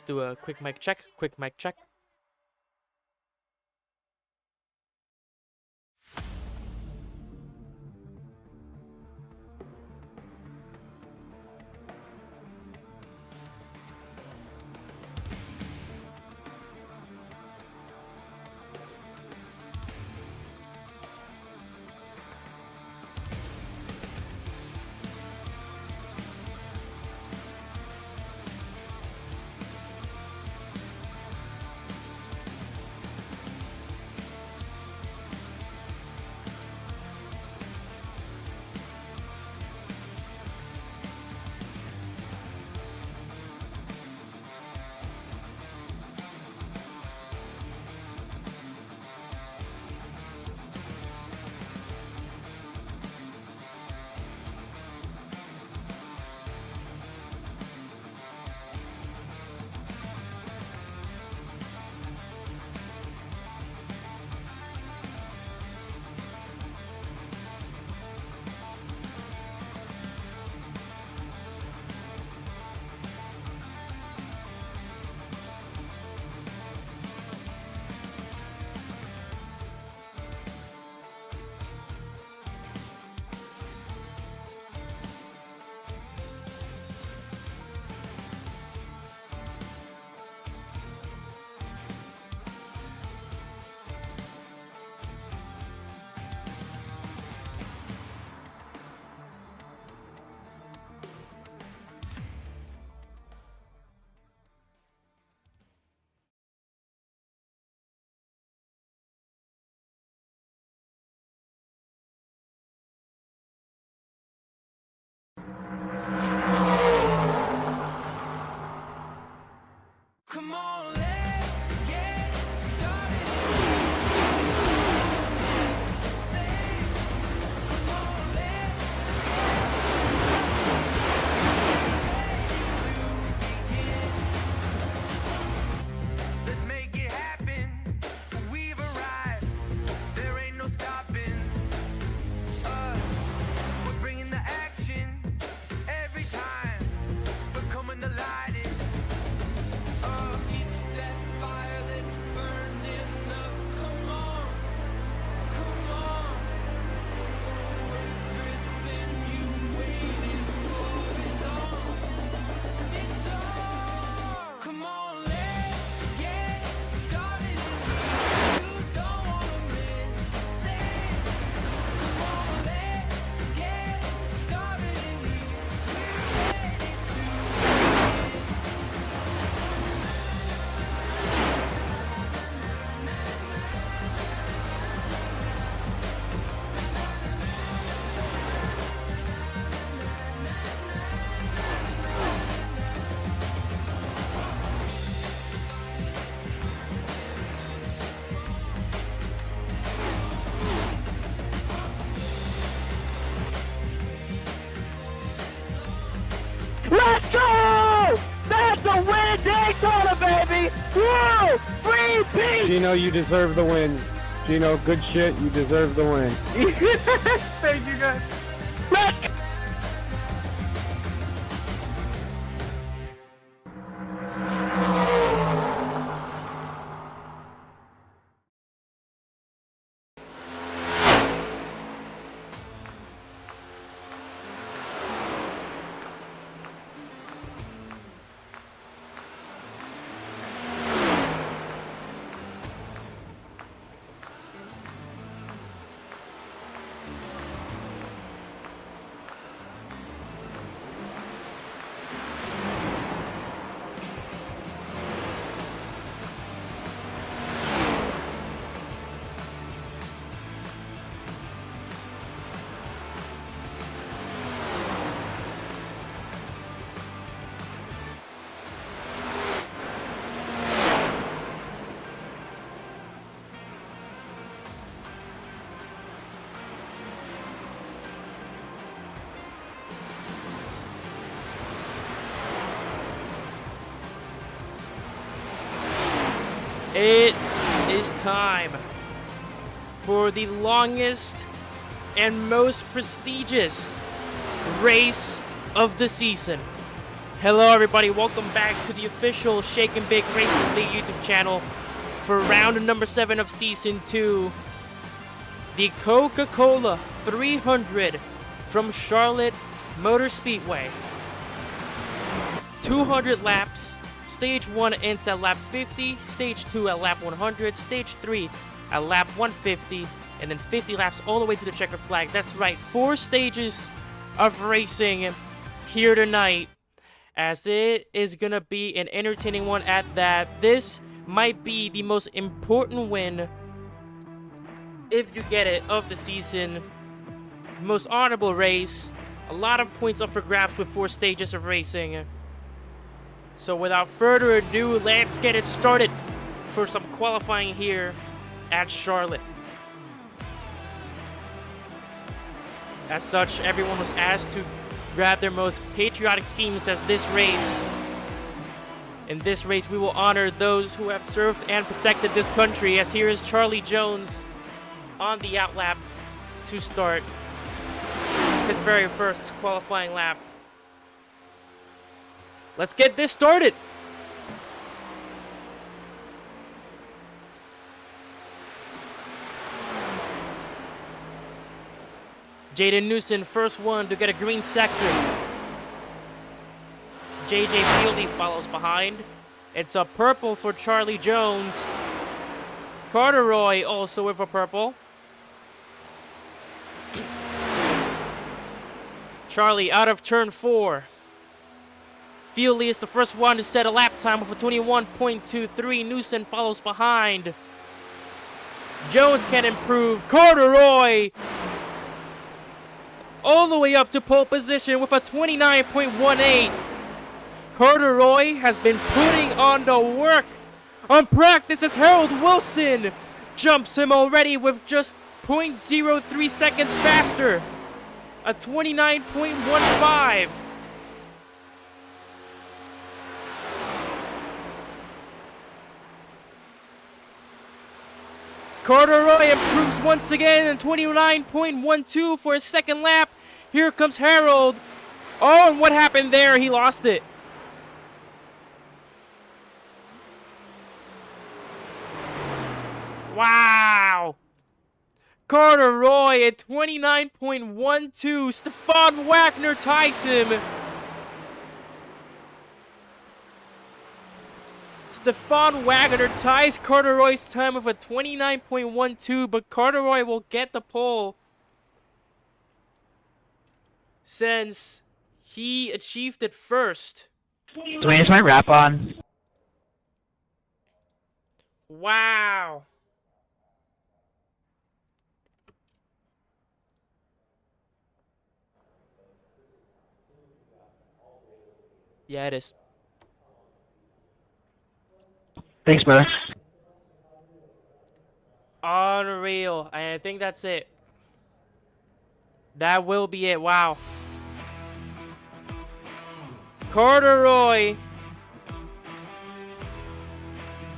do a quick mic check. Quick mic check. Come on, let's get started. Come on, let's begin. Let's make it happen. We've arrived. There ain't no stopping us. We're bringing the action every time. We're coming to light it. It's that fire that's burning up. Come on, come on. Everything you waited for is on. It's on. Come on, let's get started. You don't wanna miss a thing. Come on, let's get started in here. We're ready to begin. Let's go! That's a win, Daytona, baby! Woo! Free peace! Gino, you deserve the win. Gino, good shit. You deserve the win. Thank you, guys. Let's go! It is time for the longest and most prestigious race of the season. Hello everybody, welcome back to the official Shake and Bake Racing League YouTube channel for round number 7 of Season 2. The Coca-Cola 300 from Charlotte Motor Speedway. 200 laps, Stage 1 ends at lap 50, Stage 2 at lap 100, Stage 3 at lap 150, and then 50 laps all the way to the checkered flag. That's right, 4 stages of racing here tonight, as it is gonna be an entertaining one at that. This might be the most important win, if you get it, of the season. Most honorable race. A lot of points up for grabs with 4 stages of racing. So without further ado, let's get it started for some qualifying here at Charlotte. As such, everyone was asked to grab their most patriotic schemes as this race. In this race, we will honor those who have served and protected this country, as here is Charlie Jones on the outlap to start his very first qualifying lap. Let's get this started. Jaden Newson, first one to get a green sector. JJ Fieldy follows behind. It's a purple for Charlie Jones. Carteroy also with a purple. Charlie out of turn 4. Fieldy is the first one to set a lap time with a 21.23. Newson follows behind. Jones can improve. Carteroy all the way up to pole position with a 29.18. Carteroy has been putting on the work on practice as Harold Wilson jumps him already with just 0.03 seconds faster. A 29.15. Carteroy improves once again in 29.12 for his second lap. Here comes Harold. Oh, and what happened there? He lost it. Wow. Carteroy at 29.12. Stefan Wagner ties him. Stefan Wagner ties Carteroy's time with a 29.12, but Carteroy will get the pole since he achieved it first. Dwayne, is my wrap on? Wow. Yeah, it is. Thanks, brother. Unreal. And I think that's it. That will be it. Wow. Carteroy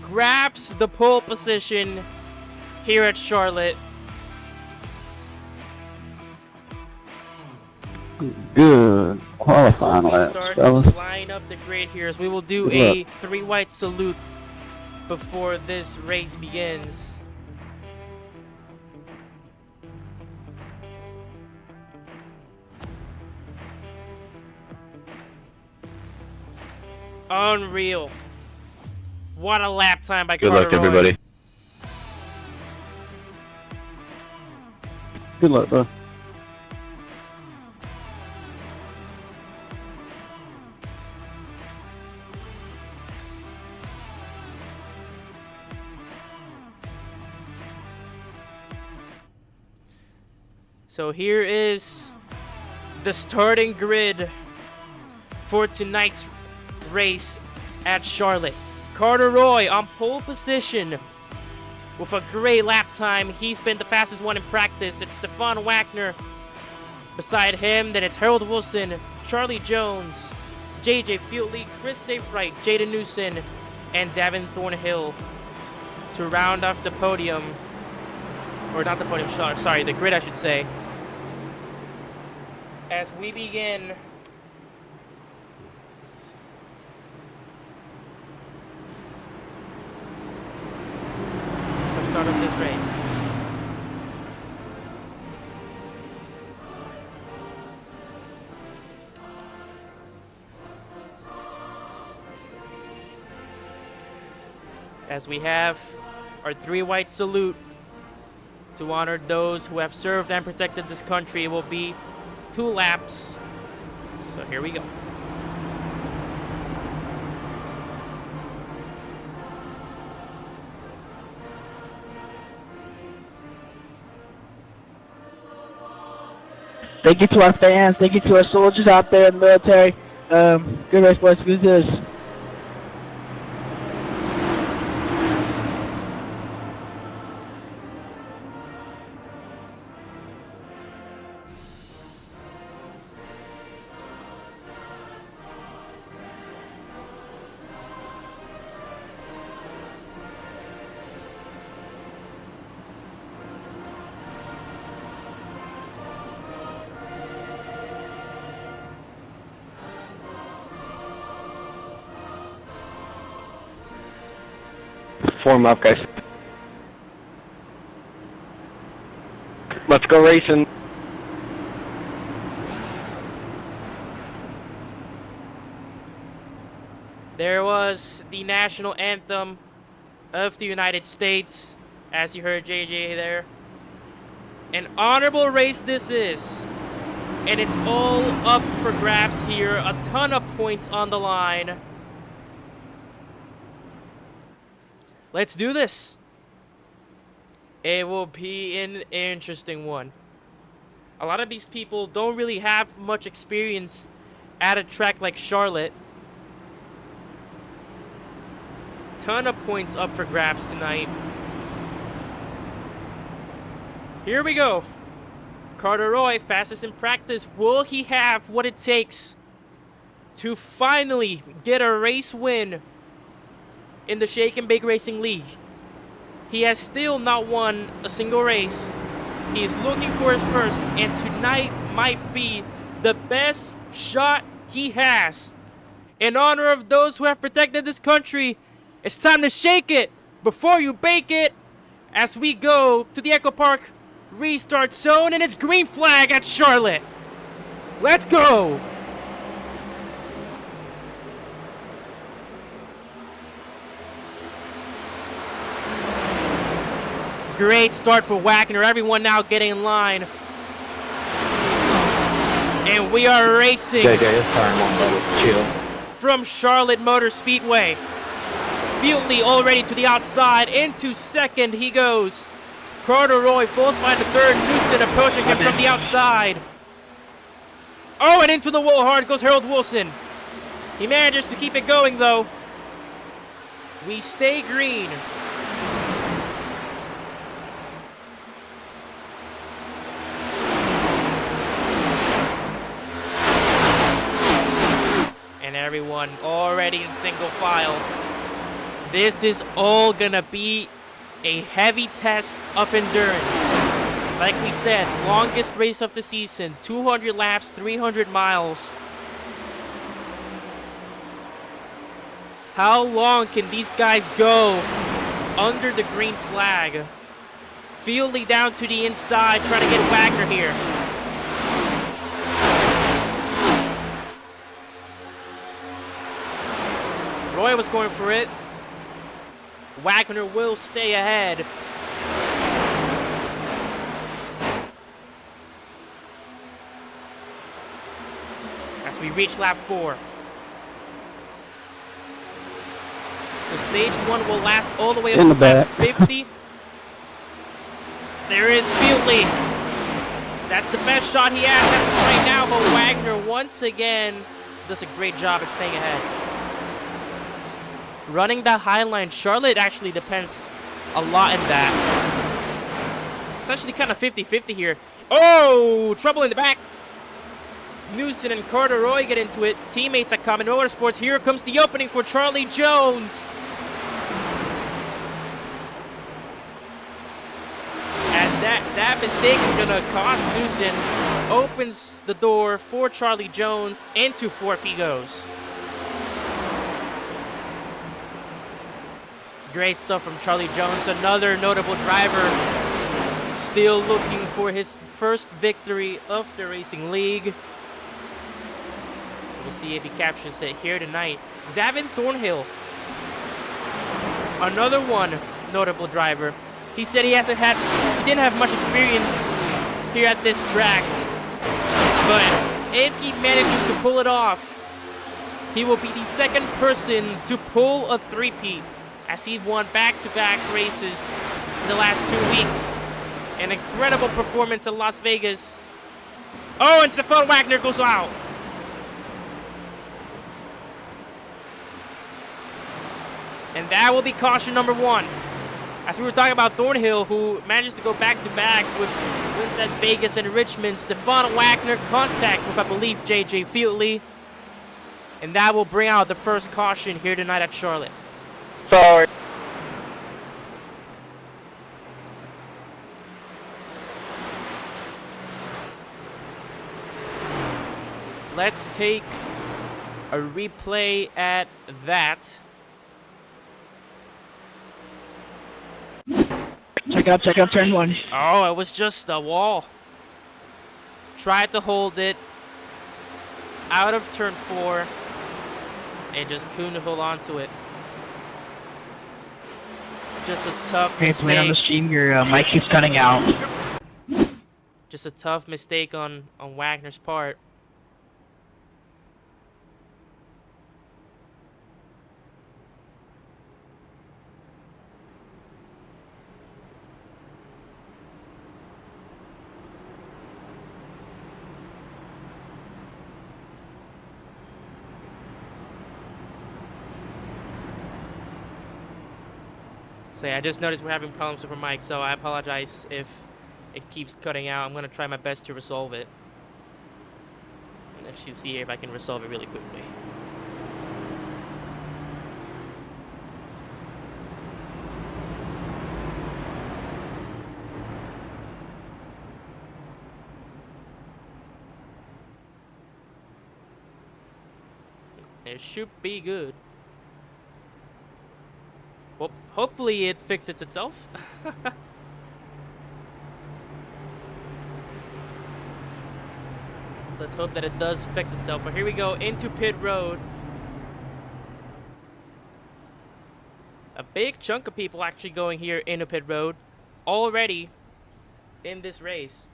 grabs the pole position here at Charlotte. Good qualifying So we laps, start fellas. to line up the grid here as we will do a 3 white salute before this race begins. Unreal. What a lap time by Good Carteroy. luck, everybody. Good luck, bro. So here is the starting grid for tonight's race at Charlotte. Carteroy on pole position with a great lap time. He's been the fastest one in practice. It's Stefan Wagner beside him. Then it's Harold Wilson, Charlie Jones, JJ Fieldy, Chris Safewright, Jaden Newson, and Davin Thornhill to round off the podium. Or not the podium, sorry, the grid I should say. As we begin as we have our 3 white salute to honor those who have served and protected this country. It will be 2 laps. So here we go. Thank you to our fans. Thank you to our soldiers out there in the military. Good race, boys. Good news. Form up, guys. Let's go racing. There was the national anthem of the United States, as you heard JJ there. An honorable race this is, and it's all up for grabs here. A ton of points on the line. Let's do this. It will be an interesting one. A lot of these people don't really have much experience at a track like Charlotte. Ton of points up for grabs tonight. Here we go. Carter Roy, fastest in practice. Will he have what it takes to finally get a race win in the Shake and Bake Racing League? He has still not won a single race. He is looking for his first, and tonight might be the best shot he has. In honor of those who have protected this country, it's time to shake it before you bake it as we go to the Echo Park restart zone, and it's green flag at Charlotte. Let's go! Great start for Wagner. Everyone now getting in line. And we are racing Chill. from Charlotte Motor Speedway. Fieldly already to the outside. Into second he goes. Carter Roy falls behind the third. Newson approaching him from the outside. Oh, and into the wall hard goes Harold Wilson. He manages to keep it going though. We stay green. And everyone already in single file. This is all gonna be a heavy test of endurance. Like we said, longest race of the season, 200 laps, 300 miles. How long can these guys go under the green flag? Fieldly down to the inside, trying to get Wagner here. Roy was going for it. Wagner will stay ahead. As we reach lap 4. So stage 1 will last all the way up to lap 50. There is Fieldly. That's the best shot he has as of right now, but Wagner once again does a great job at staying ahead. Running that high line, Charlotte actually depends a lot in that. It's actually kind of 50-50 here. Oh, trouble in the back. Newson and Carter Roy get into it. Teammates at Common Motorsports. Here comes the opening for Charlie Jones. And that mistake is going to cost Newson. Opens the door for Charlie Jones. Into fourth he goes. Great stuff from Charlie Jones, another notable driver, still looking for his first victory of the Racing League. We'll see if he captures it here tonight. Davin Thornhill another one notable driver. He said he didn't have much experience here at this track, but if he manages to pull it off, he will be the second person to pull a three-peat, as he won back-to-back races in the last 2 weeks. An incredible performance in Las Vegas. Oh, and Stefan Wagner goes out. And that will be caution number 1. As we were talking about Thornhill, who manages to go back-to-back with wins at Vegas and Richmond, Stefan Wagner contact with, I believe, J.J. Fieldley. And that will bring out the first caution here tonight at Charlotte. Sorry. Let's take a replay at that. Check out turn 1. Oh, it was just a wall. Tried to hold it out of turn 4 and just couldn't hold on to it. Just a tough Hey, mistake. playing on the stream, your mic keeps cutting out. Just a tough mistake on Wagner's part. So yeah, I just noticed we're having problems with our mic, so I apologize if it keeps cutting out. I'm gonna try my best to resolve it. And let's just see if I can resolve it really quickly. It should be good. Well, hopefully it fixes itself. Let's hope that it does fix itself. But here we go into pit road. A big chunk of people actually going here into pit road already in this race.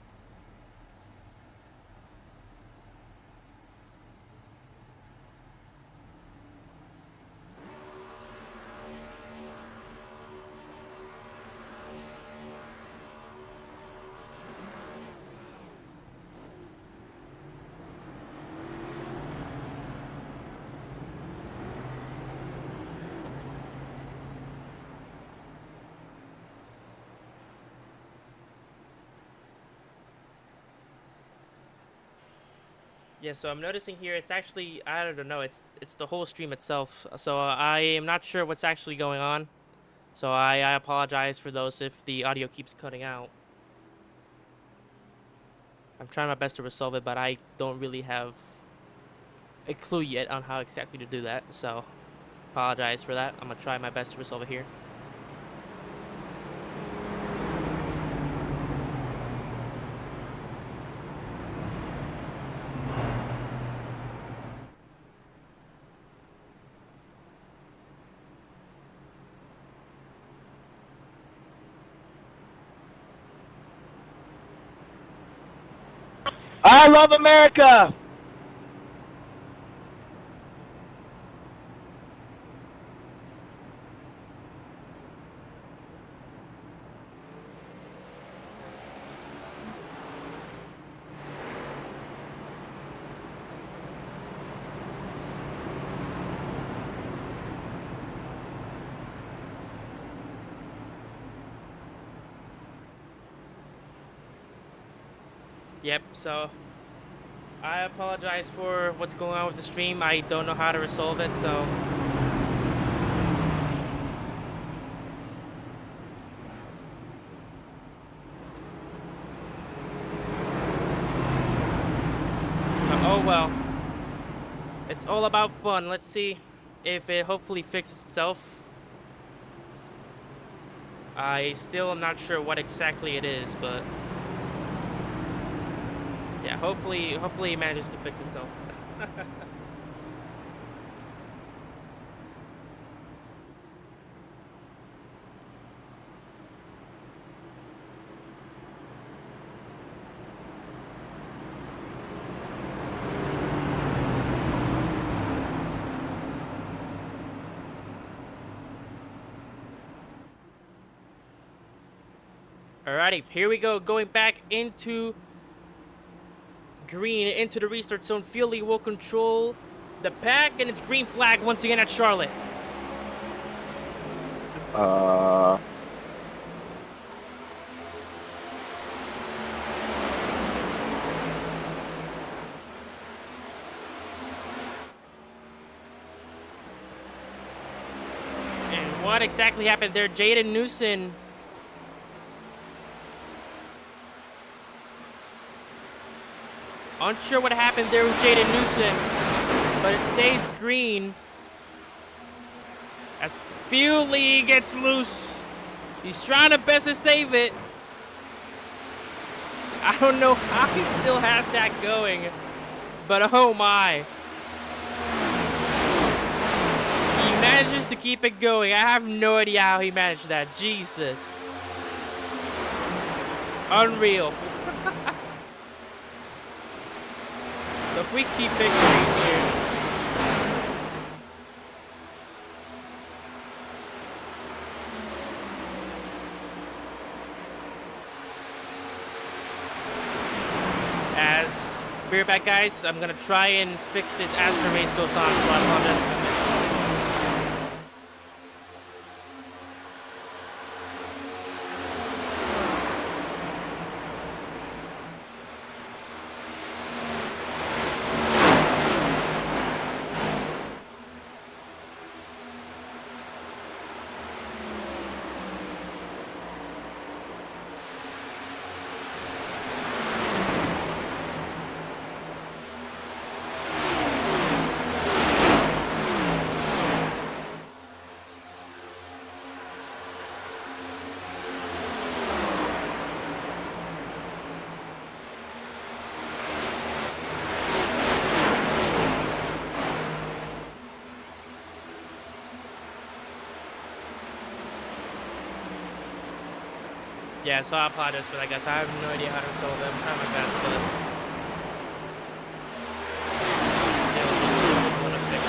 Yeah, so I'm noticing here it's actually, I don't know, it's the whole stream itself. So I am not sure what's actually going on. So I apologize for those if the audio keeps cutting out. I'm trying my best to resolve it, but I don't really have a clue yet on how exactly to do that. So apologize for that. I'm going to try my best to resolve it here. I love America! Yep, so I apologize for what's going on with the stream. I don't know how to resolve it, so oh well. It's all about fun. Let's see if it hopefully fixes itself. I still am not sure what exactly it is, but yeah, hopefully it manages to fix itself. Alrighty, here we go. Going back into green, into the restart zone. Fieldy will control the pack, and it's green flag once again at Charlotte. And what exactly happened there? Jaden Newson. Unsure what happened there with Jaden Newson, but it stays green as Fieldy gets loose. He's trying to best to save it. I don't know how he still has that going, but oh my. He manages to keep it going. I have no idea how he managed that. Jesus. Unreal. So if we keep it green here. As be right back, guys. I'm gonna try and fix this as the race goes on, so I apologize. Yeah, so I apologize for that, guys. I have no idea how to solve it. I'm trying my best, but still just want to fix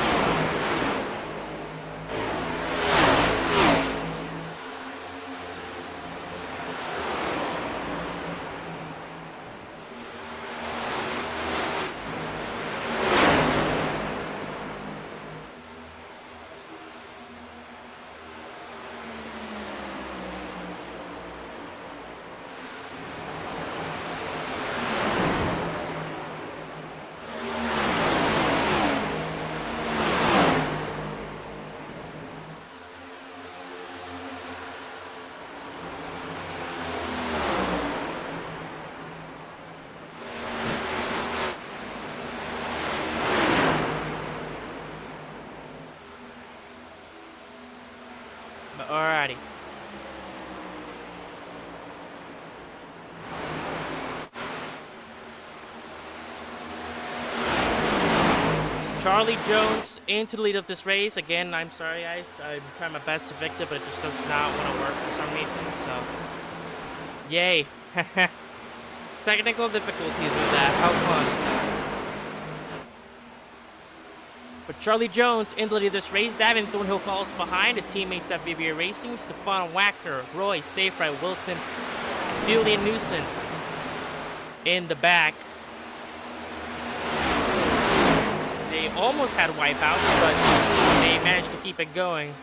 Alrighty. Charlie Jones into the lead of this race. Again, I'm sorry, guys. I'm trying my best to fix it, but it just does not want to work for some reason. So, yay. Technical difficulties with that. How fun. But Charlie Jones in the lead of this race. Davin Thornhill follows behind. The teammates at VBA Racing. Stefan Wacker, Roy, Saferight, Wilson, Fieldy, and Newson in the back. They almost had wipeouts, but they managed to keep it going.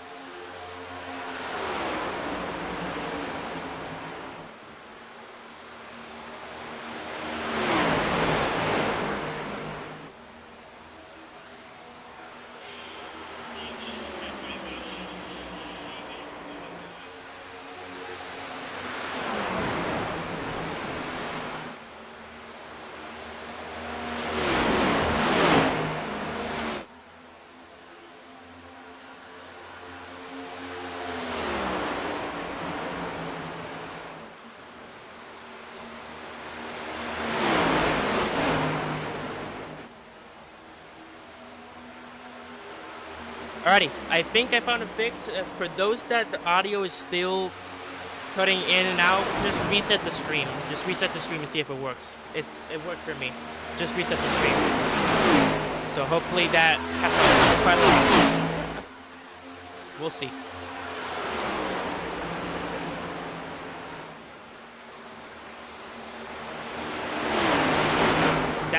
Alrighty, I think I found a fix. For those that the audio is still cutting in and out, just reset the stream. Just reset the stream and see if it works. It worked for me. So just reset the stream. So hopefully that has to work quite a lot. We'll see.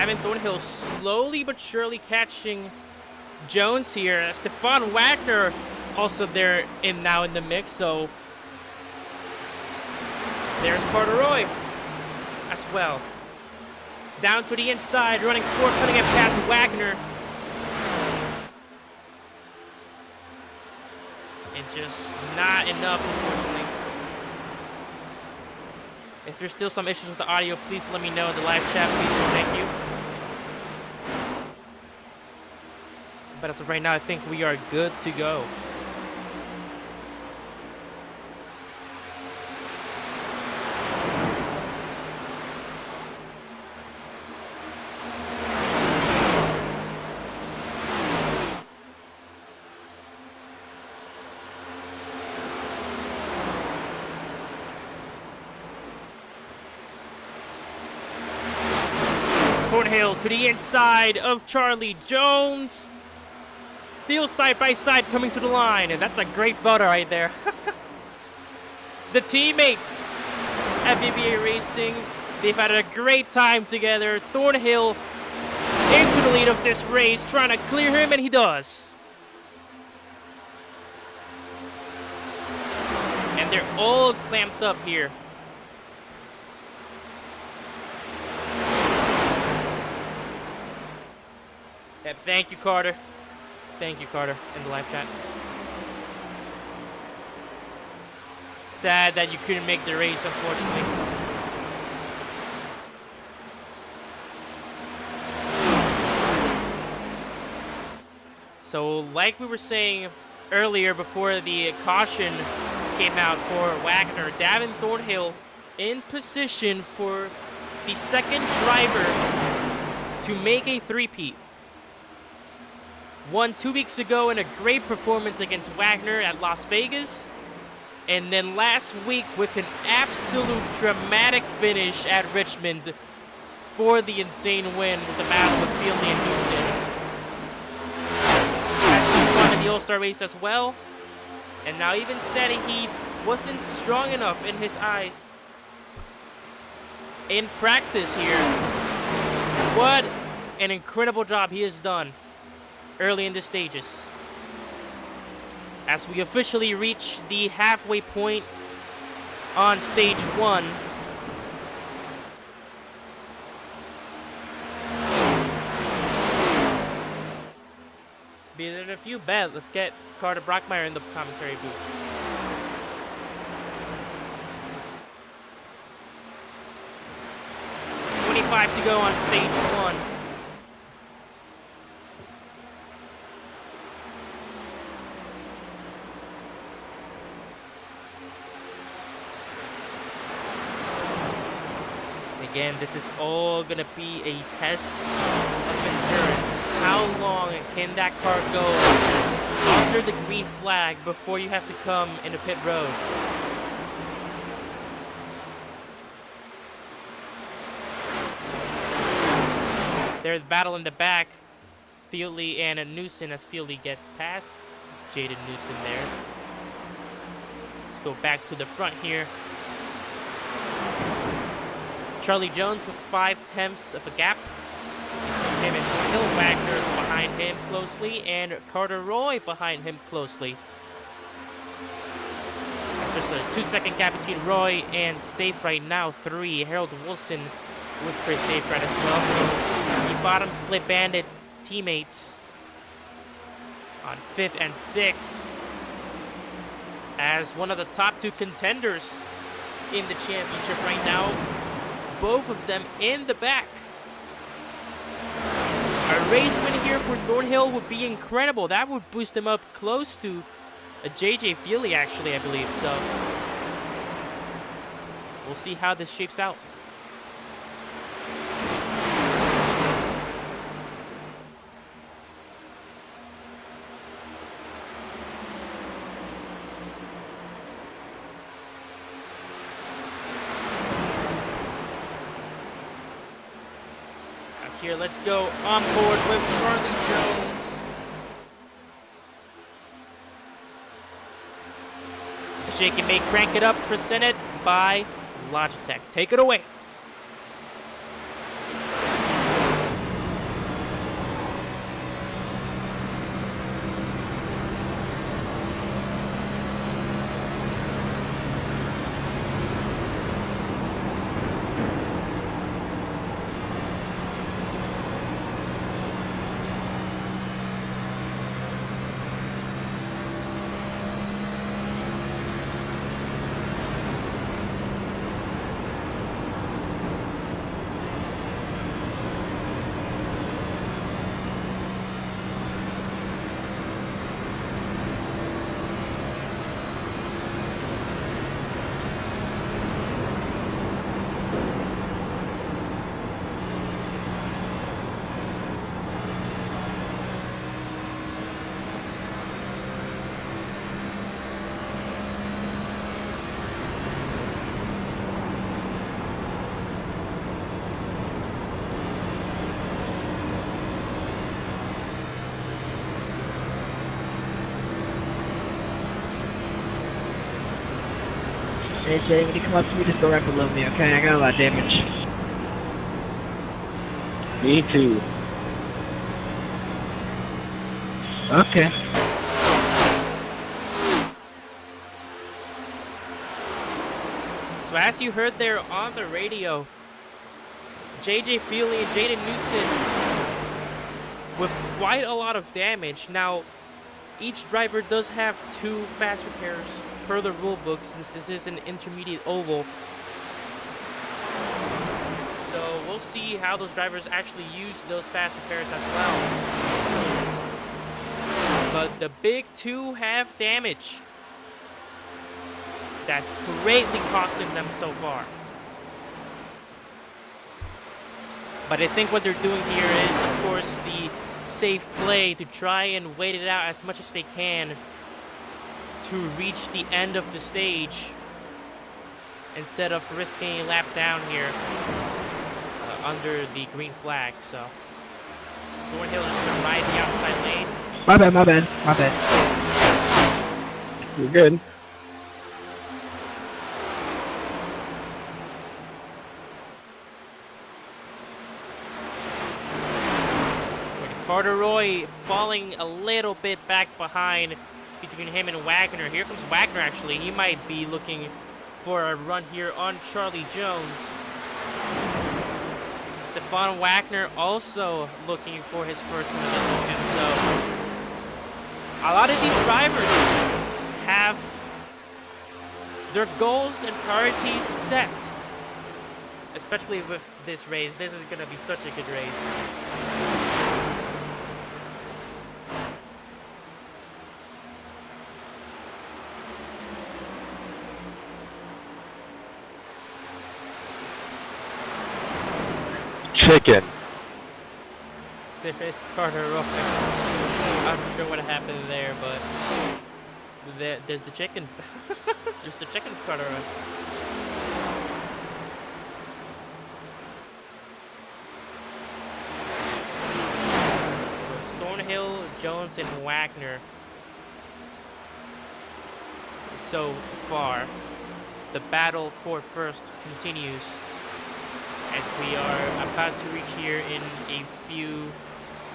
Davin Thornhill slowly but surely catching Jones here. Stefan Wagner also there now in the mix, so there's Carter Roy as well. Down to the inside, running forward, cutting it past Wagner. And just not enough, unfortunately. If there's still some issues with the audio, please let me know in the live chat, please. Thank you. But as of right now, I think we are good to go. Thornhill to the inside of Charlie Jones. Still side by side coming to the line, and that's a great photo right there. The teammates at VBA Racing, they've had a great time together. Thornhill into the lead of this race, trying to clear him, and he does. And they're all clamped up here. Yep, thank you, Carter. Thank you, Carter, in the live chat. Sad that you couldn't make the race, unfortunately. So, like we were saying earlier before the caution came out for Wagner, Davin Thornhill in position for the second driver to make a three-peat. Won 2 weeks ago in a great performance against Wagner at Las Vegas. And then last week with an absolute dramatic finish at Richmond for the insane win with the battle with Fieldley and Houston. Had some fun in the All-Star race as well. And now even said he wasn't strong enough in his eyes in practice here. What an incredible job he has done early in the stages. As we officially reach the halfway point on stage 1. Be there in a few bet. Let's get Carter Brockmeyer in the commentary booth. .25 to go on stage 1. Again, this is all going to be a test of endurance. How long can that car go under the green flag before you have to come into pit road? There's battle in the back. Fieldley and Newson as Fieldley gets past Jaden Newson there. Let's go back to the front here. Charlie Jones with 5/10 of a gap. Him and Hill Wagner behind him closely, and Carter Roy behind him closely. There's a 2-second gap between Roy and Safe right now. 3. Harold Wilson with Chris Safe right as well. So the bottom split bandit teammates on 5th and 6th as one of the top 2 contenders in the championship right now. Both of them in the back. A race win here for Thornhill would be incredible. That would boost them up close to a JJ Fieldley, actually, I believe. So we'll see how this shapes out. Here, let's go on board with Charlie Jones. The Shake and Make Crank It Up presented by Logitech. Take it away. Hey Jay, when you come up to me, just go right below me, okay? I got a lot of damage. Me too. Okay. So as you heard there on the radio, JJ Feely and Jaden Newson with quite a lot of damage. Now, each driver does have 2 fast repairs per the rule book since this is an intermediate oval. So we'll see how those drivers actually use those fast repairs as well. But the big 2 have damage. That's greatly costing them so far. But I think what they're doing here is, of course, the safe play to try and wait it out as much as they can to reach the end of the stage instead of risking a lap down here under the green flag. So Thornhill is going to ride the outside lane. My bad. You're good. Carter Roy falling a little bit back behind between him and Wagner. Here comes Wagner, actually. He might be looking for a run here on Charlie Jones. Stefan Wagner also looking for his first win of the season. So a lot of these drivers have their goals and priorities set, especially with this race. This is going to be such a good race. Chicken. There's Carter Roy. I'm not sure what happened there, but there's the chicken. There's the chicken of Carter Roy. So it's Thornhill, Jones, and Wagner. So far, the battle for first continues, as we are about to reach here in a few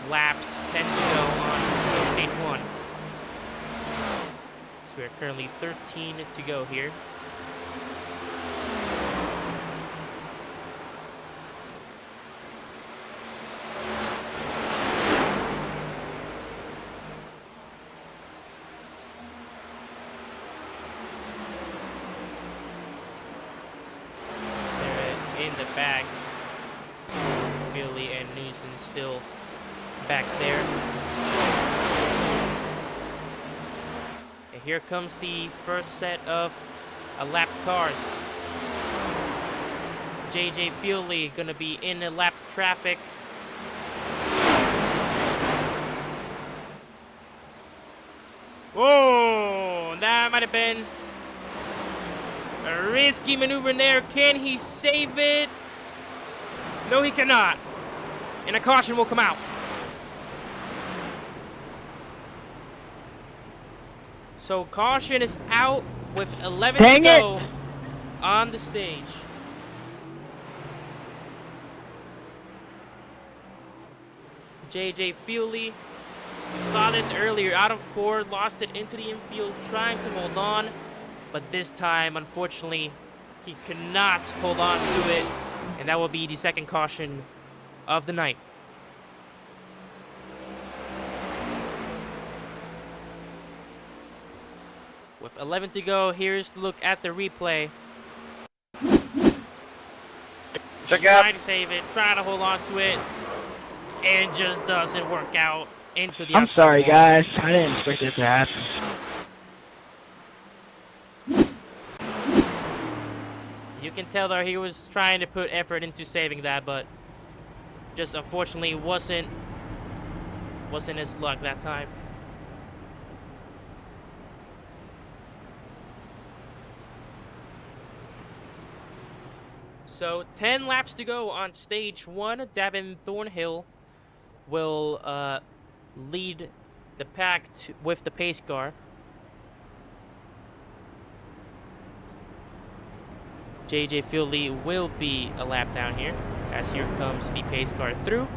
laps, 10 to go on stage 1. So we are currently 13 to go here. In the back, Billy and Newson still back there. And here comes the first set of lap cars. JJ Feely gonna be in the lap traffic. Whoa, that might have been a risky maneuver there. Can he save it? No, he cannot. And a caution will come out. So caution is out with 11 Dang to go on the stage. JJ Feely, we saw this earlier, out of 4, lost it into the infield, trying to hold on. But this time, unfortunately, he could not hold on to it. And that will be the second caution of the night. With 11 to go, here's the look at the replay. Trying to save it, trying to hold on to it. And just doesn't work out into the I'm outside sorry, wall. guys. I didn't expect it to happen. You can tell that he was trying to put effort into saving that, but just unfortunately wasn't his luck that time. So 10 laps to go on stage 1. Davin Thornhill will lead the pack with the pace car. JJ Fieldley will be a lap down here, as here comes the pace car through.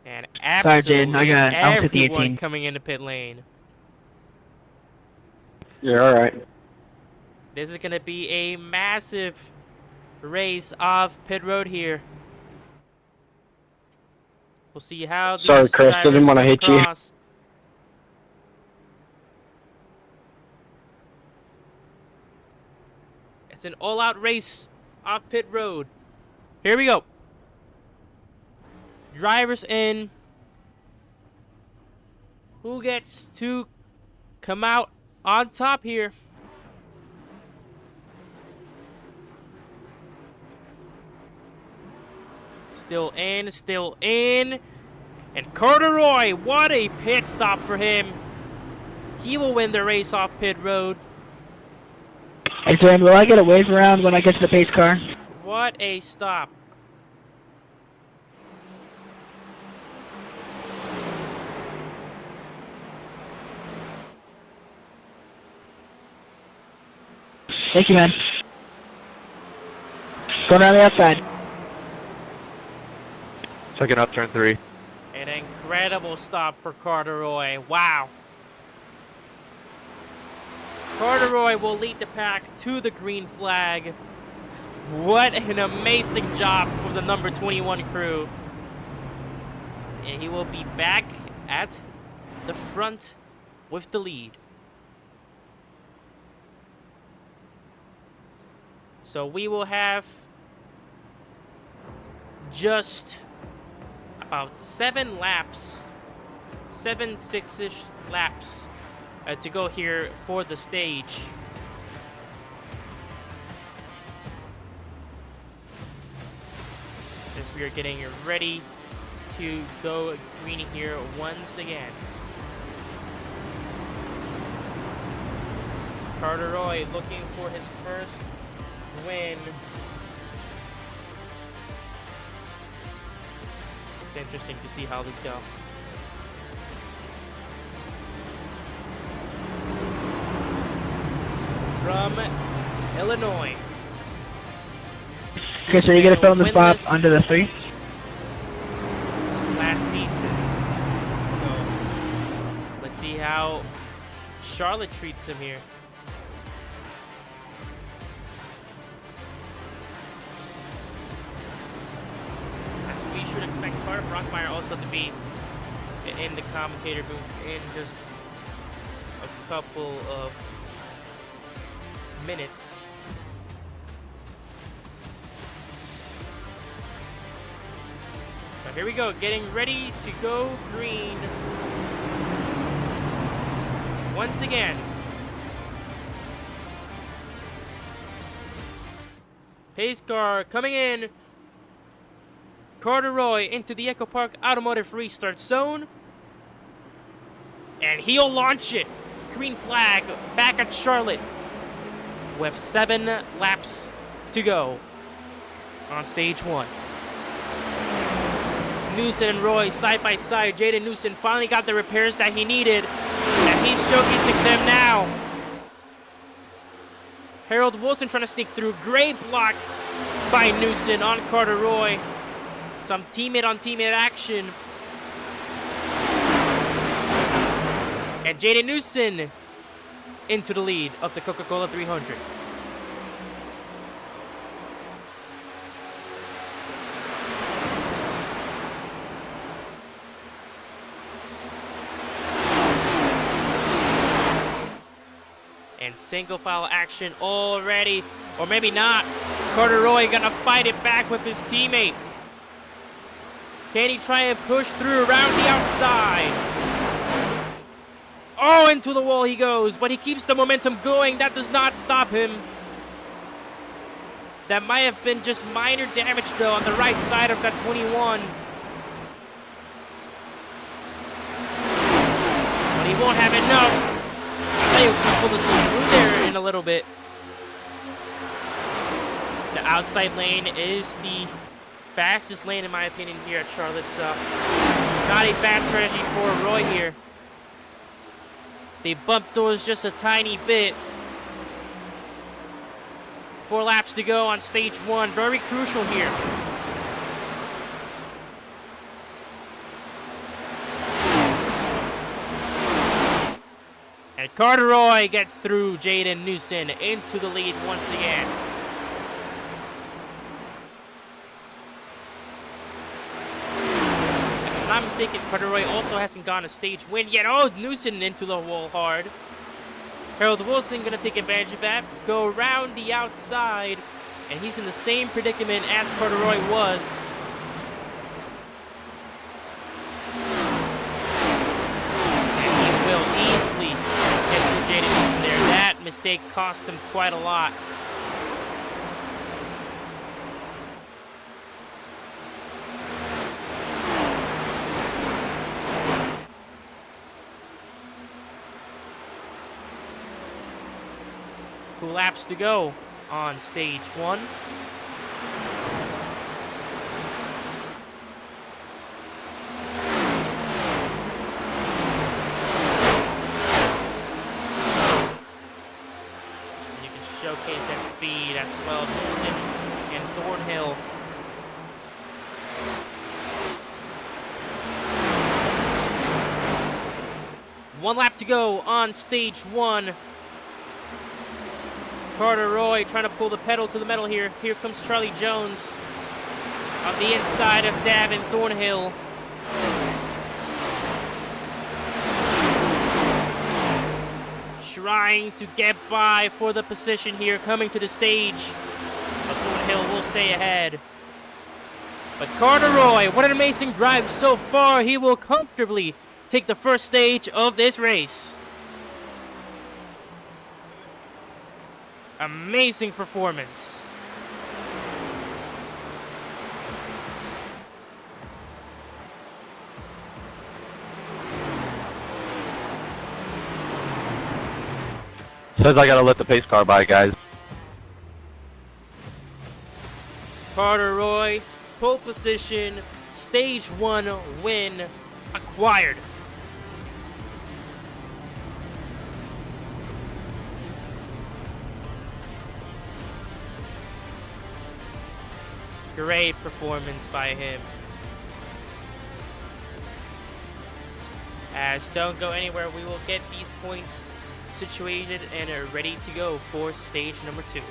And absolutely I'm 50-18. everyone coming into pit lane. Yeah, all right. This is going to be a massive race off pit road here. We'll see how these Sorry, Chris, I didn't drivers wanna come hit you. across. It's an all-out race off pit road. Here we go. Drivers in. Who gets to come out on top here? Still in. And Corduroy, what a pit stop for him. He will win the race off pit road. Hey, Sam, will I get a wave around when I get to the pace car? What a stop. Thank you, man. Going around the outside. Second up, turn 3. An incredible stop for Corduroy. Wow. Corduroy will lead the pack to the green flag. What an amazing job for the number 21 crew. And he will be back at the front with the lead. So we will have just about 7 laps, 6-ish laps to go here for the stage. As we are getting ready to go green here once again. Corduroy looking for his first win. It's interesting to see how this goes. From Illinois. Okay, so you're gonna fill in the spot Winless under the 3? last season. So let's see how Charlotte treats him here. As we should expect Carter Brockmeyer also to be in the commentator booth in just a couple of minutes. So here we go, getting ready to go green once again. Pace car coming in. Corduroy into the Echo Park Automotive Restart Zone. And he'll launch it. Green flag back at Charlotte with 7 laps to go on stage 1. Newson and Roy side by side. Jaden Newson finally got the repairs that he needed, and he's showcasing them now. Harold Wilson trying to sneak through. Great block by Newson on Corduroy. Some teammate on teammate action. And Jaden Newson into the lead of the Coca-Cola 300. And single file action already, or maybe not. Corduroy gonna fight it back with his teammate. Can he try and push through around the outside? Oh, into the wall he goes, but he keeps the momentum going. That does not stop him. That might have been just minor damage, though, on the right side of that 21. But he won't have enough. I thought he was going to pull this through there in a little bit. The outside lane is the fastest lane, in my opinion, here at Charlotte's Not a bad strategy for Roy here. They bumped doors just a tiny bit. 4 laps to go on stage 1. Very crucial here. And Carteroy gets through Jaden Newson into the lead once again. If I'm not mistaken, Carteroy also hasn't gotten a stage win yet. Oh, Newson into the wall hard. Harold Wilson gonna take advantage of that, go around the outside, and he's in the same predicament as Carteroy was. And he will easily get through Jaden Newson there. That mistake cost him quite a lot. Laps to go on stage 1. And you can showcase that speed as well. Wilson and Thornhill. One lap to go on stage 1. Carteroy trying to pull the pedal to the metal here. Here comes Charlie Jones on the inside of Davin Thornhill. Trying to get by for the position here, coming to the stage. But Thornhill will stay ahead. But Carteroy, what an amazing drive so far. He will comfortably take the first stage of this race. Amazing performance. Says I gotta let the pace car by, guys. Carteroy, pole position, stage 1 win acquired. Great performance by him. As don't go anywhere, we will get these points situated and are ready to go for stage number 2.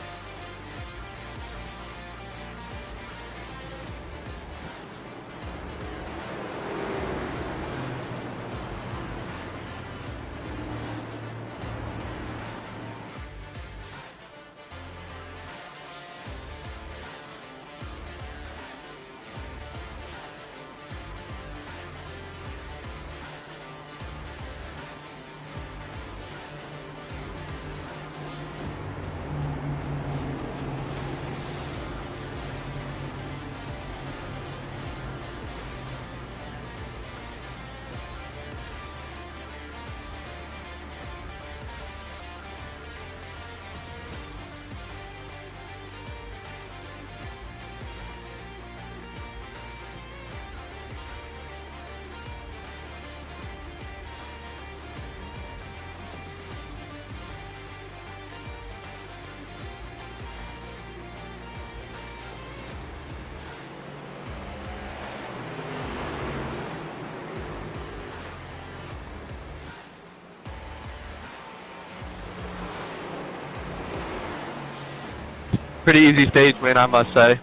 Pretty easy stage win, I must say.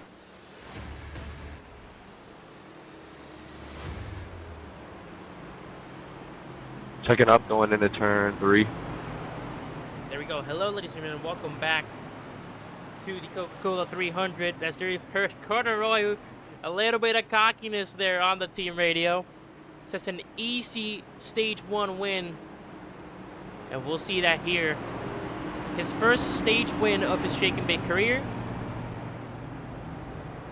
Checking up, going into turn 3. There we go. Hello, ladies and gentlemen. Welcome back to the Coca-Cola 300. As there you heard Carteroy, a little bit of cockiness there on the team radio. Says an easy stage 1 win. And we'll see that here. His first stage win of his shake and bake career.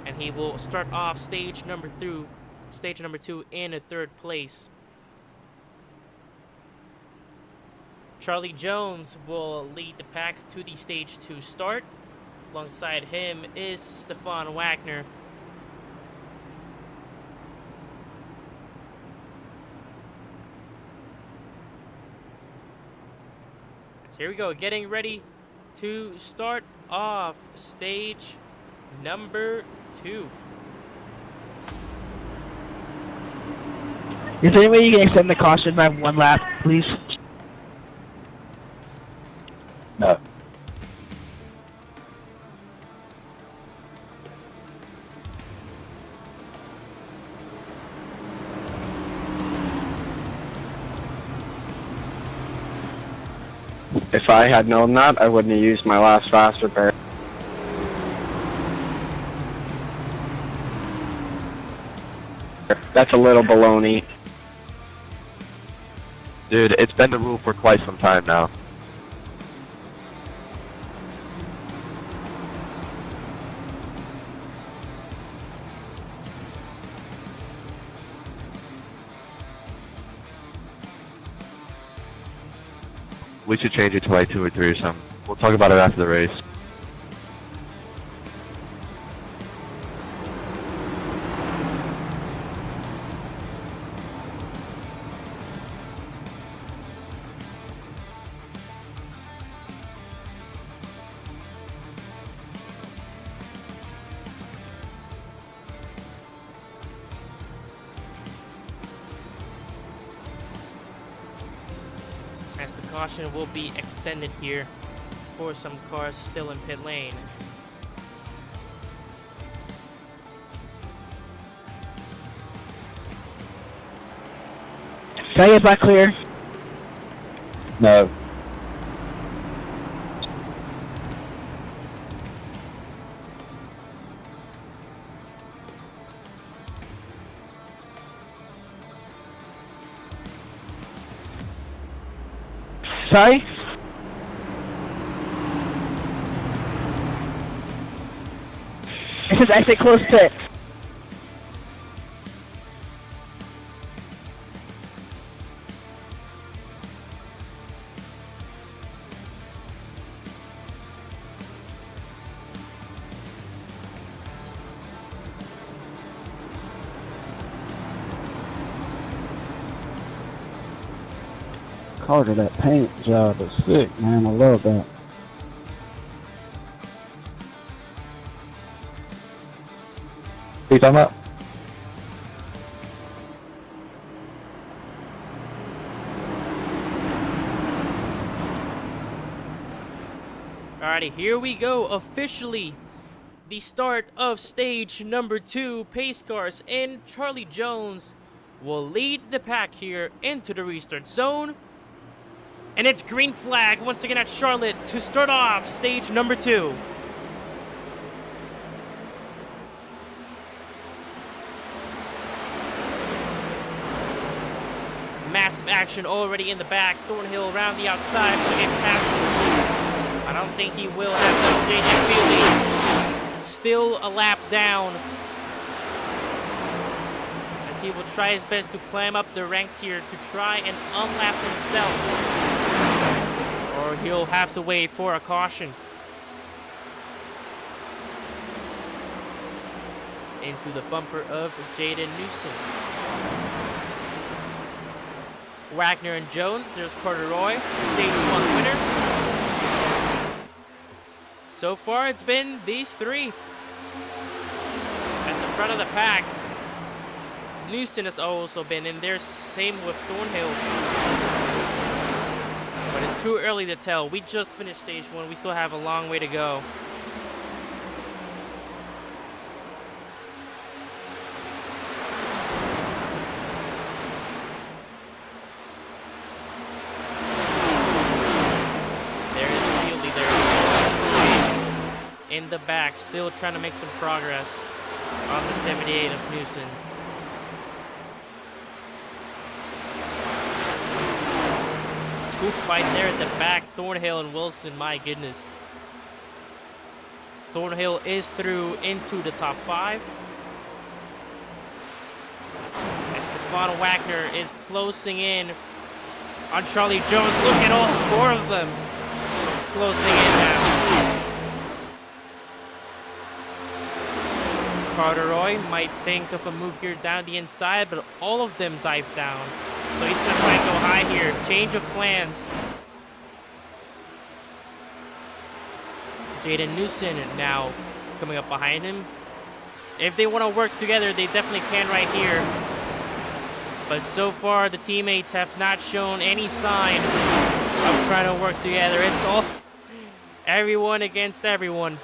And he will start off stage number 2 in a 3rd place. Charlie Jones will lead the pack to the stage 2 start. Alongside him is Stefan Wagner. here we go. Getting ready to start off stage number 2. Is there any way you can extend the caution by 1 lap, please? No. If I had known that, I wouldn't have used my last fast repair. That's a little baloney. Dude, it's been the rule for quite some time now. We should change it to like 2 or 3 or something. We'll talk about it after the race. As the caution will be extended here for some cars still in pit lane. Can I get back clear? No. Sorry? This is exit close pit. Carter, that paint job is sick, man. I love that. What are you talking about? Alrighty, here we go. Officially, the start of stage number 2. Pace cars and Charlie Jones will lead the pack here into the restart zone. And it's green flag once again at Charlotte to start off stage number 2. Massive action already in the back. Thornhill around the outside. Will get past. I don't think he will have enough. JJ Feely still a lap down, as he will try his best to climb up the ranks here to try and unlap himself. Or he'll have to wait for a caution. Into the bumper of Jaden Newsom. Wagner and Jones, there's Corduroy, stage 1 winner. So far it's been these 3 at the front of the pack. Newsom has also been in there, same with Thornhill. But it's too early to tell. We just finished stage 1. We still have a long way to go. There is Fieldy there. In the back, still trying to make some progress on the 78 of Newsom. Scoop fight there at the back. Thornhill and Wilson, my goodness. Thornhill is through into the top 5. And Stefan Wagner is closing in on Charlie Jones. Look at all 4 of them closing in now. Carteroy might think of a move here down the inside, but all of them dive down. So he's going to try and go high here. Change of plans. Jaden Newson now coming up behind him. If they want to work together, they definitely can right here. But so far, the teammates have not shown any sign of trying to work together. It's all everyone against everyone.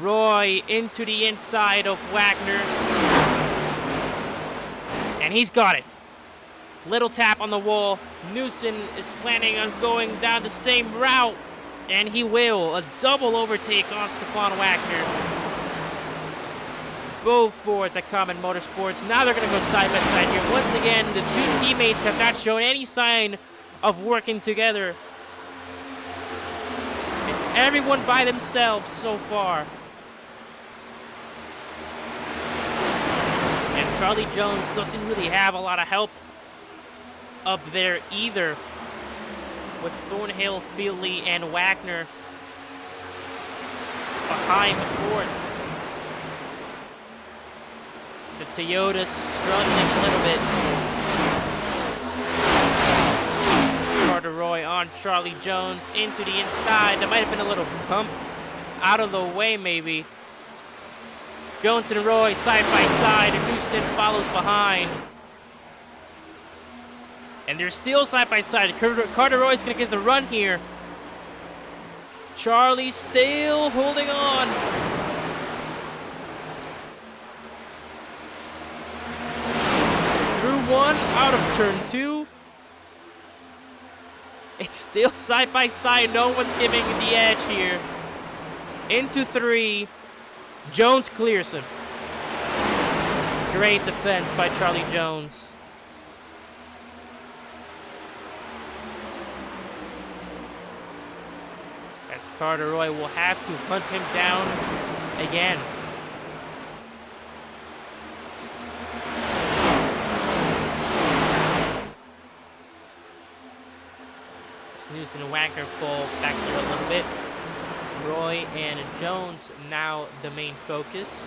Roy into the inside of Wagner. And he's got it. Little tap on the wall. Newson is planning on going down the same route. And he will. A double overtake on Stefan Wagner. Both Fords at Common Motorsports. Now they're going to go side by side here. Once again, the two teammates have not shown any sign of working together. It's everyone by themselves so far. And Charlie Jones doesn't really have a lot of help up there either, with Thornhill, Feely, and Wagner behind the Fords. The Toyota's struggling a little bit. Carter Roy on Charlie Jones into the inside. There might have been a little bump out of the way maybe. Jones and Roy side by side, and Newson follows behind. And they're still side by side. Carter Roy's gonna get the run here. Charlie still holding on. Through one, out of turn two. It's still side by side. No one's giving the edge here. Into three. Jones clears him. Great defense by Charlie Jones. As Carter Roy will have to hunt him down again. Newson and Wagner fall back there a little bit. Roy and Jones now the main focus.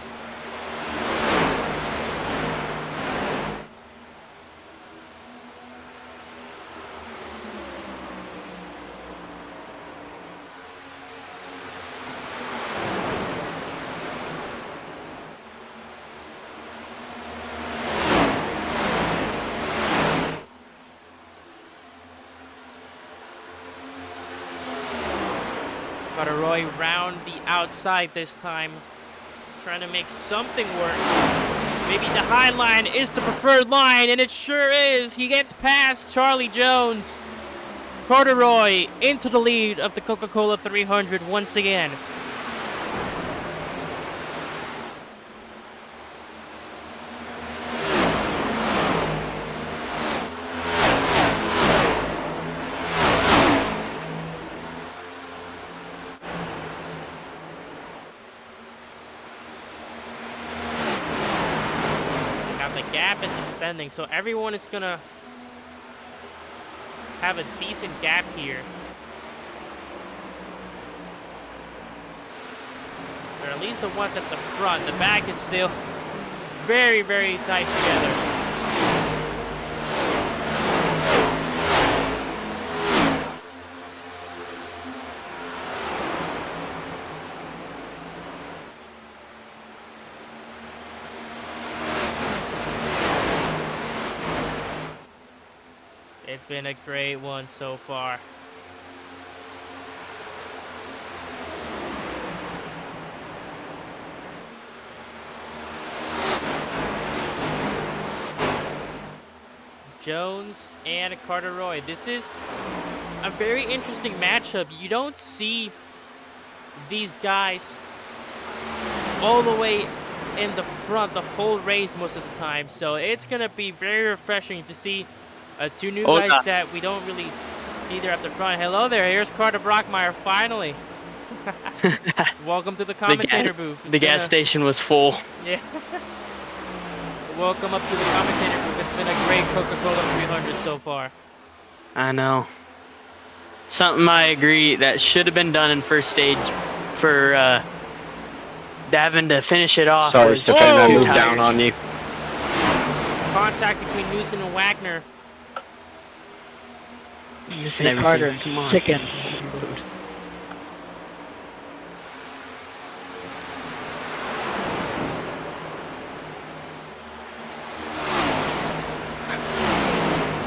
Carter Roy round the outside this time, trying to make something work. Maybe the high line is the preferred line, and it sure is. He gets past Charlie Jones. Carter Roy into the lead of the Coca-Cola 300 once again. So everyone is gonna have a decent gap here, or at least the ones at the front. The back is still very, very tight together. It's been a great one so far. Jones and Carter Roy. This is a very interesting matchup. You don't see these guys all the way in the front the whole race most of the time. So it's going to be very refreshing to see two new guys that we don't really see there at the front. Hello there, here's Carter Brockmeyer finally. Welcome to the commentator booth. The gas station was full. Yeah. Welcome up to the commentator booth. It's been a great Coca-Cola 300 so far. I know. Something I agree that should have been done in first stage for having to finish it off. Sorry, Stefan, I moved down on you. Contact between Newson and Wagner. Missing Hey, everything. Carter, Come on. chicken.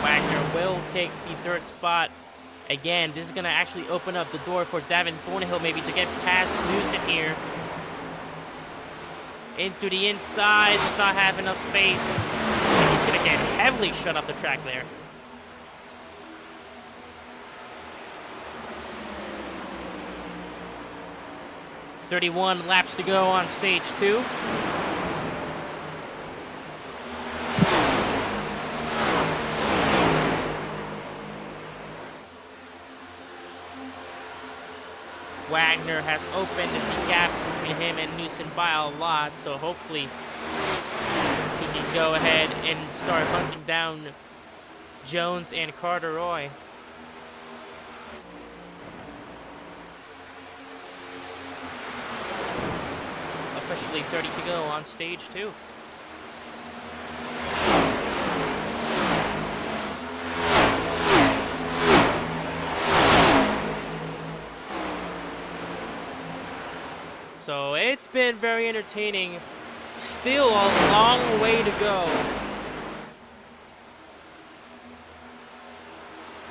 Wagner will take the third spot. Again, this is going to actually open up the door for Davin Thornhill maybe to get past Newson here. Into the inside, does not have enough space. He's going to get heavily shut off the track there. "31 laps to go on stage 2. Wagner has opened the gap between him and Newson by a lot, so hopefully he can go ahead and start hunting down Jones and Carter Roy. Officially 30 to go on stage 2. So it's been very entertaining. Still a long way to go.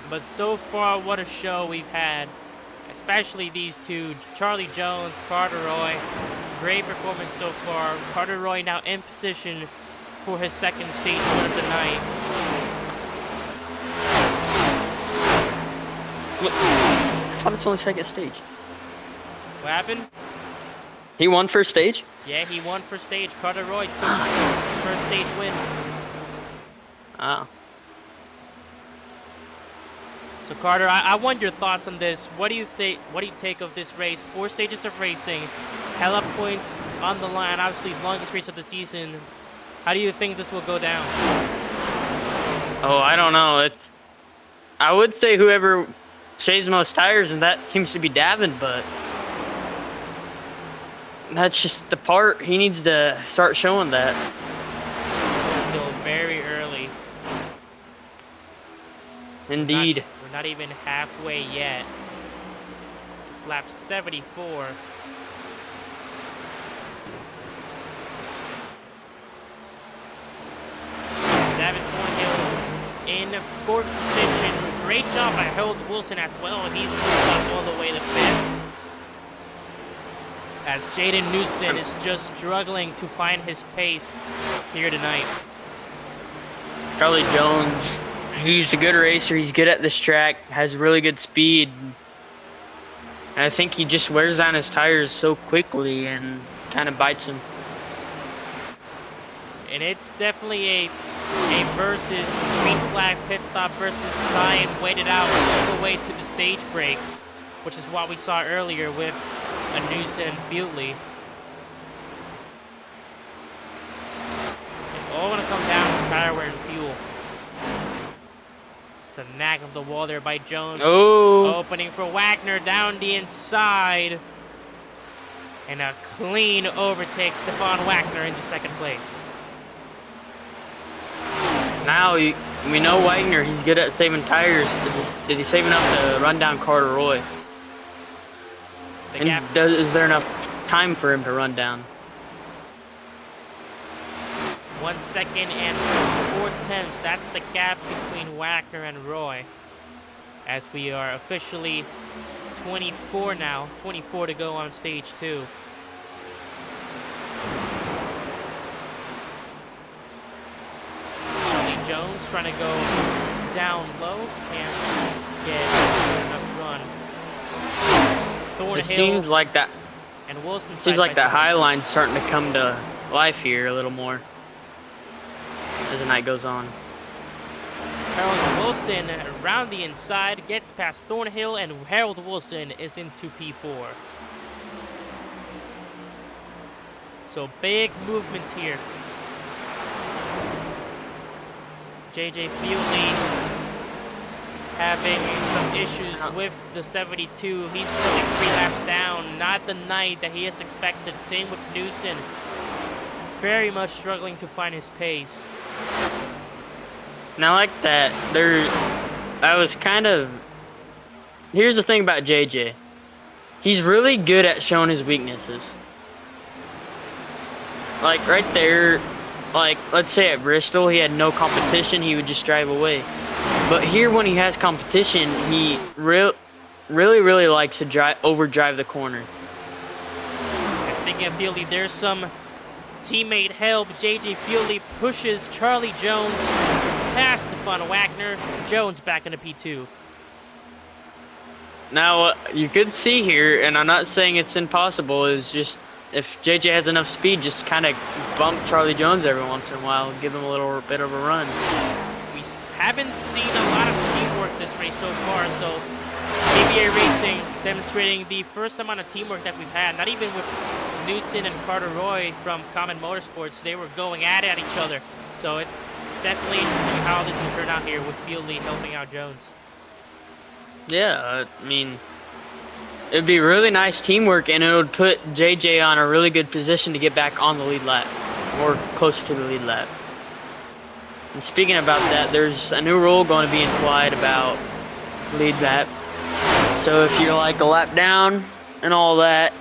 But so far, what a show we've had. Especially these two, Charlie Jones, Carter Roy. Great performance so far. Carter Roy now in position for his second stage win of the night. Look, I thought it's only second stage. What happened? He won first stage? Yeah, he won first stage. Carter Roy took first stage win. Oh. So Carter, I want your thoughts on this. What do you think? What do you take of this race? 4 stages of racing, hell up points on the line. Obviously, longest race of the season. How do you think this will go down? Oh, I don't know. I would say whoever saves the most tires, and that seems to be Davin, but that's just the part. He needs to start showing that. Still very early. Indeed. We're not even halfway yet. It's lap 74. David Thornhill in fourth position. Great job by Harold Wilson as well. He's moved up all the way to 5th. As Jaden Newson is just struggling to find his pace here tonight. Charlie Jones, he's a good racer. He's good at this track, has really good speed. And I think he just wears down his tires so quickly and kind of bites him. And it's definitely a versus green flag pit stop versus try and wait it out all the way to the stage break, which is what we saw earlier with a Newson and Fieldley. It's all going to come down to tire wear and fuel. It's a knack of the wall there by Jones. Oh! Opening for Wagner down the inside. And a clean overtake Stefan Wagner into second place. Now we know Wagner, he's good at saving tires. Did he save enough to run down Carter Roy? The gap. And is there enough time for him to run down? 1 second and 4/10. That's the gap between Wagner and Roy. As we are officially 24 now. 24 to go on stage 2. Charlie Jones trying to go down low. Can't get enough run. It Thornhill seems like that. and Wilson. Seems like that high line's starting to come to life here a little more as the night goes on. Harold Wilson around the inside gets past Thornhill, and Harold Wilson is into P4. So big movements here. JJ Fieldley having some issues with the 72. He's pulling 3 laps down. Not the night that he has expected. Same with Newson. Very much struggling to find his pace. Now, like that, I was kind of here's the thing about JJ. He's really good at showing his weaknesses. Like right there, like let's say at Bristol, he had no competition, he would just drive away. But here, when he has competition, he really likes to overdrive the corner. And speaking of Fieldy, there's some teammate help. JJ Fieldy pushes Charlie Jones past Stefan Wagner. Jones back into P2. Now, you could see here, and I'm not saying it's impossible, is just if JJ has enough speed, just kind of bump Charlie Jones every once in a while, give him a little bit of a run. We haven't seen a lot of teamwork this race so far, so ABA Racing demonstrating the first amount of teamwork that we've had. Not even with Newson and Carter Roy from Common Motorsports, they were going at each other. So it's definitely interesting how this will turn out here with Fieldy helping out Jones. Yeah, I mean, it'd be really nice teamwork, and it would put JJ on a really good position to get back on the lead lap, or closer to the lead lap. And speaking about that, there's a new rule going to be implied about lead lap. So if you're like a lap down and all that,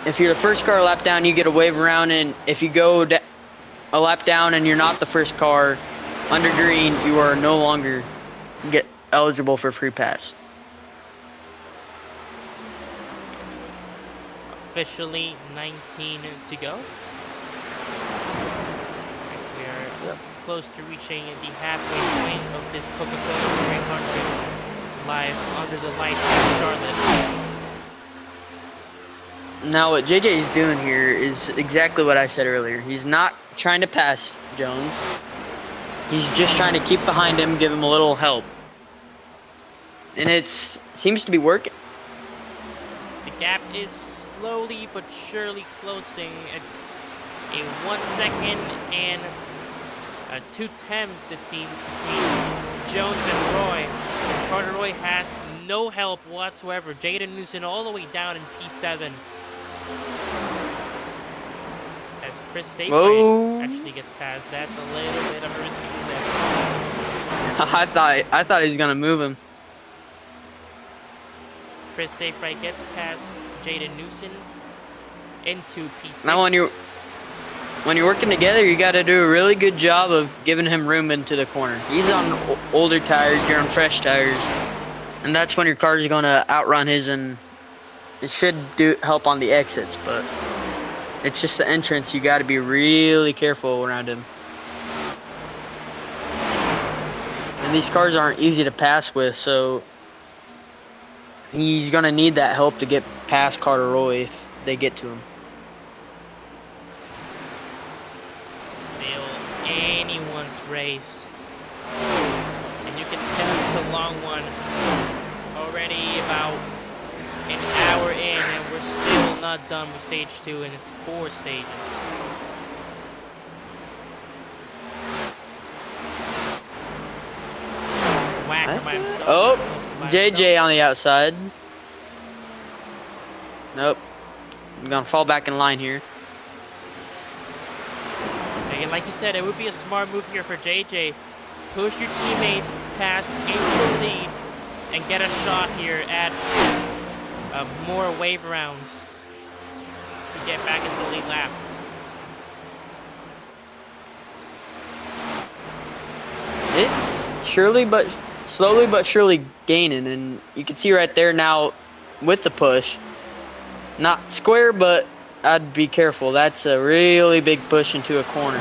if you're the first car a lap down, you get a wave around, and if you go a lap down and you're not the first car under green, you are no longer eligible for free pass. Officially 19 to go. Next we are close to reaching the halfway point of this Coca-Cola 300 live under the lights in Charlotte. Now what JJ is doing here is exactly what I said earlier. He's not trying to pass Jones. He's just trying to keep behind him, give him a little help. And it seems to be working. The gap is slowly but surely closing. It's a 1 second and 2 tenths, it seems, between Jones and Roy. And Carter Roy has no help whatsoever. Jaden Newson all the way down in P7. As Chris Safeway actually gets past. That's a little bit of a risky move there. I thought he was gonna move him. Chris Safeway gets past Jaden Newson into P6. Now when you're working together, you got to do a really good job of giving him room into the corner. He's on older tires, you're on fresh tires, and that's when your car is gonna outrun his, and it should help on the exits, but it's just the entrance. You got to be really careful around him. And these cars aren't easy to pass with, so he's gonna need that help to get past Carter Roy if they get to him. Still anyone's race. And you can tell it's a long one. Already about an hour in, and we're still not done with stage 2, and it's 4 stages. Wagner by himself. Oh, JJ on the outside. Nope. I'm gonna fall back in line here. Again, like you said, it would be a smart move here for JJ. Push your teammate past into the lead and get a shot here at more wave rounds to get back into the lead lap. It's slowly but surely gaining, and you can see right there now with the push. Not square, but I'd be careful. That's a really big push into a corner.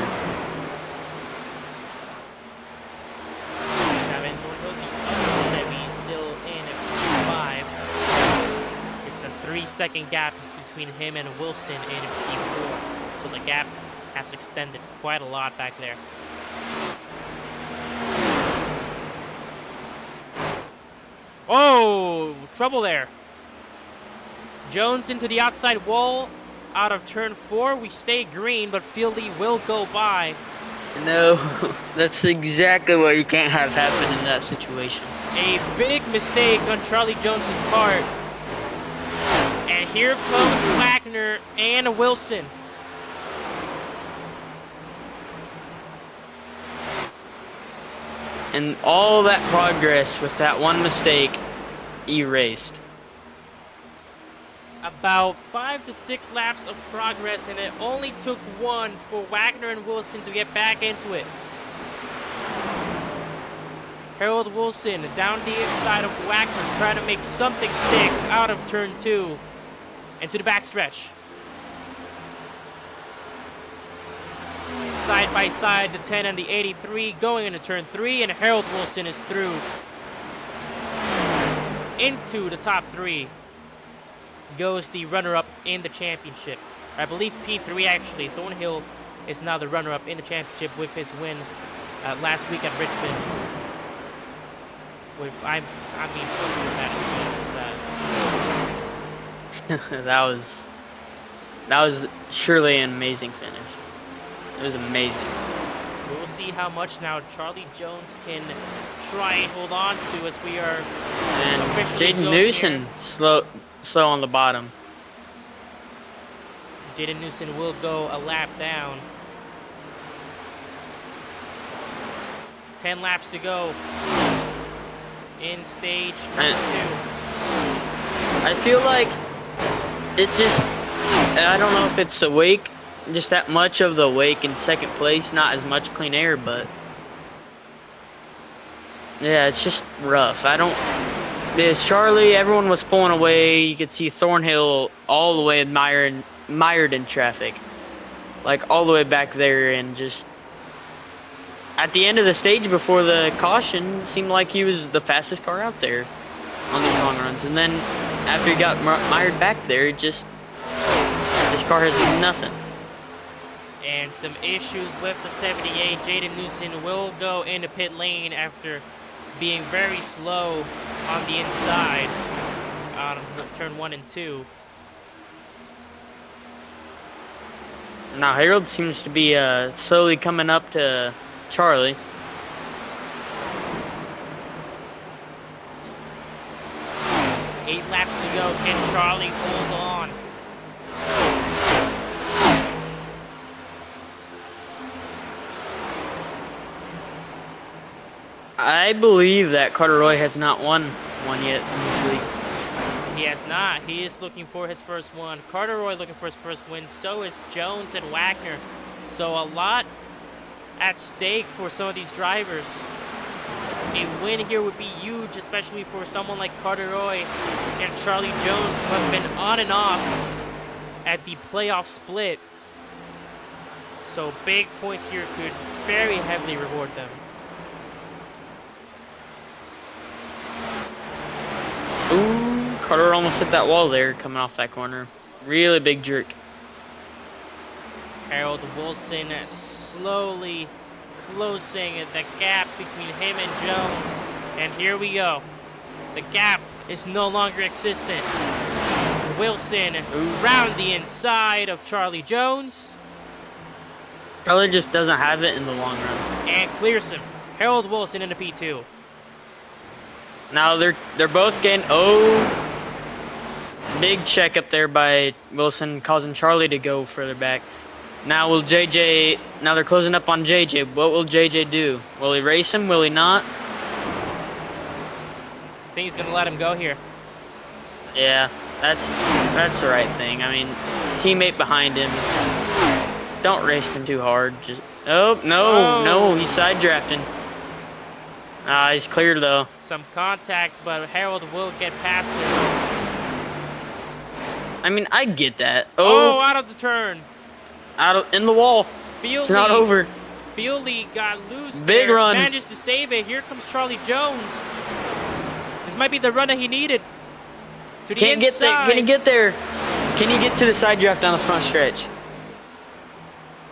Still in at P5. It's a 3-second gap between him and Wilson in P4. So the gap has extended quite a lot back there. Oh, trouble there. Jones into the outside wall out of turn 4. We stay green, but Fieldy will go by. No, that's exactly what you can't have happen in that situation. A big mistake on Charlie Jones's part. And here comes Wagner and Wilson. And all that progress with that one mistake erased. About 5 to 6 laps of progress, and it only took one for Wagner and Wilson to get back into it. Harold Wilson down the inside of Wagner, trying to make something stick out of turn 2 into the backstretch. Side by side, the 10 and the 83 going into turn 3, and Harold Wilson is through into the top 3. Goes the runner-up in the championship. I believe P3 actually. Thornhill is now the runner-up in the championship with his win last week at Richmond. With that that was surely an amazing finish. It was amazing. We'll see how much now Charlie Jones can try and hold on to as we are And officially Jaden going Newson here. slow on the bottom. Jaden Newson will go a lap down. 10 laps to go in stage And- 2. I feel like it just, I don't know if it's the wake, just that much of the wake in second place, not as much clean air, but yeah, it's just rough. There's Charlie, everyone was pulling away. You could see Thornhill all the way mired in traffic, like all the way back there, and just at the end of the stage before the caution, it seemed like he was the fastest car out there on these long runs. And then after he got mired back there, this car has nothing. And some issues with the 78. Jaden Newson will go into pit lane after being very slow on the inside on turn 1 and 2. Now Harold seems to be slowly coming up to Charlie. Eight laps to go. Can Charlie hold on? I believe that Carter Roy has not won one yet in this league. He has not. He is looking for his first one. Carter Roy looking for his first win. So is Jones and Wagner. So a lot at stake for some of these drivers. A win here would be huge, especially for someone like Carter Roy and Charlie Jones, who have been on and off at the playoff split. So big points here could very heavily reward them. Ooh, Carter almost hit that wall there coming off that corner. Really big jerk. Harold Wilson slowly closing the gap between him and Jones. And here we go. The gap is no longer existent. Wilson round the inside of Charlie Jones. Charlie just doesn't have it in the long run. And clears him. Harold Wilson into P2. Now they're both getting big check up there by Wilson, causing Charlie to go further back. Now they're closing up on JJ. What will JJ do? Will he race him? Will he not? I think he's gonna let him go here. Yeah, that's the right thing. I mean, teammate behind him. Don't race him too hard. Just no, he's side drafting. He's clear though. Some contact, but Harold will get past him. I mean, I get that. Oh, out of the turn. In the wall. Bealey, It's not over. Bealey got loose. Big there, run. Managed to save it. Here comes Charlie Jones. This might be the run that he needed. To the Can't get there. inside. Can he get there? Can he get to the side draft down the front stretch?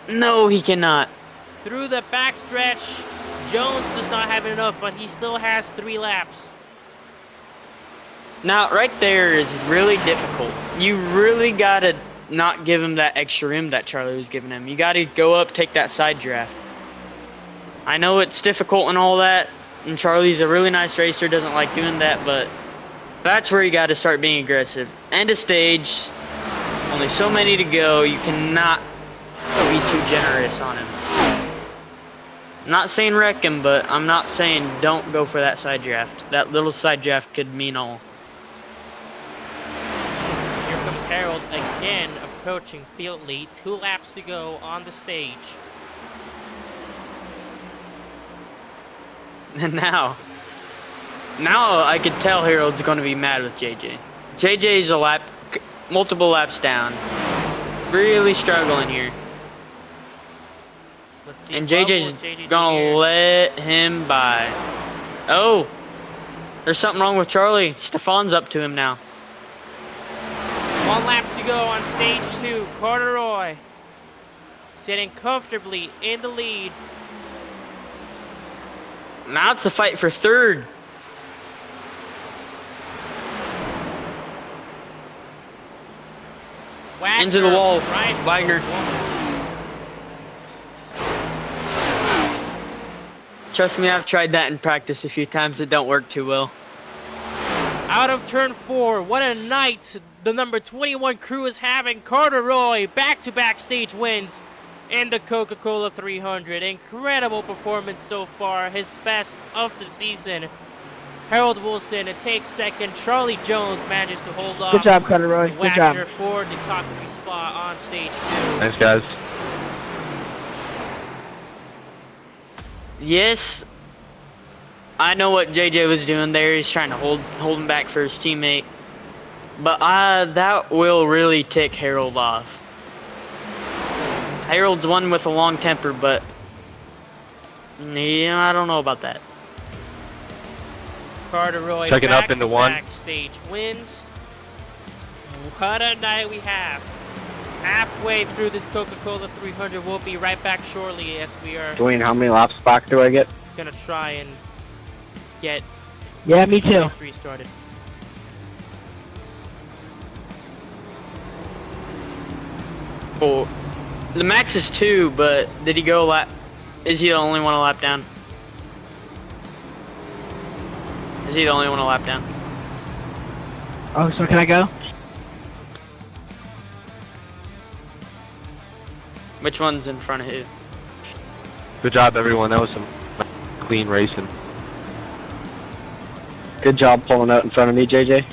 No, he cannot. Through the backstretch, Jones does not have enough, but he still has 3 laps. Now, right there is really difficult. You really gotta not give him that extra room that Charlie was giving him. You gotta go up, take that side draft. I know it's difficult and all that, and Charlie's a really nice racer, doesn't like doing that, but that's where you gotta start being aggressive. End of stage, only so many to go. You cannot be too generous on him. I'm not saying wreck him, but I'm not saying don't go for that side draft. That little side draft could mean all. Harold again approaching field lead. 2 laps to go on the stage. And now I could tell Harold's going to be mad with JJ. JJ's multiple laps down. Really struggling here. Let's see. And what will JJ's JJ do gonna here? let him by. Oh, there's something wrong with Charlie. Stefan's up to him now. 1 lap to go on stage 2. Corduroy sitting comfortably in the lead. Now it's a fight for third. Wagner, Into the wall. right Wagner. into the wall. Trust me, I've tried that in practice a few times. It don't work too well. Out of turn 4. What a night the number 21 crew is having. Corduroy back-to-back stage wins in the Coca-Cola 300. Incredible performance so far. His best of the season. Harold Wilson takes second. Charlie Jones manages to hold off. Good job, Corduroy. Good job. Wagner for the top 3 spot on stage 2. Thanks, guys. Yes, I know what JJ was doing there. He's trying to hold him back for his teammate. But that will really tick Harold off. Harold's one with a long temper, but yeah, I don't know about that. Corduroy Checking up into one. backstage wins. What a night we have. Halfway through this Coca-Cola 300. We'll be right back shortly as we are Dwayne, how many laps back do I get? gonna try and get Yeah, me too. stage 3 started. Oh, the max is 2, but did he go a lap? Is he the only one a lap down? Is he the only one a lap down? Oh, so can I go? Which one's in front of who? Good job, everyone. That was some clean racing. Good job pulling out in front of me, JJ.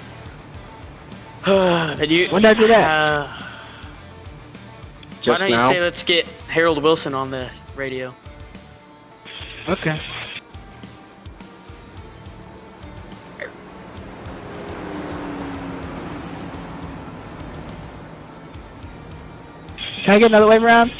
Did you? When did I do that? Why Just don't you now. say let's get Harold Wilson on the radio? Okay. Can I get another wave around?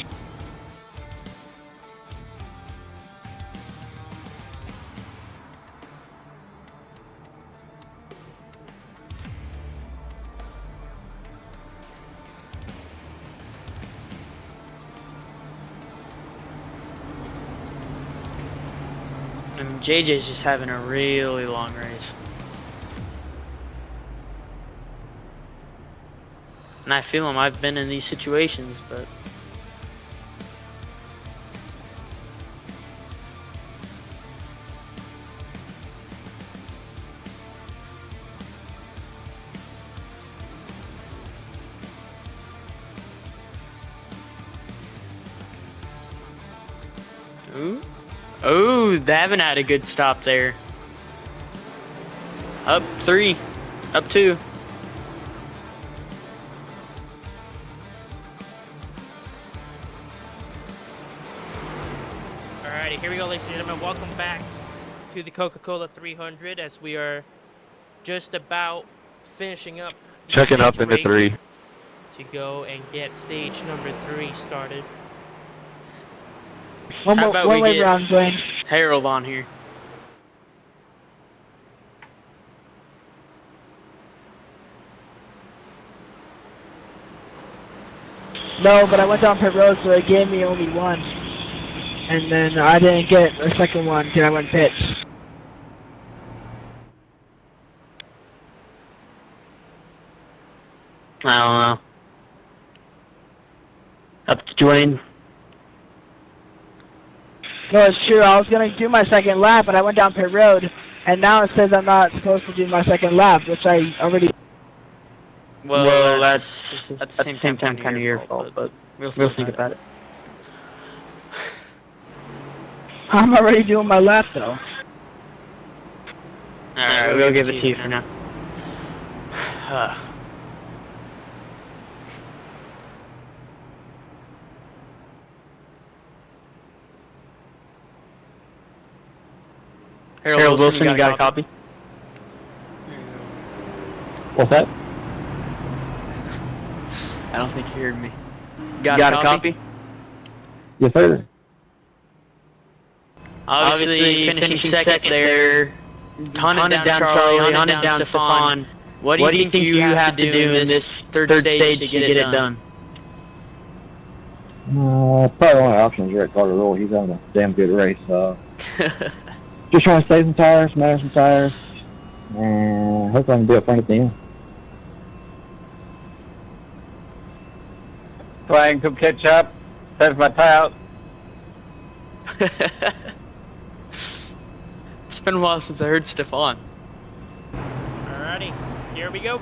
And JJ's just having a really long race. And I feel him. I've been in these situations, but ooh, they haven't had a good stop there. Up 3, up 2. Alrighty, here we go, ladies and gentlemen. Welcome back to the Coca-Cola 300 as we are just about finishing up. the Checking stage up into break 3. to go and get stage number 3 started. One How more about one we wave get- around, Dwayne. Harold on here. No, but I went down pit road, so they gave me only one. And then I didn't get a second one until I went pits. I don't know. Up to Dwayne. No, it's true. I was gonna do my second lap, but I went down pit road, and now it says I'm not supposed to do my second lap, which I already. Well, that's at the same time kind of your fault, but we'll think about it. I'm already doing my lap though. Alright, we'll give it to you for now. Harold Wilson, you got a copy? What's that? I don't think you heard me. You got a copy? Yes, sir. Obviously, finishing second there. Hunted down Charlie, hunted down Stefan. What do you think you have to do in this third stage to get it done? Probably one of the options here at Carter Roll. He's having a damn good race. Just trying to save some tires, matter some tires, and hopefully I can be up front at the end. So I can come catch up, save my tie out. It's been a while since I heard Stefan. Alrighty, here we go.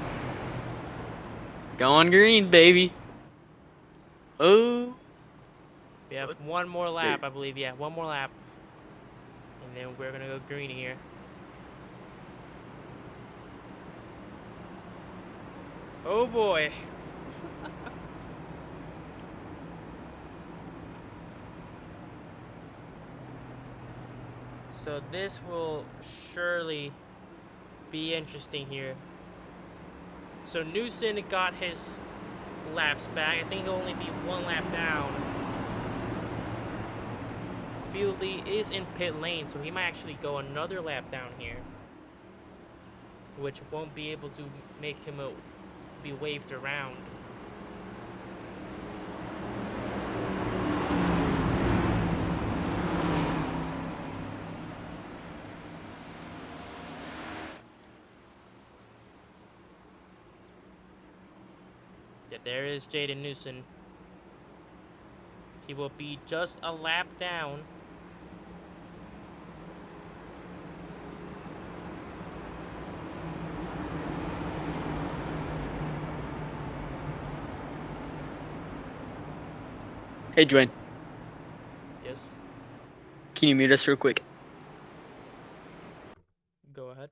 Going green, baby. Oh. We have one more lap, I believe. Yeah, one more lap. And then we're going to go green here. Oh boy. So this will surely be interesting here. So Newson got his laps back. I think he'll only be one lap down. Fieldley is in pit lane, so he might actually go another lap down here, which won't be able to make him be waved around. Yeah, there is Jaden Newson. He will be just a lap down. Hey, Dwayne. Yes, Can you mute us real quick? go ahead.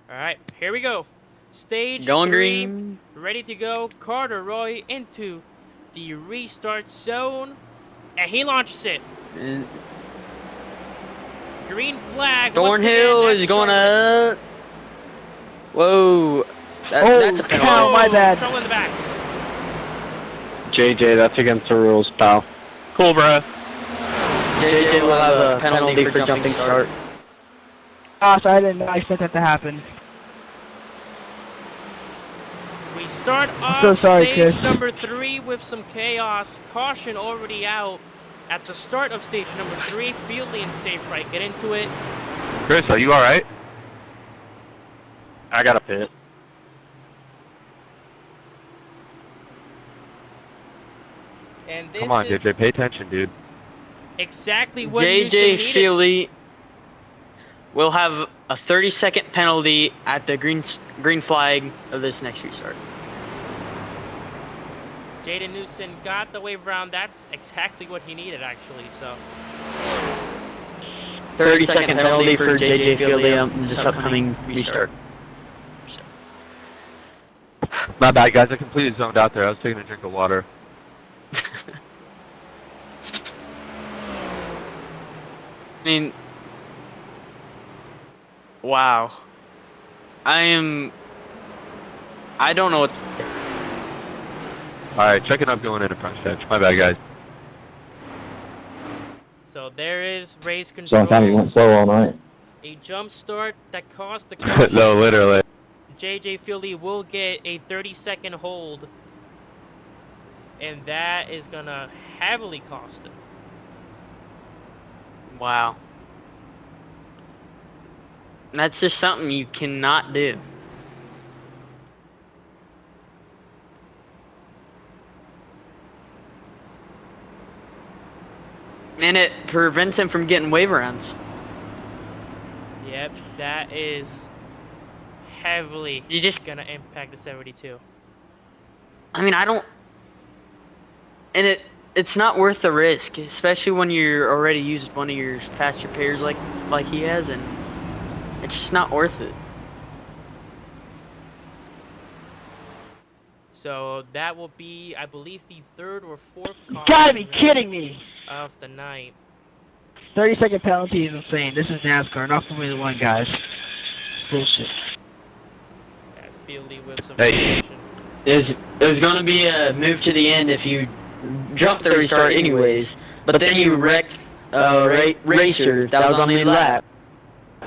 All right, here we go. Stage Going 3, green. ready to go. Carter Roy into the restart zone, and he launches it. And Green flag. Thornhill is going up. Whoa. That's a penalty. Oh, my bad. Trouble in the back. JJ, that's against the rules, pal. Cool, bro. JJ will have a penalty for jumping start. Gosh, I didn't expect that to happen. We start off so sorry, stage Chris. number 3 with some chaos. Caution already out at the start of stage number 3. Fieldley and safe right. Get into it. Chris, are you alright? I got a pit. And this Come on, is JJ, pay attention, dude. exactly what Newsom JJ needed. Feely will have a 30-second penalty at the green flag of this next restart. Jaden Newson got the wave round. That's exactly what he needed, actually. So 30-second penalty for JJ Feely on this upcoming restart. My bad, guys. I completely zoned out there. I was taking a drink of water. I mean, wow. I don't know what to say. Alright, checking up going into front stretch. My bad, guys. So there is race So time he control. went slow all night. A jump start that caused the caution. No, literally. JJ Fieldley will get a 30-second hold, and that is gonna heavily cost him. Wow. That's just something you cannot do. And it prevents him from getting wave rounds. Yep, that is heavily You just, gonna impact the 72. I mean, I don't, and it's not worth the risk, especially when you're already used one of your faster pairs like he has, and it's just not worth it. So that will be, I believe, the third or fourth You caution gotta be kidding me! of the night. 30-second penalty is insane. This is NASCAR, not Formula 1, guys. Bullshit. That's Fieldy with some Hey. information. There's going to be a move to the end if you jump the restart anyways, but then you wrecked racer that was on the lap,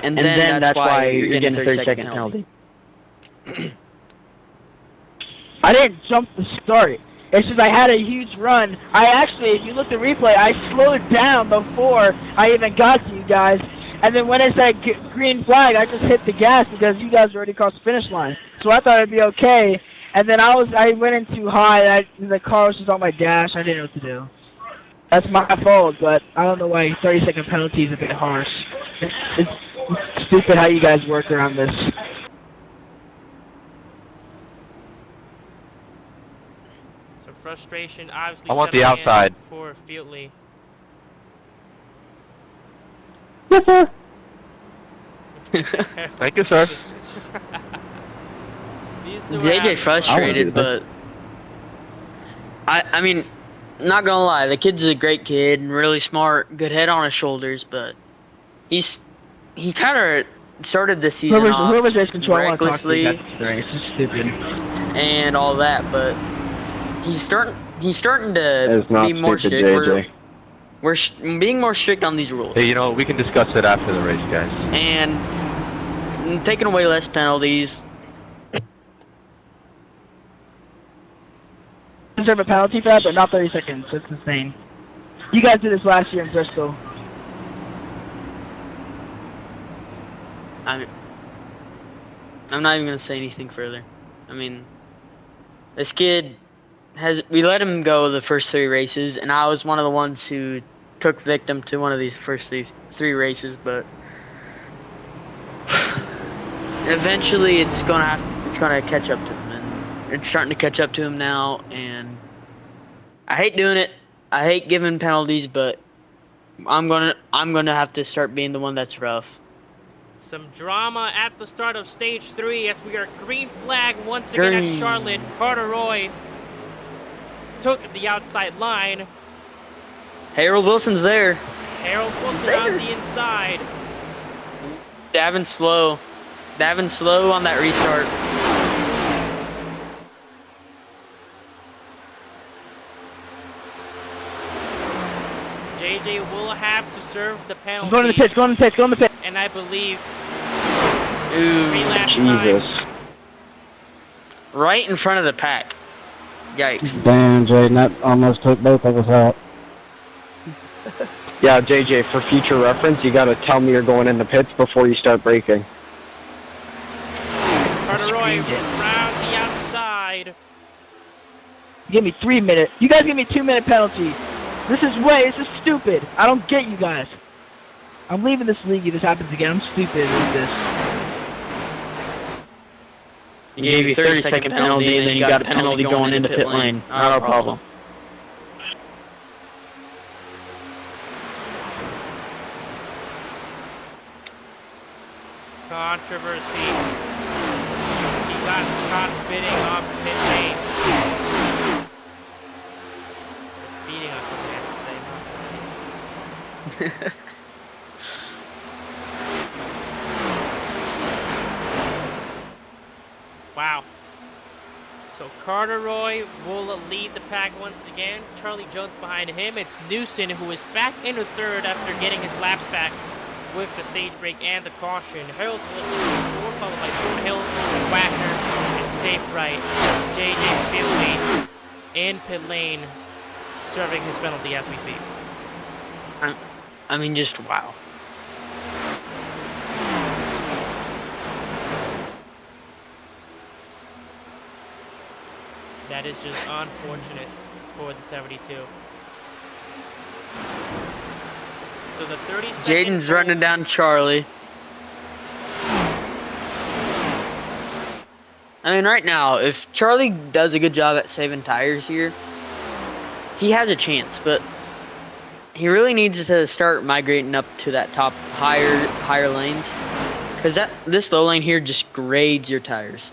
and then that's why you're getting a 30-second penalty. I didn't jump the start. It's just I had a huge run. I actually, if you look at the replay, I slowed down before I even got to you guys. And then when it said green flag, I just hit the gas because you guys already crossed the finish line. So I thought it'd be okay. And then I went in too high. And the car was just on my dash. I didn't know what to do. That's my fault, but I don't know why 30-second penalty is a bit harsh. It's stupid how you guys work around this. So frustration, obviously. I want the settling in outside. for Fieldy. Yes, sir. Thank you, sir. These two are JJ having frustrated, fun. but I mean, not gonna lie, the kid's a great kid and really smart, good head on his shoulders, but he kind of started this season off Whoever's race control, I wanna talk to you recklessly guys today. It's just stupid. and all that, but he's starting to It's not be more stupid, strict. JJ. We're being more strict on these rules. Hey, you know, we can discuss it after the race, guys. And taking away less penalties. Deserve a penalty for that, but not 30 seconds. That's insane. You guys did this last year in Bristol. I'm not even gonna say anything further. I mean, this kid we let him go the first 3 races, and I was one of the ones who took victim to one of these first 3 races, but eventually it's gonna catch up to him, and it's starting to catch up to him now. And I hate doing it. I hate giving penalties, but I'm gonna have to start being the one that's rough. some drama at the start of stage 3 as we are green flag once again at Green. Charlotte. Carter Roy took the outside line. Harold Wilson's there. Harold Wilson on the inside. Davin slow on that restart. JJ will have to serve the penalty. Go to the pits, go to the pits, go to the pits. And I believe Ooh, 3 laps Jesus. time. right in front of the pack. Yikes. Damn, Jaden, that almost took both of us out. Yeah, JJ, for future reference, you gotta tell me you're going in the pits before you start braking. Carter Roy around the outside. Give me 3 minutes. You guys give me 2-minute penalty. This is stupid. I don't get you guys. I'm leaving this league if this happens again. I'm stupid with this. He gave you 30-second penalty, and then you got a penalty going into pit lane. Not our problem. Controversy. He got caught spitting on pit lane. Speeding on pit lane, I have to say. Wow. So Carter Roy will lead the pack once again. Charlie Jones behind him. It's Newson who is back into third after getting his laps back with the stage break and the caution. Harold Wilson in fourth, followed by Thornhill, Wagner, and Safe Right. JJ Finley in pit lane, serving his penalty as we speak. I mean, just wow. That is just unfortunate for the 72. So the 32nd. Jaden's running down Charlie. I mean, right now, if Charlie does a good job at saving tires here, he has a chance, but he really needs to start migrating up to that top higher lanes, because this low lane here just grades your tires.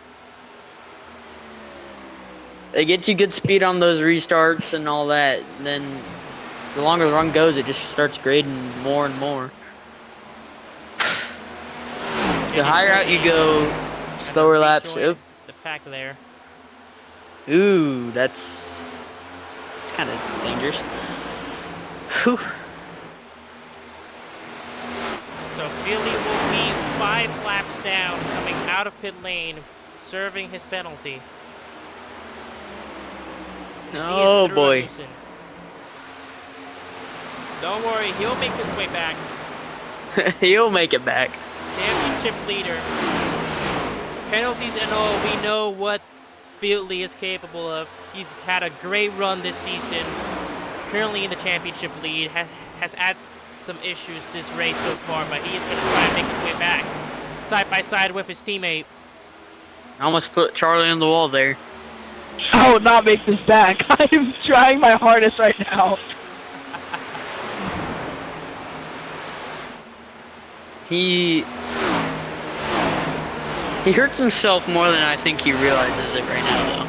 It gets you good speed on those restarts and all that. And then the longer the run goes, it just starts grading more and more. The higher out you go, slower laps. Rejoin Oop. the pack there. Ooh, that's kind of dangerous. Whew. So Philly will be 5 laps down, coming out of pit lane, serving his penalty. He is Oh through boy. Anderson. Don't worry, he'll make his way back. He'll make it back. Championship leader. Penalties and all, we know what Fieldy is capable of. He's had a great run this season. Currently in the championship lead. Has had some issues this race so far, but he is going to try and make his way back. Side by side with his teammate. I almost put Charlie on the wall there. I will not make this back. I am trying my hardest right now. He hurts himself more than I think he realizes it right now, though.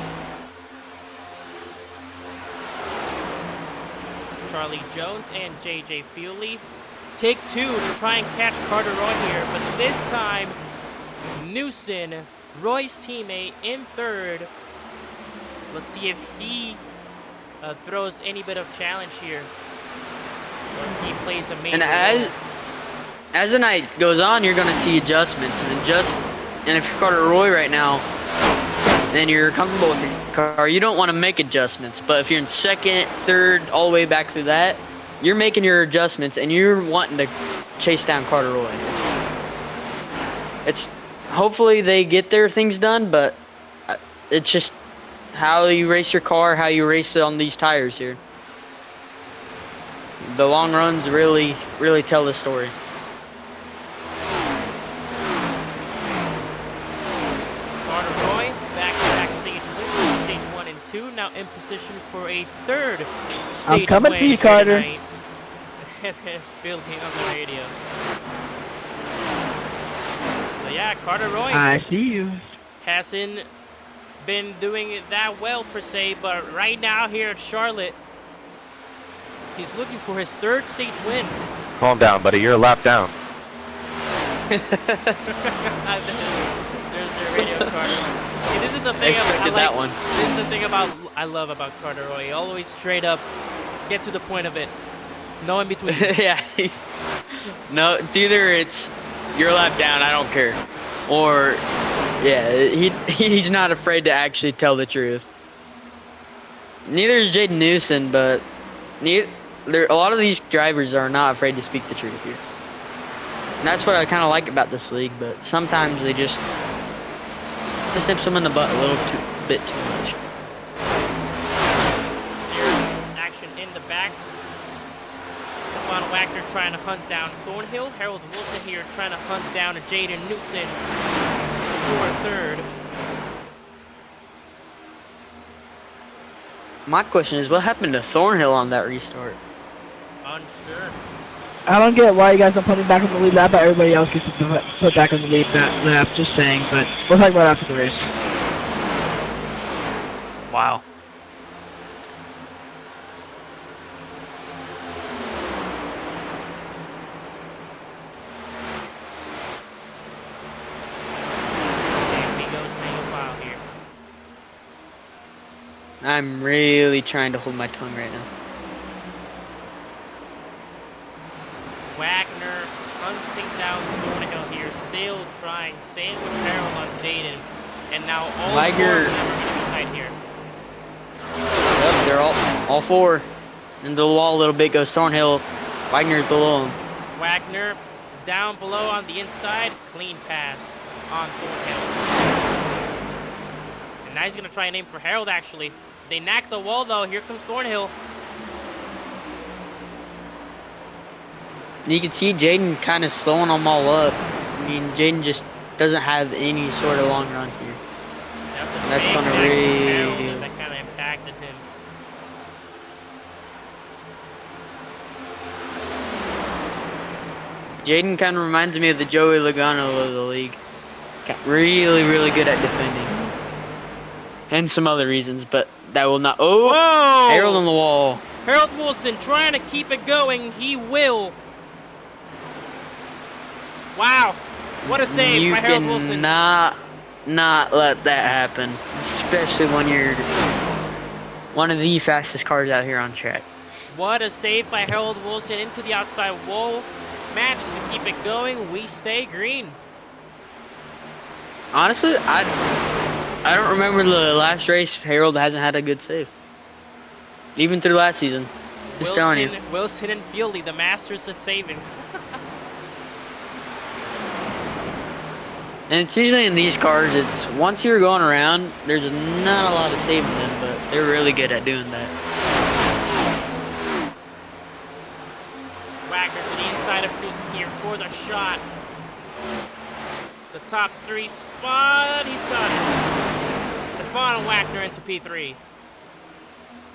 Charlie Jones and JJ Fieldy take 2 to try and catch Carter Roy here, but this time Newson, Roy's teammate, in 3rd. Let's see if he throws any bit of challenge here, or if he plays a major And role. as the night goes on, you're gonna see adjustments, and if you're Carter Roy right now, then you're comfortable with your car. You don't want to make adjustments, but if you're in 2nd, 3rd, all the way back through that, you're making your adjustments and you're wanting to chase down Carter Roy. It's hopefully they get their things done, but it's just how you race your car, how you race it on these tires here. The long runs really tell the story. Carter Roy, back-to-back stage wins, stage 1 and 2, now in position for a 3rd stage coming win for you, here Carter. tonight. It's Fieldy on the radio. So yeah, Carter Roy I see you. hasn't been doing it that well per se, but right now here at Charlotte, he's looking for his 3rd stage win. Calm down, buddy. You're a lap down. There's the radio, Carter. See, this is the thing Expected that one. This is the thing I love about Carter Roy. He always straight up get to the point of it. No in between. Yeah. No, it's either it's you're a lap down, I don't care, or yeah, he's not afraid to actually tell the truth. Neither is Jaden Newson, but a lot of these drivers are not afraid to speak the truth here. And that's what I kind of like about this league, but sometimes they just nips them in the butt a bit too much. Here, action in the back. Stefan Wagner trying to hunt down Thornhill. Harold Wilson here trying to hunt down Jaden Newson for 3rd. My question is, what happened to Thornhill on that restart? Unsure. I don't get why you guys don't put me back on the lead lap, but everybody else gets to put back on the lead lap. Just saying, but we'll talk about it after the race. Wow. And we go single file here. I'm really trying to hold my tongue right now. Wagner hunting down Thornhill here, still trying. Same with Harold on Jaden. And now all Wagner- 4 of them are going to be tight here. Yep, they're all 4 into the wall a little bit. Goes Thornhill. Wagner's below him. Wagner down below on the inside. Clean pass on Thornhill. And now he's going to try and aim for Harold, actually. They knack the wall, though. Here comes Thornhill. You can see Jaden kind of slowing them all up. I mean, Jaden just doesn't have any sort of long run here. That's big gonna hit from really- Harold that kind of impacted him. Jaden kind of reminds me of the Joey Logano of the league. Really good at defending. and some other reasons, but that will not. Oh, Whoa! Harold on the wall. Harold Wilson trying to keep it going. He will. Wow. What a save You by Harold Wilson. cannot not let that happen, especially when you're one of the fastest cars out here on track. What a save by Harold Wilson into the outside wall. Manages to keep it going. We stay green. Honestly, I don't remember the last race Harold hasn't had a good save. Even through last season. Just telling you. Wilson and Fieldy, the masters of saving. And it's usually in these cars, it's once you're going around, there's not a lot of saving them, but they're really good at doing that. Wagner to the inside of Houston here for the shot. The top 3 spot, he's got it. Stefan Wagner into P3.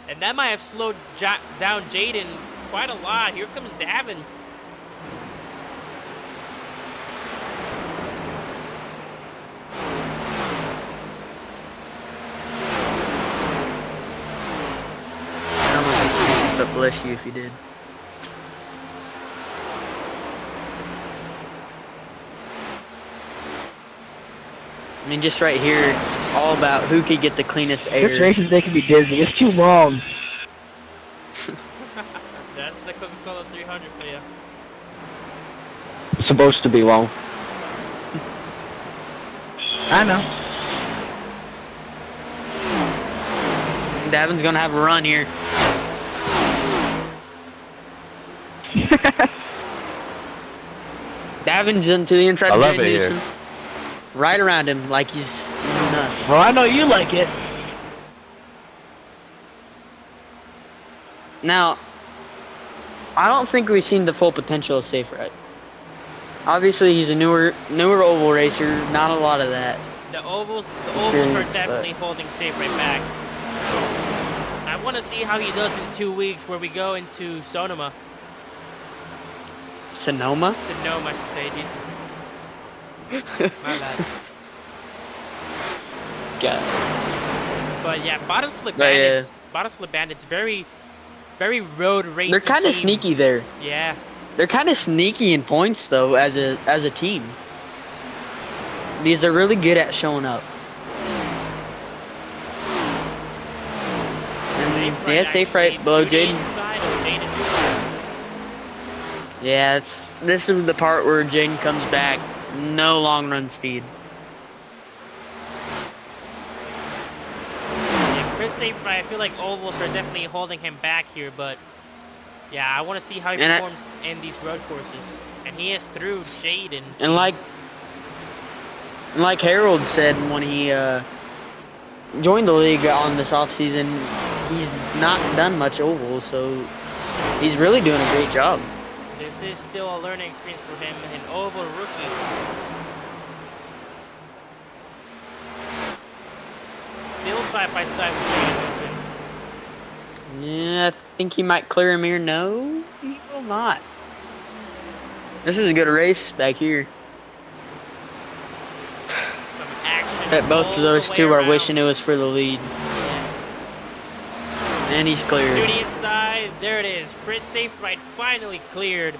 And that might have slowed down Jaden quite a lot. Here comes Davin. I don't know if he speaks, but bless you if you did. I mean, just right here, it's all about who could get the cleanest This air. races they can be dizzy. It's too long. That's the Coca-Cola 300 for you. Supposed to be long. I know. Davin's gonna have a run here. Davin's into the inside I of love Jaden it here. Newsom. Right around him like he's nuts. Well, I know you like it. Now, I don't think we've seen the full potential of Safe Ride. Obviously, he's a newer oval racer. Not a lot of that. The ovals are Experience, definitely holding Safe right back. I want to see how he does in 2 weeks where we go into Sonoma. Sonoma? Sonoma, I should say, Jesus. My bad. God. But yeah, Bottom Flip But, yeah. Bandits. Bottom Flip Bandits, very road racing. They're kind of team. sneaky there. Yeah. They're kind of sneaky in points though, as a team. Because they're really good at showing up. And yeah, Safe Right below Jaden. Yeah, this is the part where Jaden comes back. No long run speed. Yeah, Chris Safe Right, I feel like ovals are definitely holding him back here, but yeah, I want to see how he And performs in these road courses. And he is through Jaden. And like Harold said when he joined the league on this offseason, he's not done much oval, so he's really doing a great job. This is still a learning experience for him, an oval rookie. Still side by side with Jaden Wilson. Yeah, I think he might clear him here. No, he will not. This is a good race back here. Some action. Bet both all of those the way two are around. wishing it was for the lead. And he's To cleared. the inside, there it is. Chris Safe Right finally cleared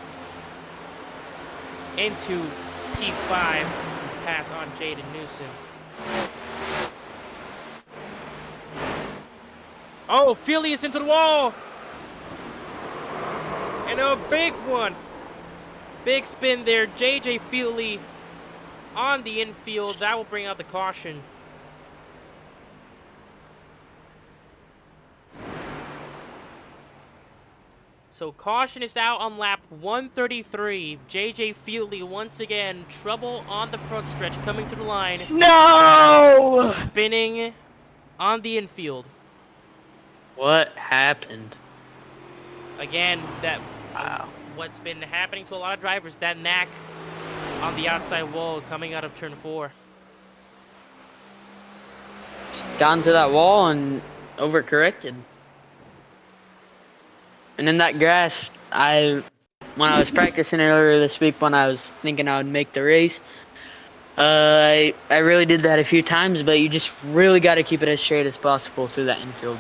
into P5. Pass on Jaden Newsom. Oh, Philly is into the wall. And a big one. Big spin there. JJ Feely on the infield. That will bring out the caution. So caution is out on lap 133. JJ Feely once again, trouble on the front stretch, coming to the line. No! Spinning on the infield. What happened? Again, that Wow. what's been happening to a lot of drivers, that knack on the outside wall coming out of turn 4. Got into that wall and overcorrected. And in that grass, when I was practicing earlier this week when I was thinking I would make the race, I really did that a few times, but you just really got to keep it as straight as possible through that infield.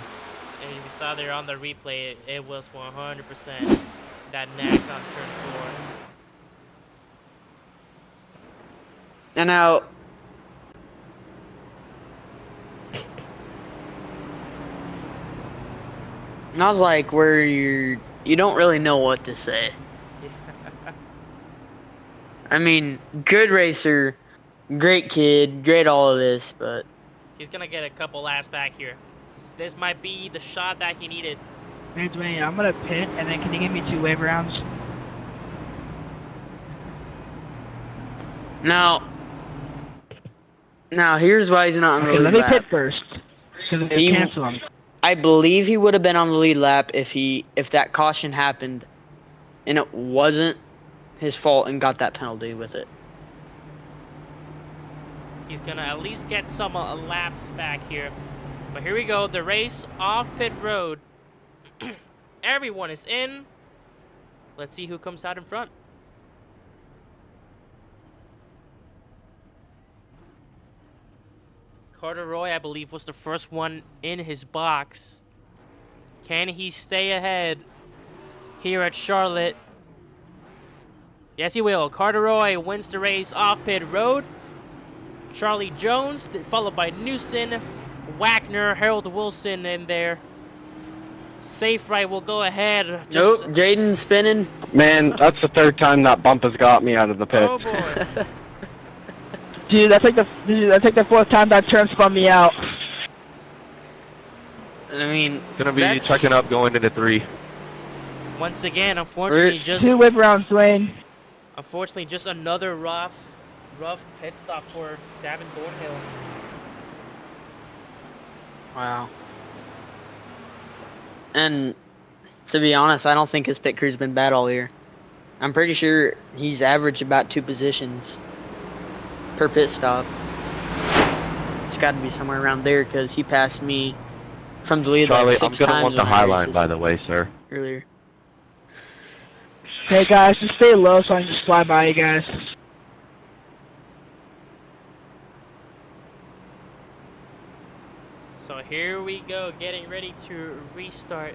And you saw there on the replay, it was 100% that knack on turn 4. And now, and I was like, where you don't really know what to say. I mean, good racer, great kid, great all of this, but He's gonna get a couple laps back here. This might be the shot that he needed. Hey, Dwayne, I'm gonna pit, and then can you give me 2 wave rounds? now here's why he's not on the Okay, lead let me lap. pit first. Because they He- cancel him. I believe he would have been on the lead lap if that caution happened, and it wasn't his fault and got that penalty with it. He's gonna at least get some laps back here. But here we go, the race off pit road. Everyone is in. Let's see who comes out in front. Carter Roy, I believe, was the first one in his box. Can he stay ahead here at Charlotte? Yes, he will. Carter Roy wins the race off pit road. Charlie Jones, followed by Newson, Wagner, Harold Wilson in there. Safe right will go ahead. Nope, Jaden spinning. Man, that's the 3rd time that bump has got me out of the pit. Oh boy. Dude, that's like the 4th time that turn spun me out. I mean, Gonna be that's- checking up going into 3. Once again, unfortunately, just 2 whip rounds, Dwayne. another rough pit stop for Davin Thornhill. Wow. And to be honest, I don't think his pit crew's been bad all year. I'm pretty sure he's averaged about 2 positions per pit stop. It's got to be somewhere around there because he passed me from the lead Charlie, like I'm 6 gonna times want the when I high raced line, this by the way, sir. earlier. Hey guys, just stay low so I can just fly by you guys. So here we go, getting ready to restart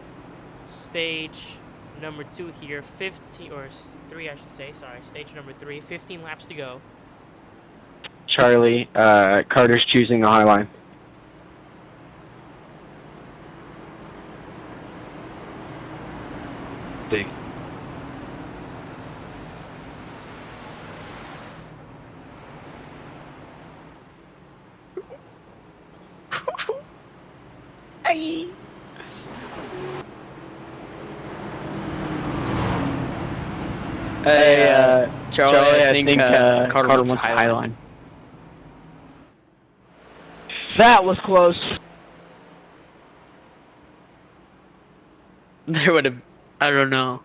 stage number 2 here. 15 or 3, I should say. Sorry, stage number 3. 15 laps to go. Charlie, Carter's choosing the high line. See. Hey. Hey, Charlie, I think Carter wants the high line. That was close. There would have, I don't know.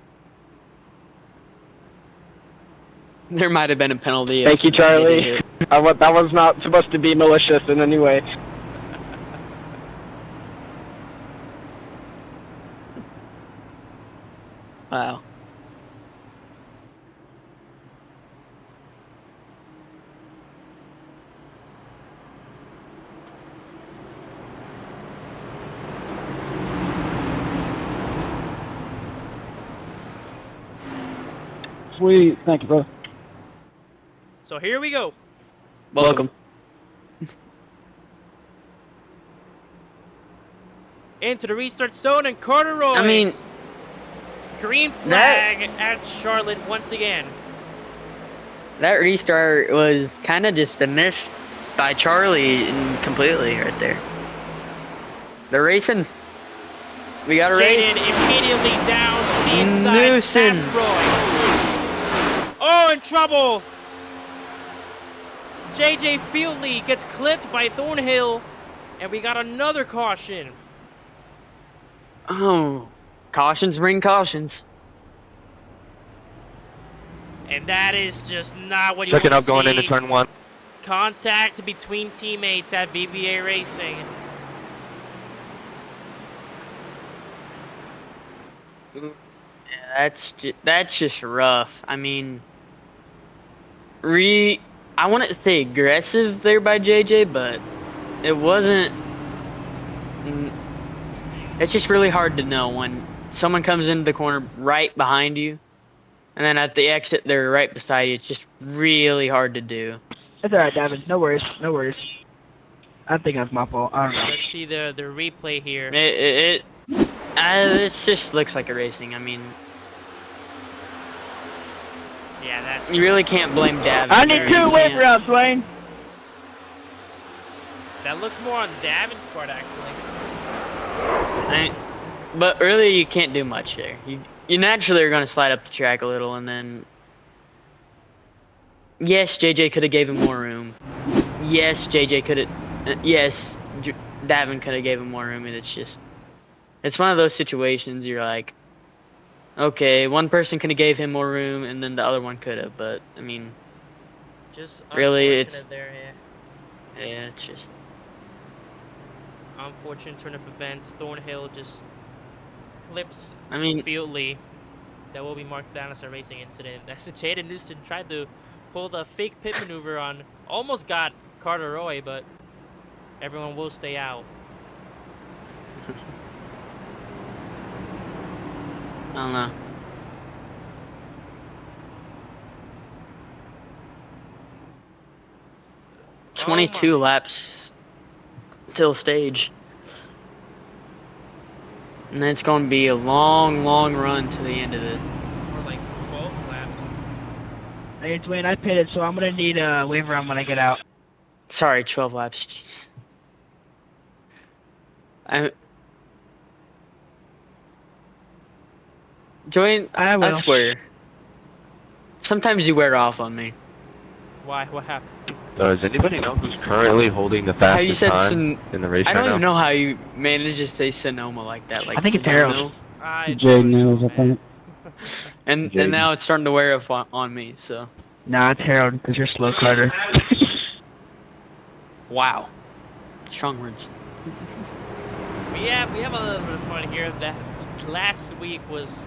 There might have been a penalty. Thank you, if Charlie. they did it. That was not supposed to be malicious in any way. Wow. Sweet, thank you, bro. So here we go. Welcome. Into the restart zone, and Carter Roy. I mean, green flag at Charlotte once again. that restart was kind of just a miss by Charlie completely right there. They're racing. We got a race. Jaden immediately down to the inside. Newson. Past Roy. Oh, in trouble. JJ Fieldley gets clipped by Thornhill, and we got another caution. Oh, cautions bring cautions. And that is just not what you want Checking to up going see. into turn 1. Contact between teammates at VBA Racing. Yeah, that's just rough. I mean, I wouldn't say aggressive there by JJ, but it wasn't. It's just really hard to know when someone comes into the corner right behind you, and then at the exit they're right beside you. It's just really hard to do. It's alright, Davin. No worries. No worries. I think that's my fault. I don't know. Let's see the replay here. It just looks like a racing. I mean, Yeah, that's. you really can't blame Davin. I need there. 2 You wave can't. routes, Wayne. That looks more on Davin's part, actually. But really, you can't do much there. You naturally are going to slide up the track a little, and then. Yes, JJ could have gave him more room. Yes, JJ could have. Davin could have gave him more room, and it's one of those situations. You're like, okay, one person could have gave him more room, and then the other one could have. But I mean, Just really, unfortunate there, yeah. yeah, it's just. Unfortunate turn of events. Thornhill just clips I mean, Fieldly. That will be marked down as a racing incident. As Jaden Newson tried to pull the fake pit maneuver on, almost got Carter Roy, but everyone will stay out. I don't know. Oh 22 my. laps till stage. And then it's going to be a long, long run to the end of it. Or like 12 laps. Hey, it's Wayne. I pitted, so I'm gonna need a wave round when I get out. Sorry, 12 laps. Jeez. Join, I will. I swear. Sometimes you wear off on me. Why? What happened? Does anybody know who's currently holding the How you fastest said time in the race I right don't now? even know how you managed to say Sonoma like that. Like I think it's Sonoma. Harold. I Jaden don't Mills, know, I think. And Jaden. now it's starting to wear off on me, so. Nah, it's Harold, because you're slow, Carter. Wow. Strong words. We have a little bit of fun here. That last week was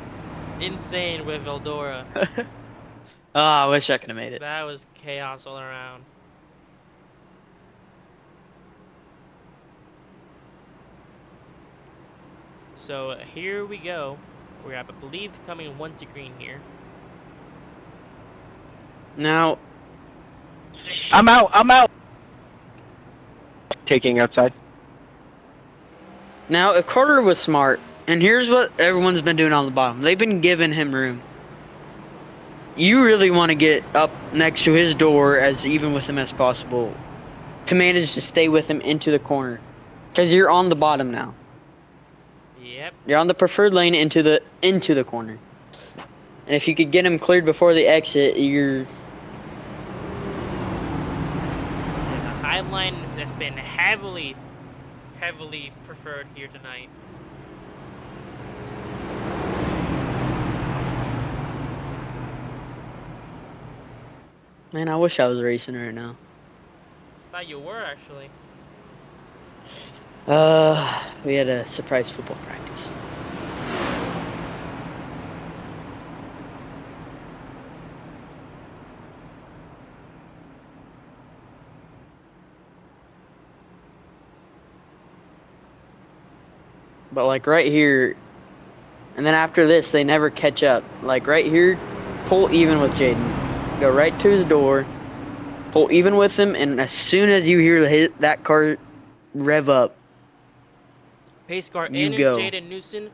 insane with Eldora. Oh, I wish I could have made it. That was chaos all around. So here we go. We're, I believe, coming 1 to green here. Now, I'm out. Taking outside. now, if Carter was smart, and here's what everyone's been doing on the bottom. They've been giving him room. You really want to get up next to his door as even with him as possible to manage to stay with him into the corner. Because you're on the bottom now. Yep. You're on the preferred lane into the corner. And if you could get him cleared before the exit, you're... And the high line that's been heavily preferred here tonight. Man, I wish I was racing right now. Thought you were actually. We had a surprise football practice. But like right here, and then after this, they never catch up. Like right here, pull even with Jaden. Go right to his door, pull even with him, and as soon as you hear that car rev up, Pace car You in go. and Jaden Newson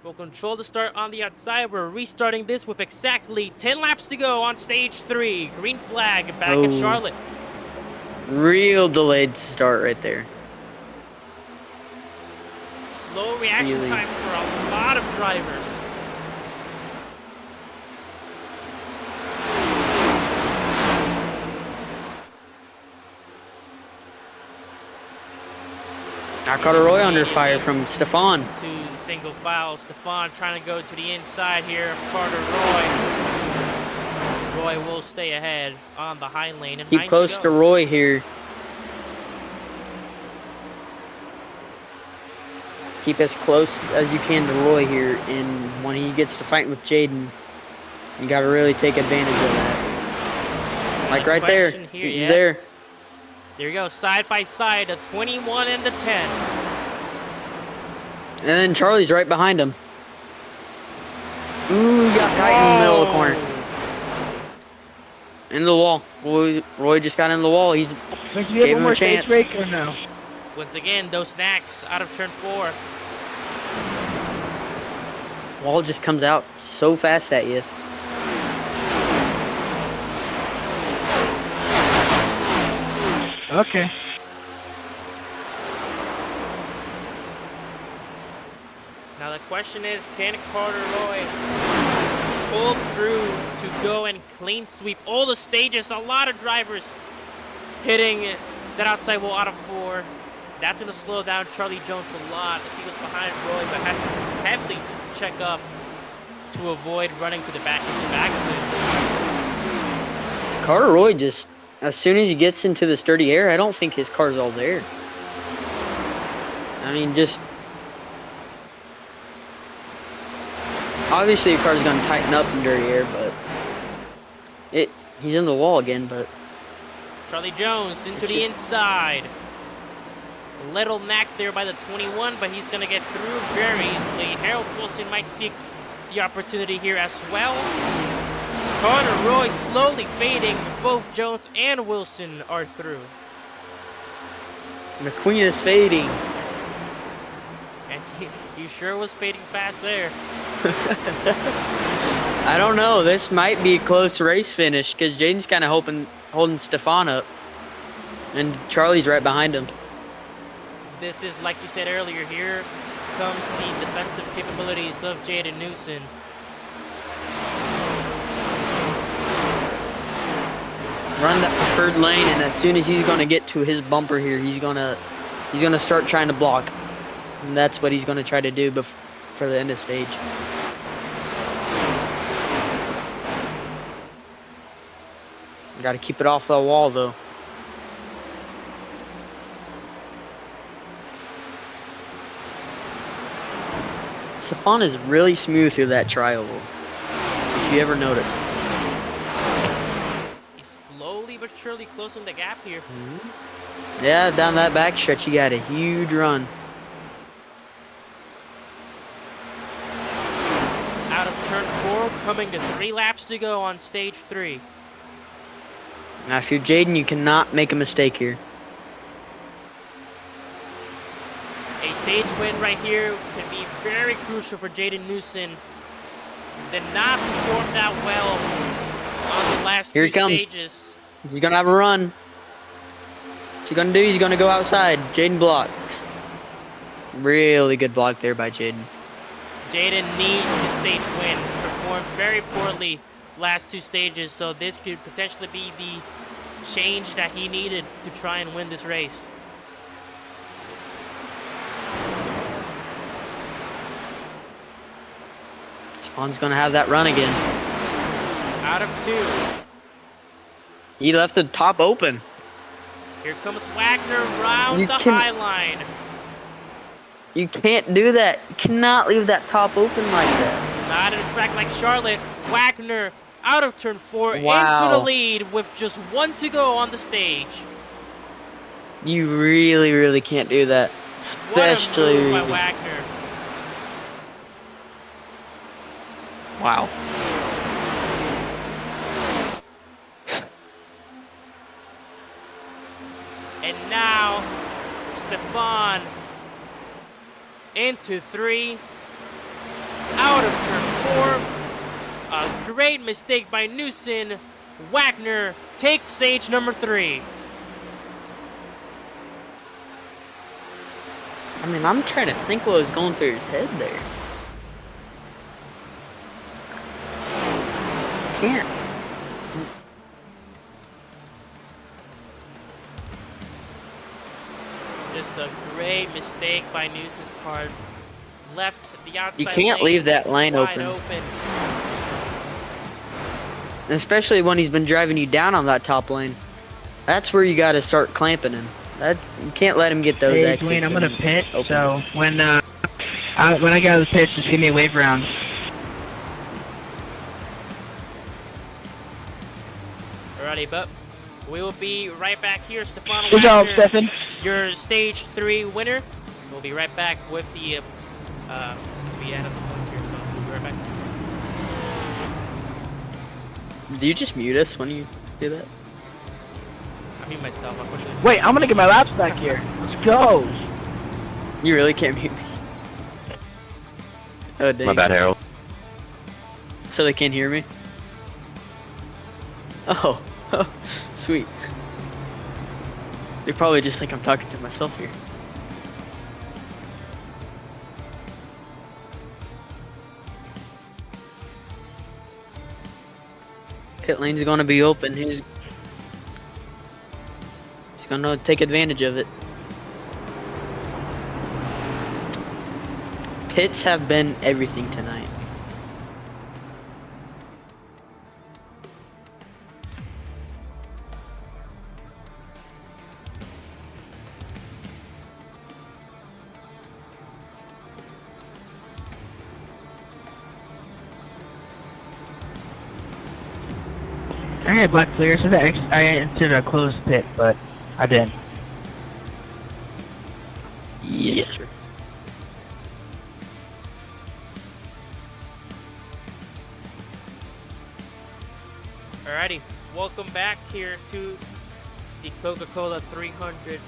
will control the start on the outside. We're restarting this with exactly 10 laps to go on stage 3. Green flag back in Oh. Charlotte. real delayed start right there. Slow reaction Really? times for a lot of drivers. I caught a Roy under fire from Stefan. 2 single file. Stefan trying to go to the inside here of Carter Roy. Roy will stay ahead on the high lane. And Keep 9 close to, to go. Roy here. Keep as close as you can to Roy here, and when he gets to fight with Jaden, you gotta really take advantage of that. Like right there. Question here, He's yeah. there. There you go, side by side, the 21 and the 10. And then Charlie's right behind him. Ooh, got tight in the middle of the corner. Into the wall. Roy just got into the wall. He's Do you gave have him one more a chance. stage break or no? Once again, those snacks out of turn 4. Wall just comes out so fast at you. Okay. Now the question is, can Carter Roy pull through to go and clean sweep all the stages? A lot of drivers hitting that outside wall out of 4. That's going to slow down Charlie Jones a lot if he goes behind Roy, but had to heavily check up to avoid running to the back into the back. Carter Roy just, as soon as he gets into the sturdy air, I don't think his car's all there. I mean, just... Obviously, the car's going to tighten up in dirty air, but... He's in the wall again, but... Charlie Jones into the inside. A little knack there by the 21, but he's going to get through very easily. Harold Wilson might seek the opportunity here as well. Carter Roy slowly fading. Both Jones and Wilson are through. McQueen is fading. And he sure was fading fast there. I don't know. This might be a close race finish because Jaden's kind of holding Stefan up. And Charlie's right behind him. This is, like you said earlier, here comes the defensive capabilities of Jaden Newson. Run that preferred lane, and as soon as he's gonna get to his bumper here, he's gonna start trying to block, and that's what he's gonna try to do for the end of stage. Got to keep it off the wall though. Stefan is really smooth through that triangle, if you ever notice. Slowly but surely closing the gap here. Yeah, down that back stretch, he got a huge run. Out of turn 4, coming to 3 laps to go on stage 3. Now, if you're Jaden, you cannot make a mistake here. A stage win right here can be very crucial for Jaden Newson. Did not perform that well on the last Here 2 he comes. stages. He's gonna have a run. What's he gonna do? He's gonna go outside. Jaden blocks. Really good block there by Jaden. Jaden needs the stage win. Performed very poorly last 2 stages, so this could potentially be the change that he needed to try and win this race. Spawn's gonna have that run again. Out of 2. He left the top open. Here comes Wagner round You the can- high line. You can't do that. You cannot leave that top open like that. Not in a track like Charlotte. Wagner out of turn 4 Wow. into the lead with just 1 to go on the stage. You really, really can't do that. What a Especially. move by Wagner. Wow. And now, Stefan into 3. Out of turn 4. A great mistake by Newson. Wagner takes stage number 3. I mean, I'm trying to think what was going through his head there. Can't. Just a great mistake by Newson's part. Left the outside You can't lane leave that lane wide open. Especially when he's been driving you down on that top lane. That's where you got to start clamping him. You can't let him get those Hey, exits. Dwayne, I'm gonna and pit, open. so when I get out of the pits, just give me a wave round. Alrighty, but we will be right back here. Stefano Good job, Wagner, Stefan. your stage 3 winner. We'll be right back with the, as we add up the points here, so we'll be right back. Do you just mute us when you do that? I mute myself, unfortunately. Wait, I'm gonna get my laps back here. Let's go. You really can't mute me. Oh, dang. My bad, Harold. So they can't hear me? Oh, sweet. They probably just think I'm talking to myself here. Pit lane's gonna be open. He's gonna take advantage of it. Pits have been everything tonight. I had black clear, so that I entered a closed pit, but I didn't. Yes, sir. Alrighty, welcome back here to the Coca-Cola 300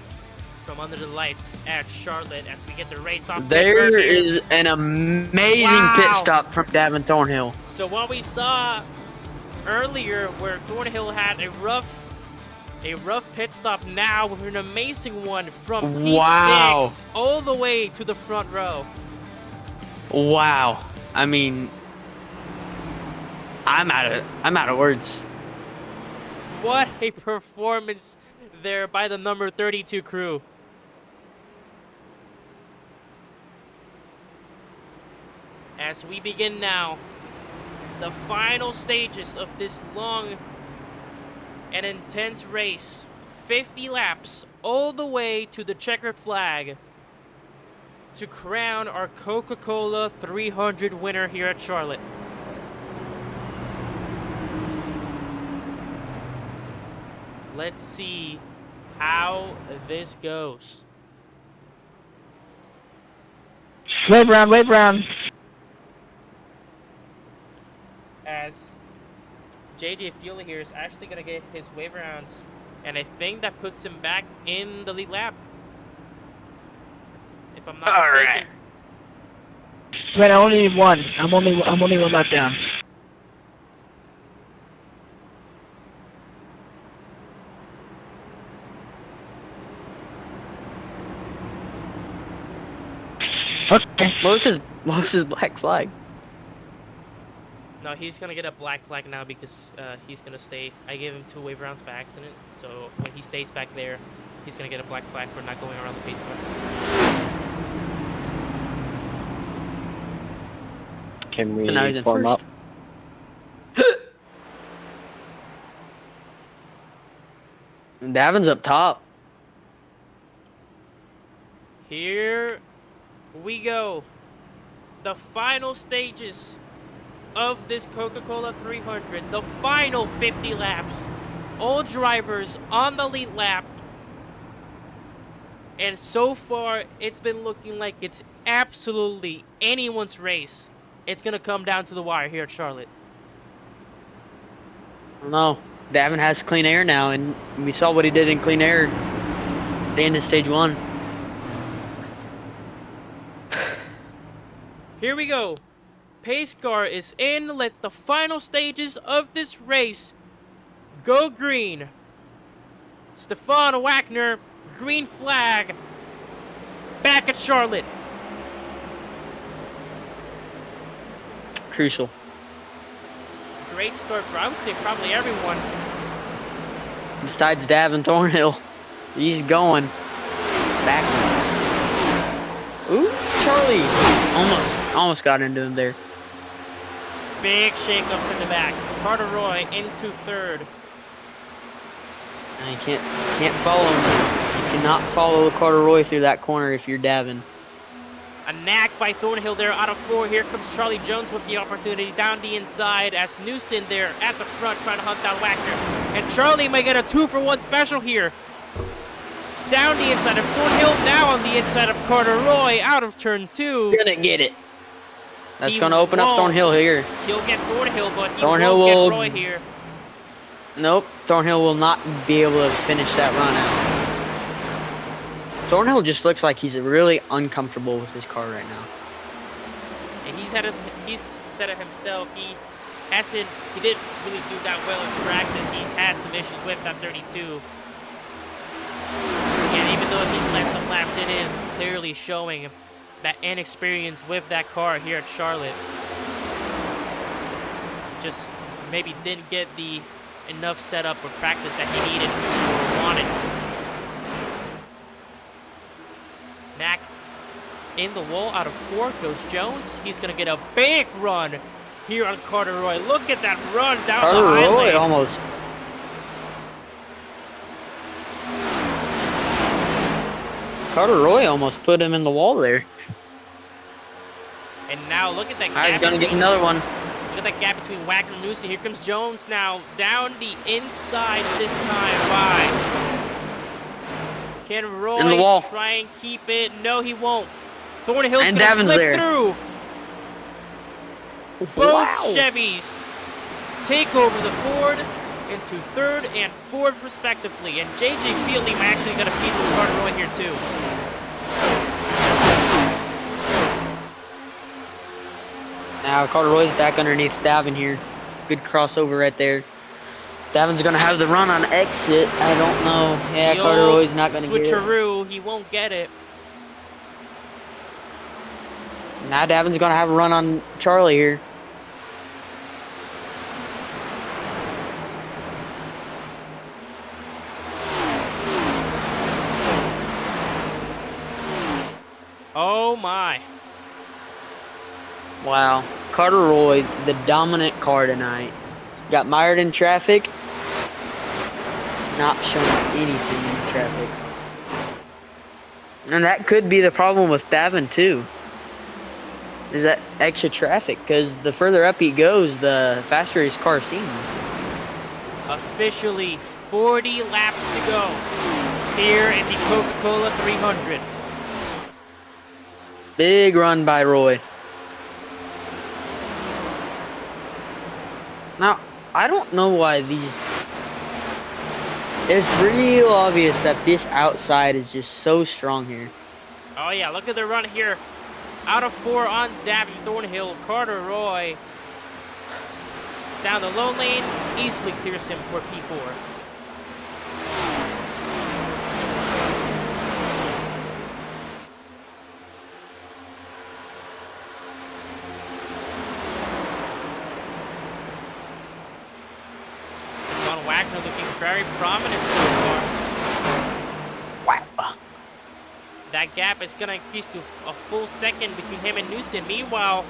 from under the lights at Charlotte as we get the race off. There is an amazing pit Wow. stop from Davin Thornhill. So what we saw earlier where Thornhill had a rough pit stop, now with an amazing one from P6 Wow. all the way to the front row. Wow. I mean, I'm out of words. What a performance there by the number 32 crew. As we begin now, the final stages of this long and intense race, 50 laps all the way to the checkered flag to crown our Coca-Cola 300 winner here at Charlotte. Let's see how this goes. Wave round, wave round. As JJ Fueler here is actually going to get his wave rounds, and I think that puts him back in the lead lap, if I'm not mistaken. Wait, I only need one. I'm only one lap down. Okay. What was his black flag? No, he's going to get a black flag now because he's going to stay. I gave him 2 wave rounds by accident, so when he stays back there, he's going to get a black flag for not going around the pace car. Can we So now he's in form first. up? Davin's up top. Here we go. The final stages of this Coca-Cola 300. The final 50 laps. All drivers on the lead lap. And so far, it's been looking like it's absolutely anyone's race. It's going to come down to the wire here at Charlotte. No, Davin has clean air now, and we saw what he did in clean air at the end of stage 1. Here we go. Pace car is in. Let the final stages of this race go green. Stefano Wagner, green flag, back at Charlotte. Crucial. Great start for, I would say, probably everyone. Besides Davin Thornhill, he's going backwards. Ooh, Charlie almost got into him there. Big shakeups in the back. Carter Roy into third. And you can't follow him. You cannot follow Carter Roy through that corner if you're Davin. A knack by Thornhill there out of 4. Here comes Charlie Jones with the opportunity down the inside as Newson there at the front trying to hunt down Wagner. And Charlie may get a 2-for-1 special here. Down the inside of Thornhill, now on the inside of Carter Roy out of turn 2. Gonna get it. That's He gonna open up won't. Thornhill here. He'll get Thornhill, but he Thornhill won't will- get Roy here. Nope, Thornhill will not be able to finish that run out. Thornhill just looks like he's really uncomfortable with his car right now. And he's said it himself. He didn't really do that well in practice. He's had some issues with that 32. And even though he's led some laps, it is clearly showing that inexperience with that car here at Charlotte. Just maybe didn't get the enough setup or practice that he needed or wanted. Knack in the wall out of 4 goes Jones. He's going to get a big run here on Carter Roy. Look at that run down the Carter highway. Roy almost. Carter Roy almost put him in the wall there. And now look at that Now gap. he's gonna get between- another one. Look at that gap between Wagner and Newson. Here comes Jones now down the inside this time by. Can Roy In the wall. try and keep it? No, he won't. Thornhill's And gonna Davin's slip there. through. Both Wow. Chevys take over the Ford into 3rd and 4th respectively. And JJ Fielding actually got a piece of Carter Roy here too. Now Carter Roy's back underneath Davin here. Good crossover right there. Davin's gonna have the run on exit. I don't know. Yeah, The Carter old Roy's not gonna get it. switcheroo, he won't get it. Now Davin's gonna have a run on Charlie here. Oh my. Wow. Carter Roy, the dominant car tonight. Got mired in traffic. Not showing anything in traffic. And that could be the problem with Davin too. Is that extra traffic? Because the further up he goes, the faster his car seems. Officially 40 laps to go here in the Coca-Cola 300. Big run by Roy. Now, I don't know why these... It's real obvious that this outside is just so strong here. Oh yeah, look at the run here. Out of 4 on Davin Thornhill. Carter Roy down the low lane, easily clears him for P4. Stefan Wagner looking very prominent so far. Wow. That gap is going to increase to a full second between him and Newson. Meanwhile,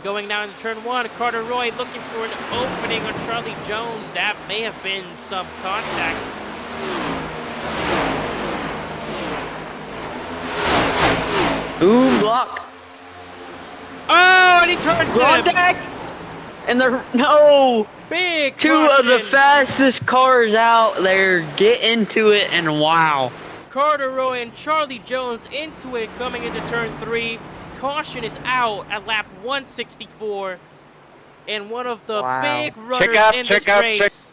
going down to turn 1, Carter Roy looking for an opening on Charlie Jones. That may have been some contact. Boom, block. Oh, and he turns him. Contact! And no! Big 2 of the caution. fastest cars out there get into it, and wow. Carter Roy and Charlie Jones into it coming into turn 3. Caution is out at lap 164. And one of the Wow. big runners out, in this check out, race.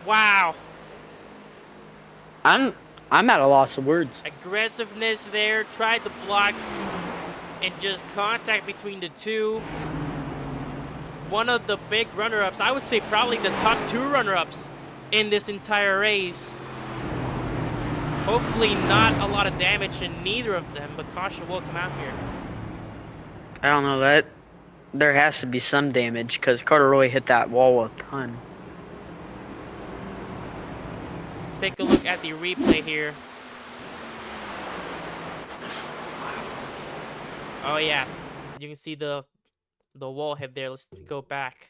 Wow. I'm at a loss of words. Aggressiveness there. Tried to block and just contact between the two. One of the big runner-ups. I would say probably the top 2 runner-ups in this entire race. Hopefully not a lot of damage in neither of them, but caution will come out here. I don't know, that there has to be some damage because Carter Roy hit that wall a ton. Let's take a look at the replay here. Oh yeah, you can see the wall head there. Let's go back.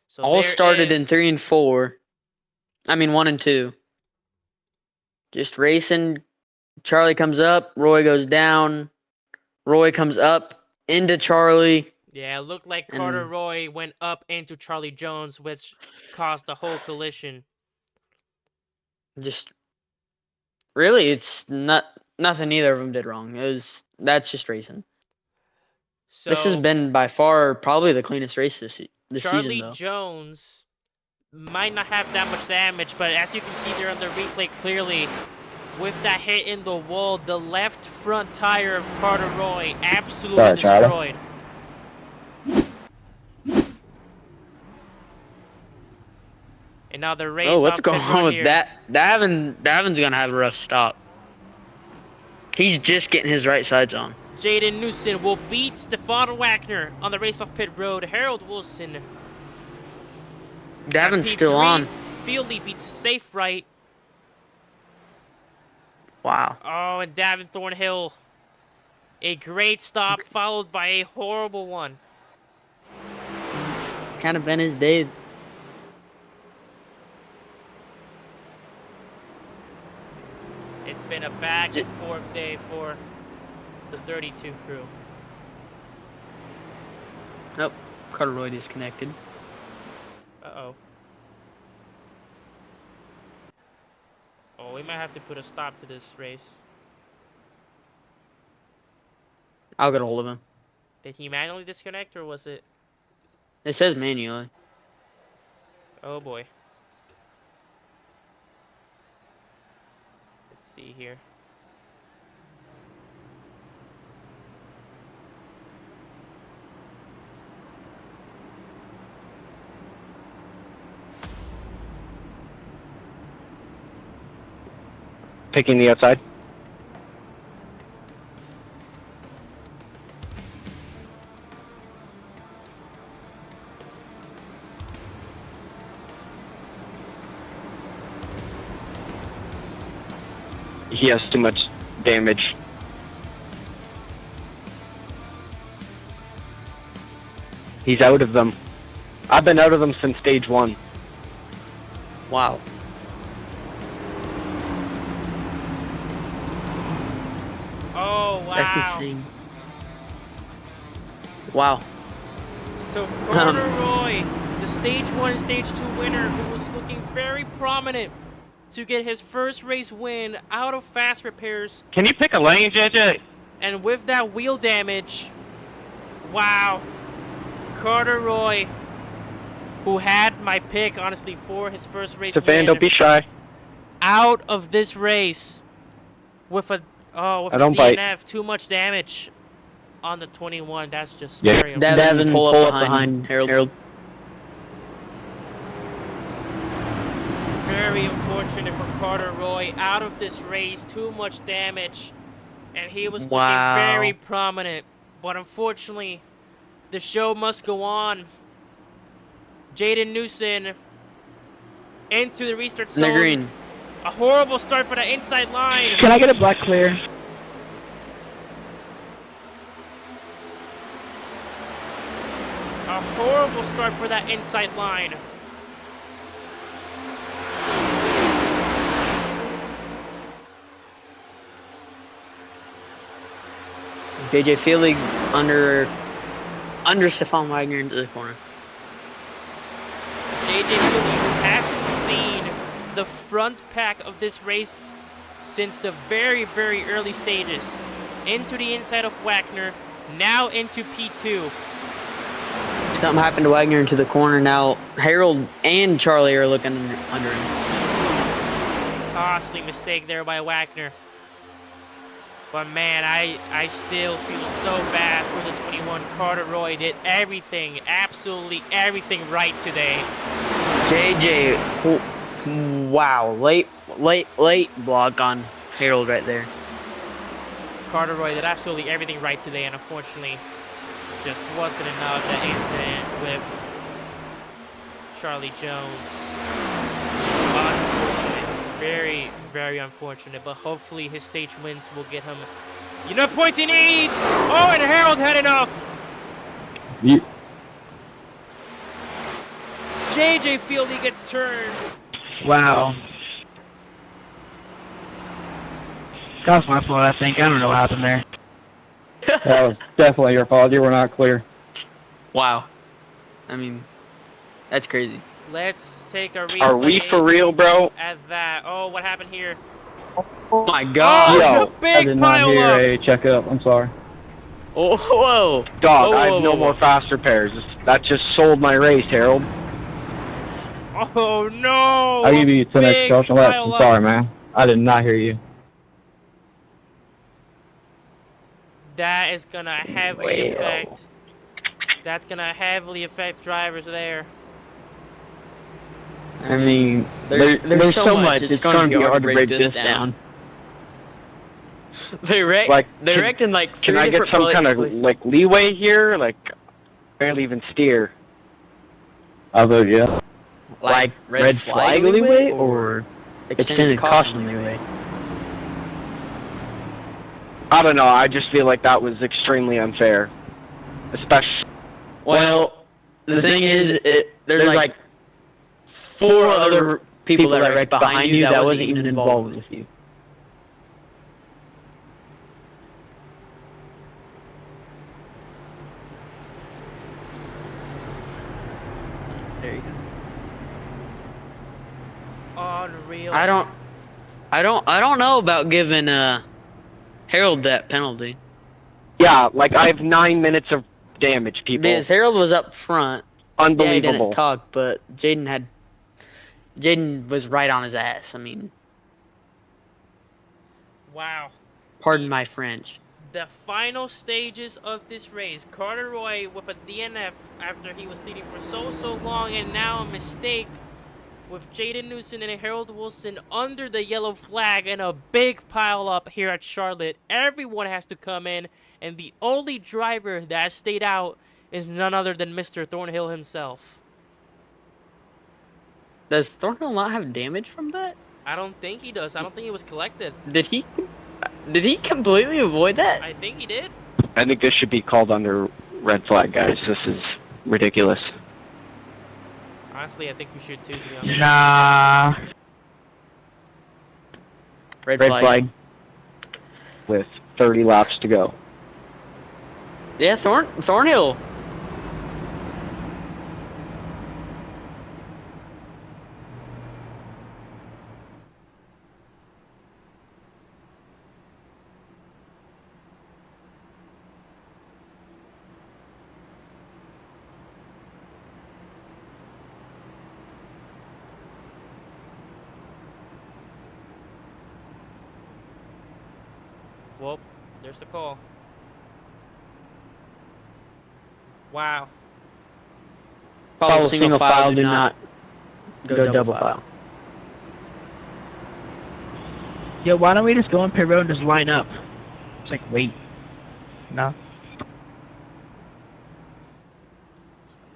So All there started in is 3 and 4. I mean 1 and 2. Just racing. Charlie comes up. Roy goes down. Roy comes up into Charlie. Yeah, it looked like And- Carter Roy went up into Charlie Jones, which caused the whole collision. Just really, it's nothing either of them did wrong. That's just racing. So This has been by far probably the cleanest race this Charlie season, though. Jones might not have that much damage, but as you can see there on the replay clearly, with that hit in the wall, the left front tire of Carter Roy absolutely Sorry, Charlie. destroyed. And now the race. Oh, what's off going pit on road with here. that? Davin's gonna have a rough stop. He's just getting his right sides on. Jaden Newson will beat Stefan Wagner on the race off pit road. Harold Wilson. Davin's at still P3. on. Fieldley beats Safe Right. Wow. Oh, and Davin Thornhill. A great stop followed by a horrible one. It's kind of been his day. It's been a back and forth day for the 32 crew. Nope. Carter Roy disconnected. Uh-oh. Oh, we might have to put a stop to this race. I'll get a hold of him. Did he manually disconnect or was it? It says manually. Oh boy. Let's see here. Picking the outside. He has too much damage. He's out of them. I've been out of them since stage 1. Wow. Oh, wow. That's insane. Wow. So Carter Roy, the stage 1 and stage 2 winner, who was looking very prominent to get his first race win out of fast repairs, Can you pick a lane, JJ? and with that wheel damage, wow. Carter Roy, who had my pick, honestly, for his first race Stefan, win, don't be shy. out of this race with a I don't bite. DNF, too much damage on the 21. That's just Yeah. very unfortunate. Davin, pull up behind Harold. Very unfortunate for Carter Roy. Out of this race, too much damage. And he was Wow. looking very prominent. But unfortunately, the show must go on. Jaden Newson into the restart In the zone. green. A horrible start for the inside line. Can I get a black clear? A horrible start for that inside line. JJ Fielding under Stefan Wagner into the corner. JJ Fielding, who hasn't seen the front pack of this race since the very, very early stages. Into the inside of Wagner, now into P2. Something happened to Wagner into the corner. Now Harold and Charlie are looking under him. Costly mistake there by Wagner. But man, I still feel so bad for the 21. Carter Roy did everything, absolutely everything right today. JJ, wow, late block on Harold right there. Carter Roy did absolutely everything right today, and unfortunately, just wasn't enough. That incident with Charlie Jones. Unfortunate. Very, very unfortunate. But hopefully his stage wins will get him enough points he needs. Oh, and Harold had enough. JJ Fielding gets turned. Wow. That was my fault, I think. I don't know what happened there. That was definitely your fault. You were not clear. Wow. I mean, that's crazy. Let's take a replay. Are we for real, bro? At that. Oh, what happened here? Oh my god. Oh, Yo, the big I did not pile hear up. a checkup. I'm sorry. Oh, whoa. Dog, Whoa, I whoa, have no whoa, more whoa. fast repairs. That just sold my race, Harold. Oh no! I'll give you 10 Big extra caution laps. pile I'm up. sorry, man. I did not hear you. That is gonna heavily affect. That's gonna heavily affect drivers there. I mean, There's so much. It's going to be hard to break this down. They wrecked. Like, They wrecked in like Can 3 I get different some kind of places. like leeway here? Like, barely even steer. I'll vote yeah. like red flag leeway or extended caution leeway. I don't know. I just feel like that was extremely unfair, especially. Well, the thing is, there's like 4 other people that wrecked behind you that wasn't even involved with you. There you go. Unreal. I don't know about giving Harold that penalty. Yeah, like I have 9 minutes of damage, people. Because Harold was up front. Yeah, he Unbelievable. didn't talk, but Jaden was right on his ass. I mean, Wow. pardon my French. The final stages of this race. Carter Roy with a DNF after he was leading for so long, and now a mistake with Jaden Newson and Harold Wilson under the yellow flag and a big pile up here at Charlotte. Everyone has to come in, and the only driver that has stayed out is none other than Mr. Thornhill himself. Does Thornhill not have damage from that? I don't think he does. I don't think he was collected. Did he completely avoid that? I think he did. I think this should be called under red flag, guys. This is ridiculous. Honestly, I think we should too, to be honest. Nah. Red flag. With 30 laps to go. Yeah, Thornhill. Well, there's the call. Wow. Follow single file, do not go double file. Yo, why don't we just go on pit road and just line up? It's like, wait. No?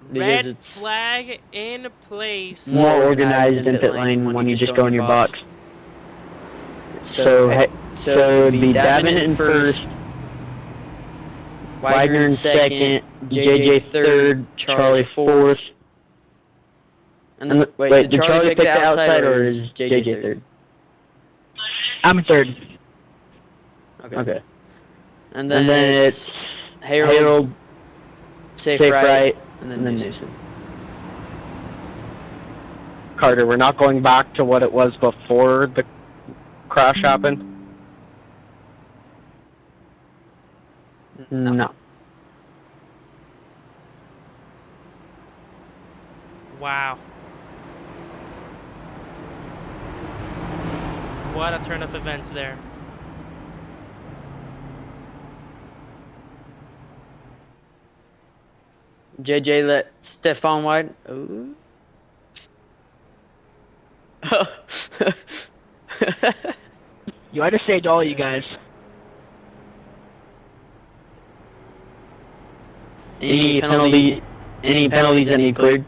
Red it's flag in place. more organized in pit lane when you just go in your box. So it'd be Davenant in first, Wagner in second, JJ third, Charlie fourth. And then, wait, did Charlie pick the outside or is JJ third? I'm third. Okay. And then it's Harold, safe right, and then Newsom. Carter, we're not going back to what it was before the crash happened. No. Wow. What a turn of events there. JJ let Stefan wide. Ooh. Yo, I just saved all you guys. Any penalties that need cleared?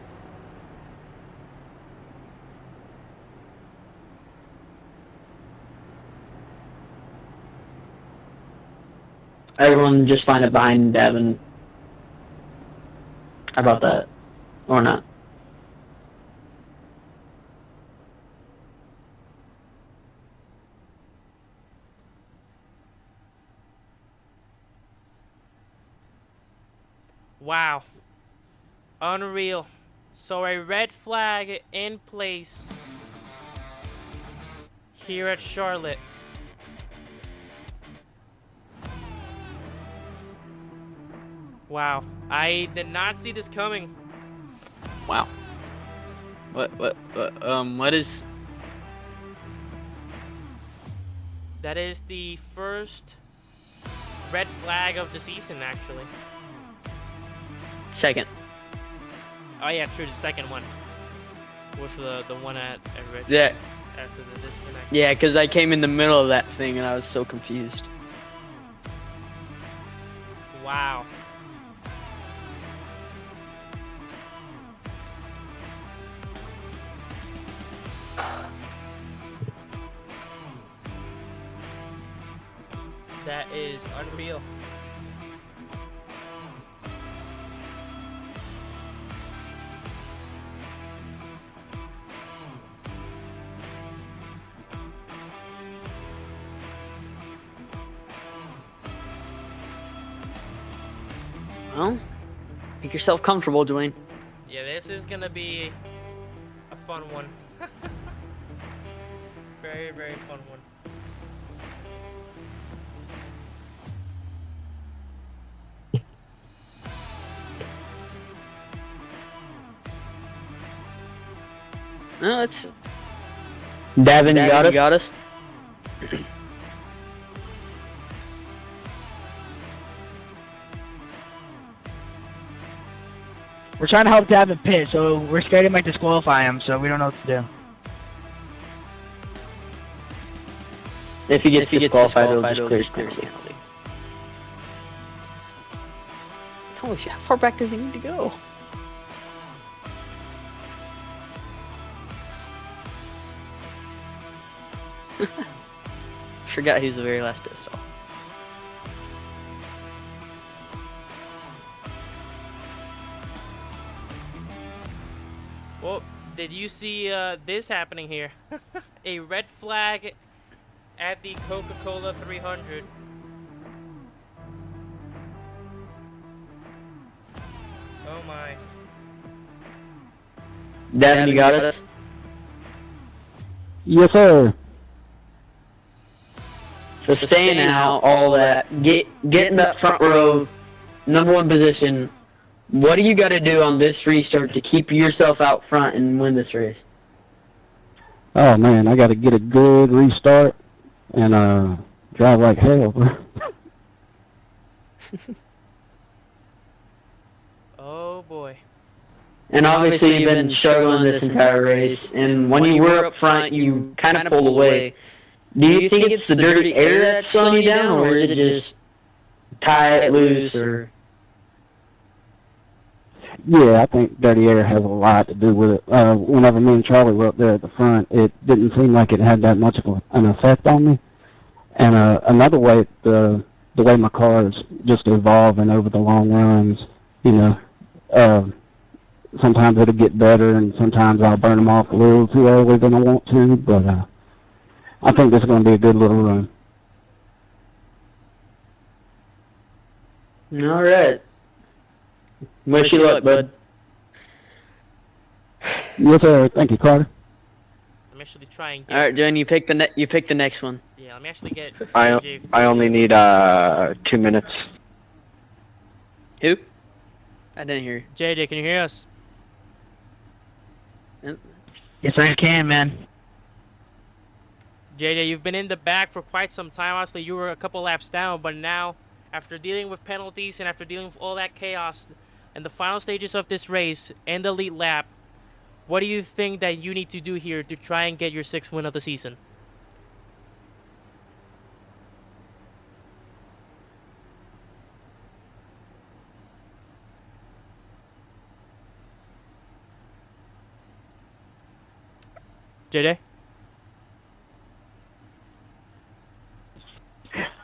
Everyone just line up behind Davin. How about that? Or not? Wow. Unreal. So a red flag in place here at Charlotte. Wow. I did not see this coming. Wow. What is... That is the first red flag of the season, actually. Second. Oh yeah, true. The second one was the one at red. Yeah. After the disconnect. Yeah, because I came in the middle of that thing and I was so confused. Wow. That is unreal. Well, make yourself comfortable, Dwayne. Yeah, this is gonna be a fun one. Very, very fun one. No, it's... Davin, you got you it? got us? We're trying to help Davin pit, so we're scared he might disqualify him, so we don't know what to do. If he gets disqualified, it'll just clear his penalty. Holy shit, how far back does he need to go? Forgot he's the very last pit stop. Well, did you see this happening here? A red flag at the Coca-Cola 300. Oh my. Davin, you got it? Yes, sir. So staying out, all that, get in that front row, #1 position. What do you got to do on this restart to keep yourself out front and win this race? Oh man, I got to get a good restart and drive like hell. Oh boy. And obviously you've been struggling this entire race, and when you were up front, you kind of pulled away. Do you think it's the dirty air that's slowing you down, or is it just tight, loose, or... Yeah, I think dirty air has a lot to do with it. Whenever me and Charlie were up there at the front, it didn't seem like it had that much of an effect on me. And another way, the way my car is just evolving over the long runs, you know, sometimes it'll get better, and sometimes I'll burn them off a little too early than I want to, but I think this is going to be a good little run. All right. Wish you luck, bud. Yes, sir. Thank you, Carter. Let me actually try and get. All right, Jen, you pick the next one. Yeah, let me actually get. I only need 2 minutes. Who? I didn't hear. JJ, can you hear us? Yes, I can, man. JJ, you've been in the back for quite some time. Honestly, you were a couple laps down, but now, after dealing with penalties and after dealing with all that chaos and the final stages of this race and the lead lap, what do you think that you need to do here to try and get your 6th win of the season? JJ?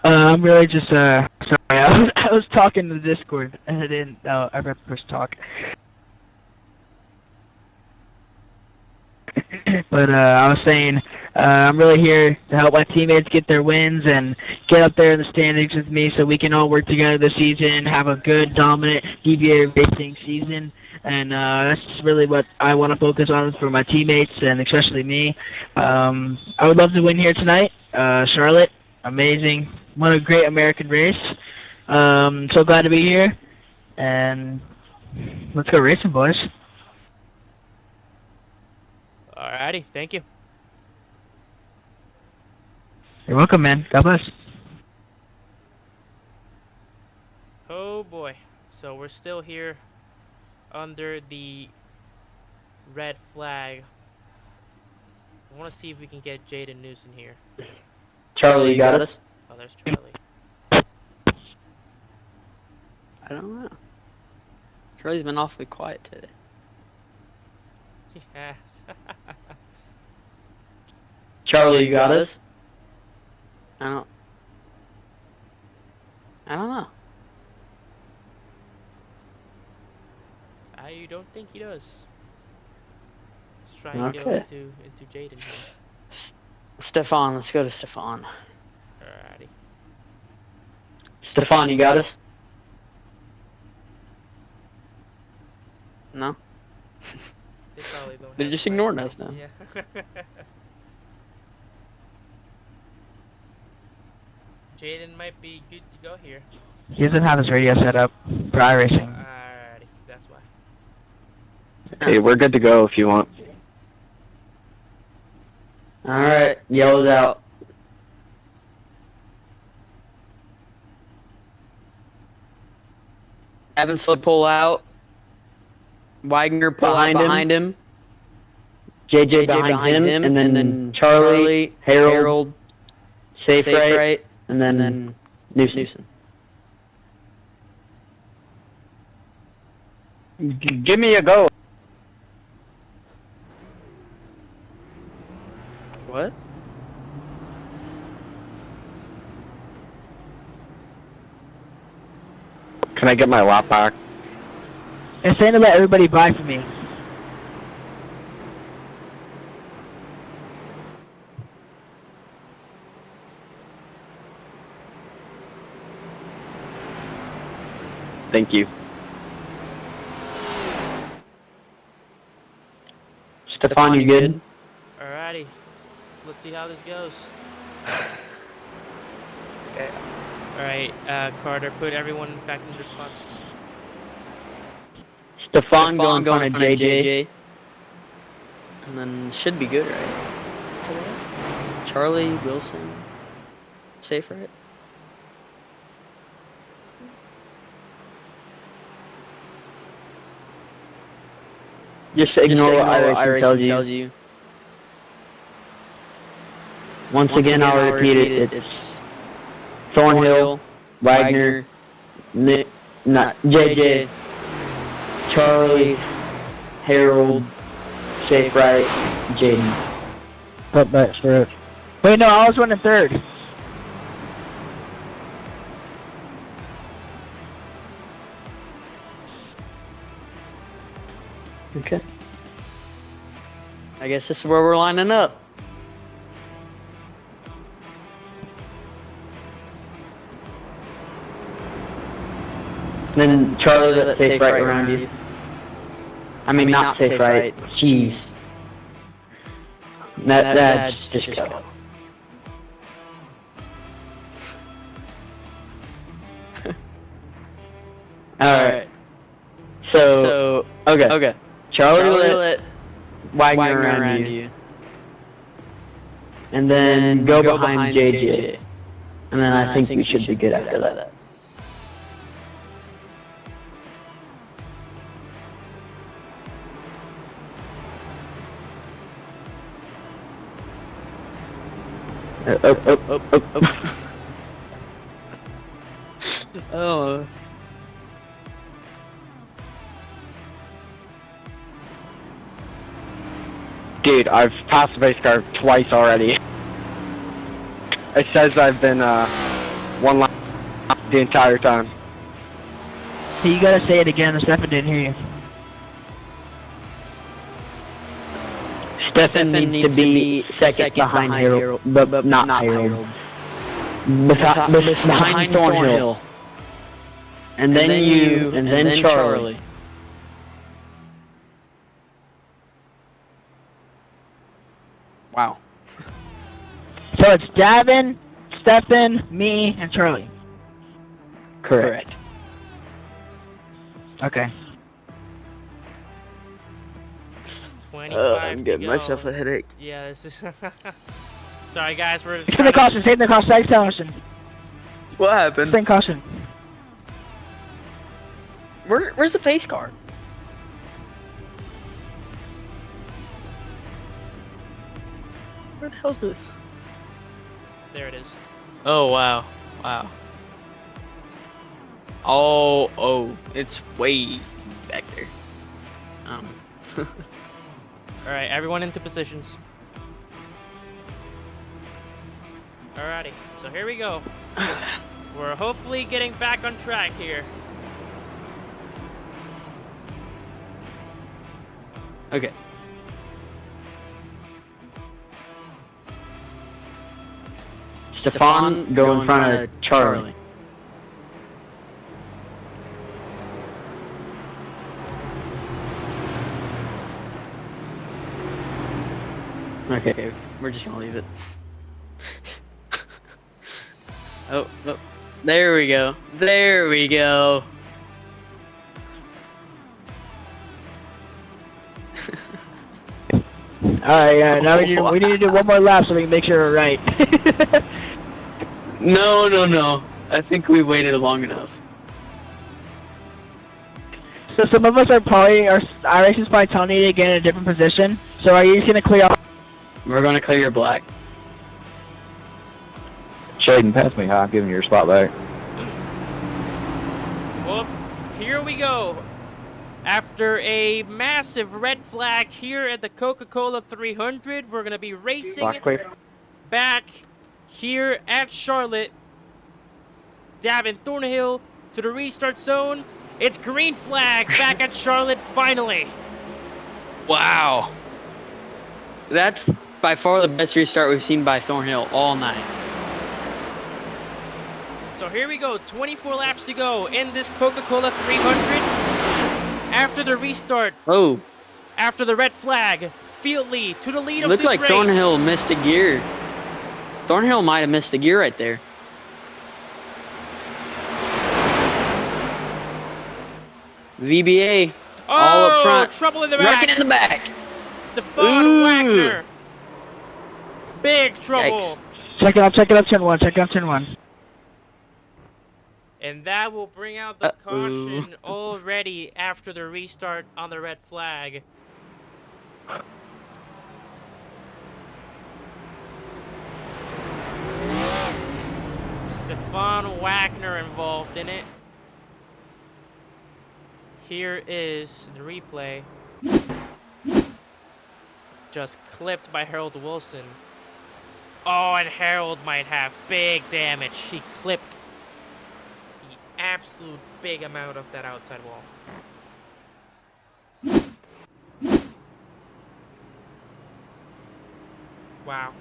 I'm really just, sorry, I was talking to the Discord, and I didn't, I forgot to push talk. But I was saying, I'm really here to help my teammates get their wins and get up there in the standings with me so we can all work together this season and have a good, dominant DBA racing season. And that's really what I want to focus on for my teammates and especially me. I would love to win here tonight. Charlotte, amazing. What a great American race. So glad to be here. And let's go racing, boys. Alrighty, thank you. You're welcome, man. God bless. Oh boy. So we're still here under the red flag. I want to see if we can get Jaden Newsom here. Charlie, you got us? Oh, there's Charlie. I don't know. Charlie's been awfully quiet today. Yes. Charlie, you got us? I don't know. I don't think he does. Let's try and go Okay. into Jaden here. Stefan, let's go to Stefan. Alrighty. Stefan, you got us? No? They probably don't They're have just the ignoring lights us on. now. Yeah. Jaden might be good to go here. He doesn't have his radio set up for iRacing. Alrighty, that's why. Hey, we're good to go if you want. Alright, yellow's out. Evansville pull out. Wagner pull Behind out him. behind him. JJ behind him, and then Charlie, Harold, safe right, and then Newsom. Give me a go. What? Can I get my lap back? It's saying to let everybody buy for me. Thank you. Stefan, you good? Alrighty. Let's see how this goes. Okay. Alright, Carter, put everyone back in their spots. Stefan go in front of JJ. And then should be good, right? Charlie, Wilson. Safe, right? Just ignore what iRacing tells you. Once again, I'll repeat it. It's Thornhill, Wagner, not JJ, Charlie, Harold, safe right, Jaden. Cut back stretch. Wait, no, I was running third. Okay. I guess this is where we're lining up. Then Charlie, let safe right around you. I mean, not safe right. Jeez. That's just go. Alright. So, okay. Charlie let Wagner around you. And then go behind JJ. And then I think we should be good after that. Oh. Dude, I've passed the base car twice already. It says I've been one lap the entire time. Hey, you gotta say it again. The Stefan didn't hear you. Stefan needs to be second behind Harold, but not Harold. Behind Thornhill. And then you, and then Charlie. Wow. So it's Davin, Stefan, me, and Charlie. Correct. Okay. 25 I'm to getting go. myself a headache. Yeah, this is... Sorry, guys, we're... Save the caution, save the caution, save the caution. What happened? Save caution. Where's the pace car? Where the hell's the... There it is. Oh, wow. Wow. Oh, it's way back there. Alright, everyone into positions. Alrighty, so here we go. We're hopefully getting back on track here. Okay. Stefan, go in front of Charlie. Okay, we're just gonna leave it. Oh, there we go. There we go. Alright, now we need to do one more lap so we can make sure we're right. No. I think we waited long enough. So some of us are probably, our races probably telling you to get in a different position. So are you just gonna clear off? We're gonna clear your black. Shaden, pass me high. I'm giving you your spot back. Well, here we go. After a massive red flag here at the Coca-Cola 300, we're going to be racing Block clear. back here at Charlotte. Davin Thornhill to the restart zone. It's green flag back at Charlotte finally. Wow. That's by far the best restart we've seen by Thornhill all night. So here we go, 24 laps to go in this Coca-Cola 300. After the restart, Oh, after the red flag, Field lead to the lead of looked this like race. Thornhill missed a gear. Thornhill might have missed a gear right there. VBA, all up front. Trouble in the back. Wrecking in the back. Stefan Ooh. Wagner. Big trouble. Yikes. Check it out, turn one. And that will bring out the Uh-oh. caution already after the restart on the red flag. Stefan Wagner involved in it. Here is the replay. Just clipped by Harold Wilson. Oh, and Harold might have big damage. He clipped the absolute big amount of that outside wall. Wow.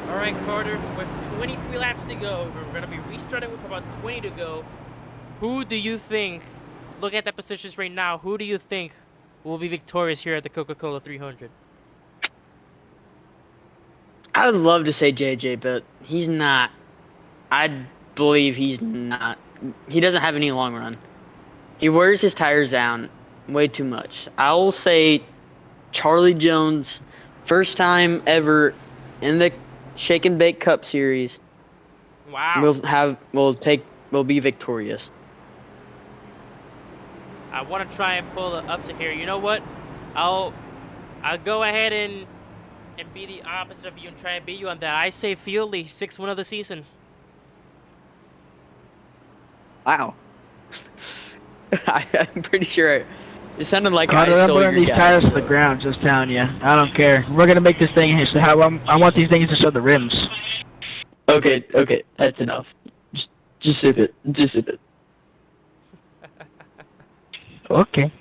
Alright, Carter, with 23 laps to go, we're going to be restarting with about 20 to go. Who do you think, look at the positions right now, who do you think will be victorious here at the Coca-Cola 300? I would love to say JJ, but he's not. I believe he's not. He doesn't have any long run. He wears his tires down way too much. I will say Charlie Jones, first time ever in the Shake and Bake Cup Series. Wow. Will be victorious. I want to try and pull the upset here. You know what? I'll go ahead and be the opposite of you and try and beat you on that. I say Fieldley, 6th win of the season. Wow. I'm pretty sure it sounded like I'm I stole putting your these tires guys. to the ground, just telling you. I don't care. We're gonna make this thing so how I want these things to show the rims. Okay, that's enough. Just sip it. Just sip it. Okay.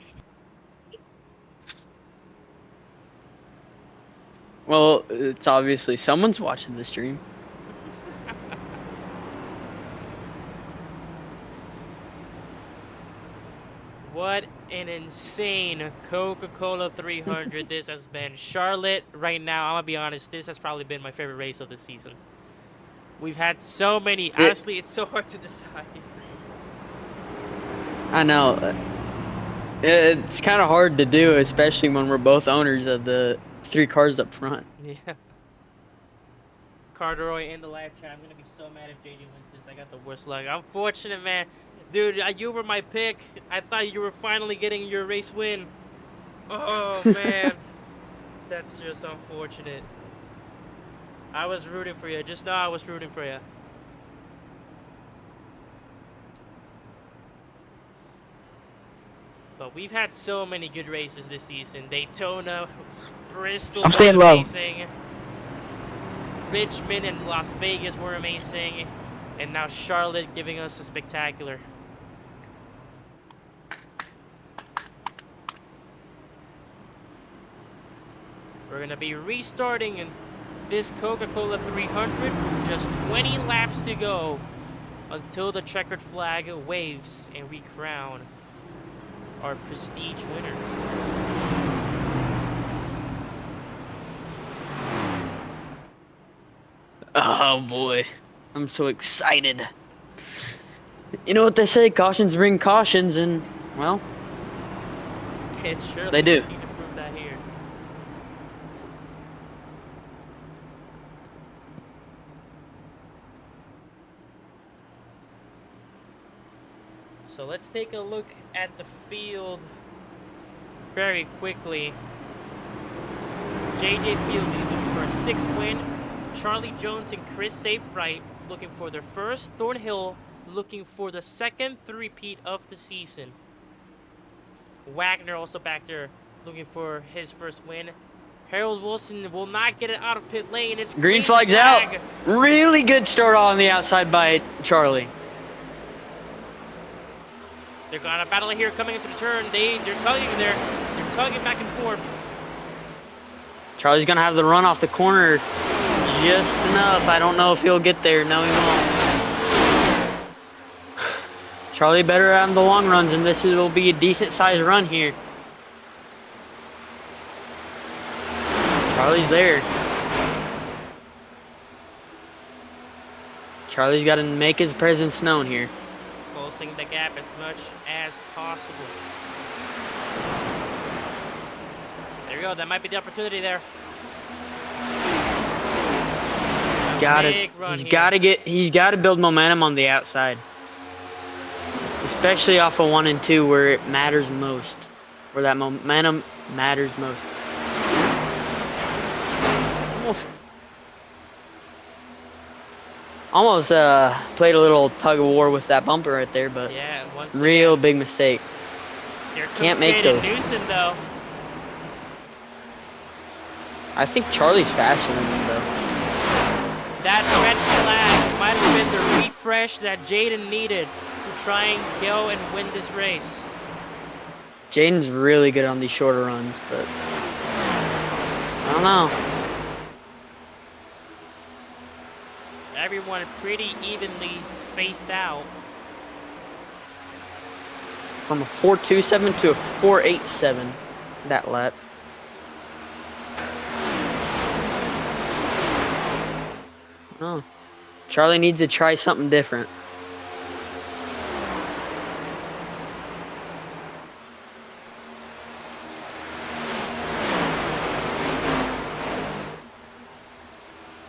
Well, it's obviously someone's watching the stream. What an insane Coca-Cola 300 this has been. Charlotte, right now, I'm going to be honest, this has probably been my favorite race of the season. We've had so many. Honestly, it's so hard to decide. I know. It's kind of hard to do, especially when we're both owners of the 3 cars up front. Yeah. Carderoy in the live chat. I'm going to be so mad if JJ wins this. I got the worst luck. I'm fortunate, man. Dude, you were my pick. I thought you were finally getting your race win. Oh, man. That's just unfortunate. I was rooting for you. Just know I was rooting for you. But we've had so many good races this season. Daytona, Bristol I'm was staying low. amazing. Richmond and Las Vegas were amazing. And now Charlotte giving us a spectacular. We're going to be restarting in this Coca-Cola 300 with just 20 laps to go until the checkered flag waves and we crown our prestige winner. Oh boy, I'm so excited. You know what they say, cautions bring cautions, and well, It's sure They do. looking to prove that here. So let's take a look at the field very quickly. JJ Field looking for a 6th win. Charlie Jones and Chris Safewright looking for their first. Thornhill looking for the 2nd three-peat of the season. Wagner also back there looking for his first win. Harold Wilson will not get it out of pit lane. It's green flag's out. Really good start on the outside by Charlie. They're gonna battle it here coming into the turn. They're tugging there. They're tugging back and forth. Charlie's gonna have the run off the corner just enough. I don't know if he'll get there. No, he won't. Charlie better have the long runs, and this will be a decent sized run here. Charlie's there. Charlie's got to make his presence known here. Closing the gap as much as possible. There we go. That might be the opportunity there. He's got to build momentum on the outside. Especially off of 1 and 2 where it matters most. Where that momentum matters most. Almost played a little tug of war with that bumper right there, but yeah, real big mistake. Here comes Can't make Jaden those. Newsom, though. I think Charlie's faster than him though. That red flag might have been the refresh that Jaden needed to try and go and win this race. Jaden's really good on these shorter runs, but I don't know. Everyone pretty evenly spaced out. From a 4.27 to a 4.87 that lap. Oh, Charlie needs to try something different.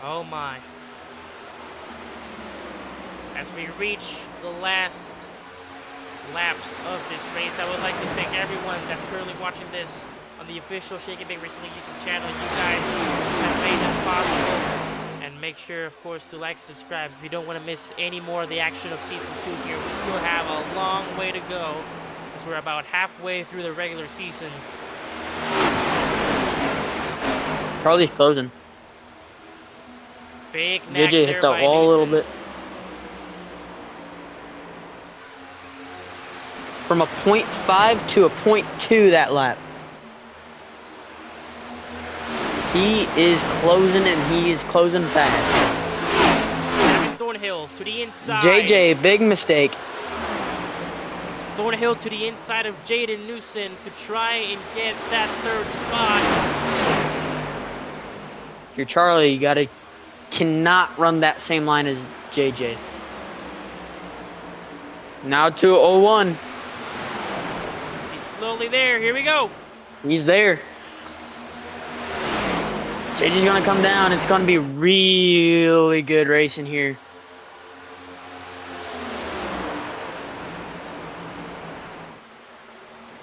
Oh my. As we reach the last laps of this race, I would like to thank everyone that's currently watching this on the official Shake and Bake Racing League YouTube channel. You guys have made this possible. And make sure, of course, to like and subscribe if you don't want to miss any more of the action of Season 2 here. We still have a long way to go, as we're about halfway through the regular season. Charlie's closing. Big knack JJ there hit the by wall a little Newsom. bit. From a 0.5 to a 0.2 that lap. He is closing, and he is closing fast. Gavin Thornhill to the inside. JJ, big mistake. Thornhill to the inside of Jaden Newson to try and get that third spot. If you're Charlie, you cannot run that same line as JJ. Now to 01. He's slowly there. Here we go. He's there. JJ's gonna come down. It's gonna be really good racing here.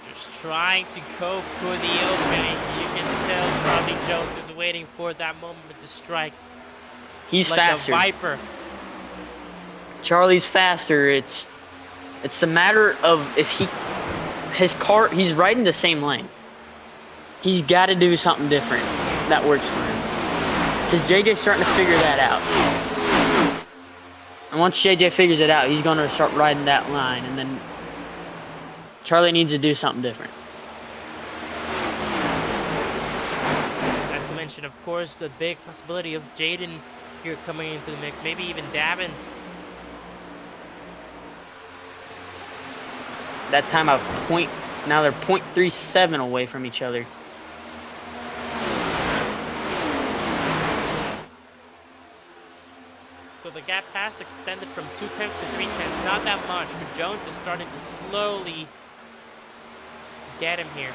Just trying to go for the opening. You can tell Charlie Jones is waiting for that moment to strike. He's like faster. a viper. Charlie's faster. It's a matter of if he's riding the same lane. He's got to do something different that works for him. Because JJ's starting to figure that out. And once JJ figures it out, he's going to start riding that line. And then Charlie needs to do something different. Not to mention, of course, the big possibility of Jaden here coming into the mix. Maybe even Davin. That time now they're 0.37 away from each other. So the gap has extended from 2/10 to 3/10. Not that much, but Jones is starting to slowly get him here.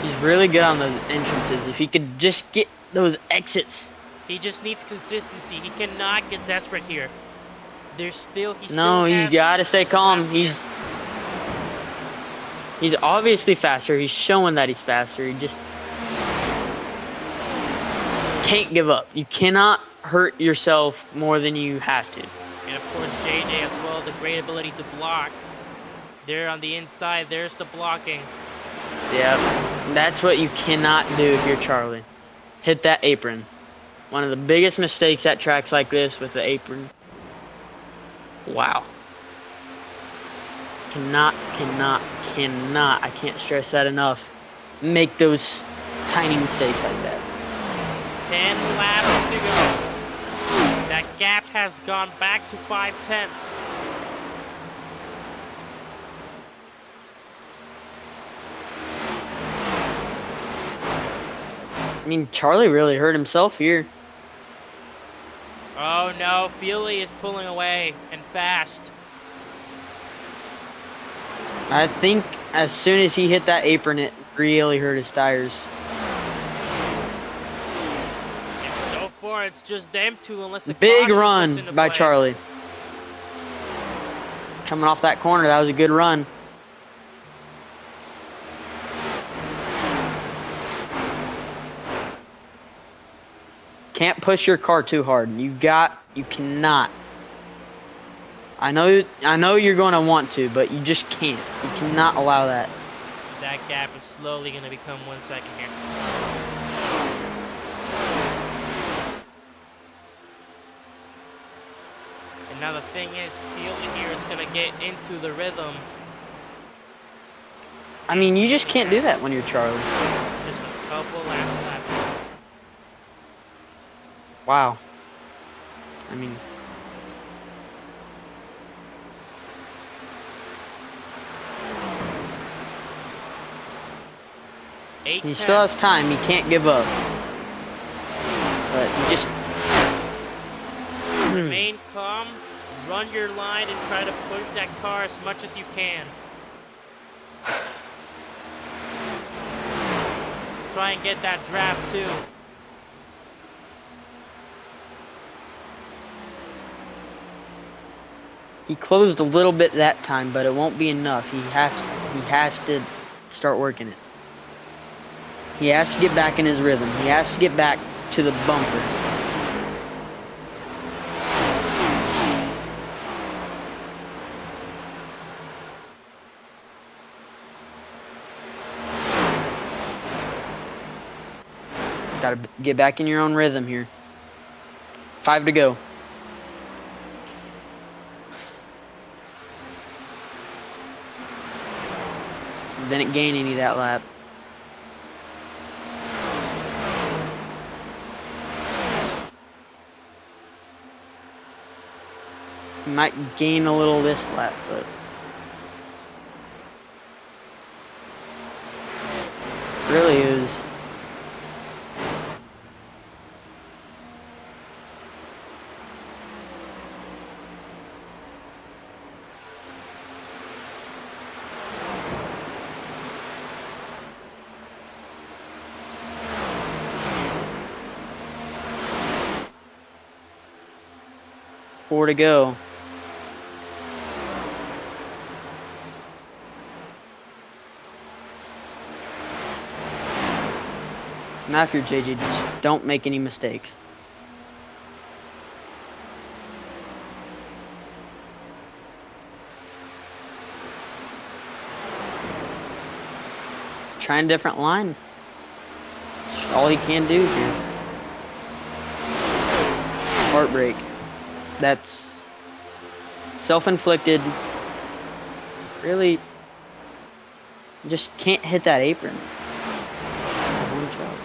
He's really good on those entrances. If he could just get those exits. He just needs consistency. He cannot get desperate here. He's still He's has got to stay calm. laps He's obviously faster. He's showing that he's faster. He just can't give up. You cannot hurt yourself more than you have to. And of course, JJ as well, the great ability to block. There on the inside, there's the blocking. Yeah, that's what you cannot do if you're Charlie. Hit that apron. One of the biggest mistakes at tracks like this with the apron. Wow. Cannot, I can't stress that enough. Make those tiny mistakes like that. 10 laps to go. That gap has gone back to 5/10. I mean, Charlie really hurt himself here. Oh no, Feely is pulling away and fast. I think as soon as he hit that apron, it really hurt his tires. And so far, it's just them two, unless the Big caution run comes into by play. Charlie. Coming off that corner, that was a good run. Can't push your car too hard. You cannot. I know you're going to want to, but you just can't. You cannot allow that. That gap is slowly going to become 1 second here. And now the thing is, Feely here is going to get into the rhythm. I mean, you just can't do that when you're Charlie. Just a couple laps left. Wow. I mean, he still has time. He can't give up. But you just remain calm, run your line, and try to push that car as much as you can. Try and get that draft too. He closed a little bit that time, but it won't be enough. He has to start working it. He has to get back in his rhythm. He has to get back to the bumper. Got to get back in your own rhythm here. 5 to go. Didn't gain any that lap. Might gain a little this lap, but really is. Four to go. Now if you're JJ, just don't make any mistakes. Trying a different line. That's all he can do here. Heartbreak. That's self-inflicted. Really, just can't hit that apron. One job.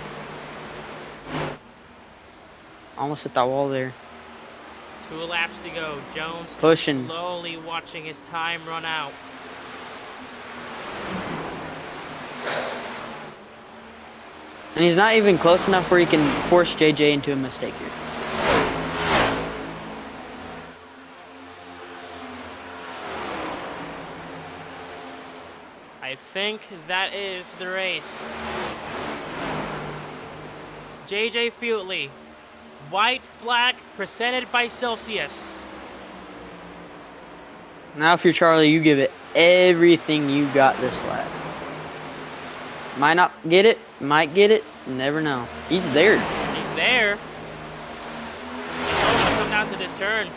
Almost hit that wall there. 2 laps to go. Jones just Pushing. slowly watching his time run out. And he's not even close enough where he can force JJ into a mistake here. I think that is the race. JJ Feutley, white flag presented by Celsius. Now if you're Charlie, you give it everything you got this lap. Might not get it, might get it, never know. He's there. He's there. He's only gonna come down to this turn.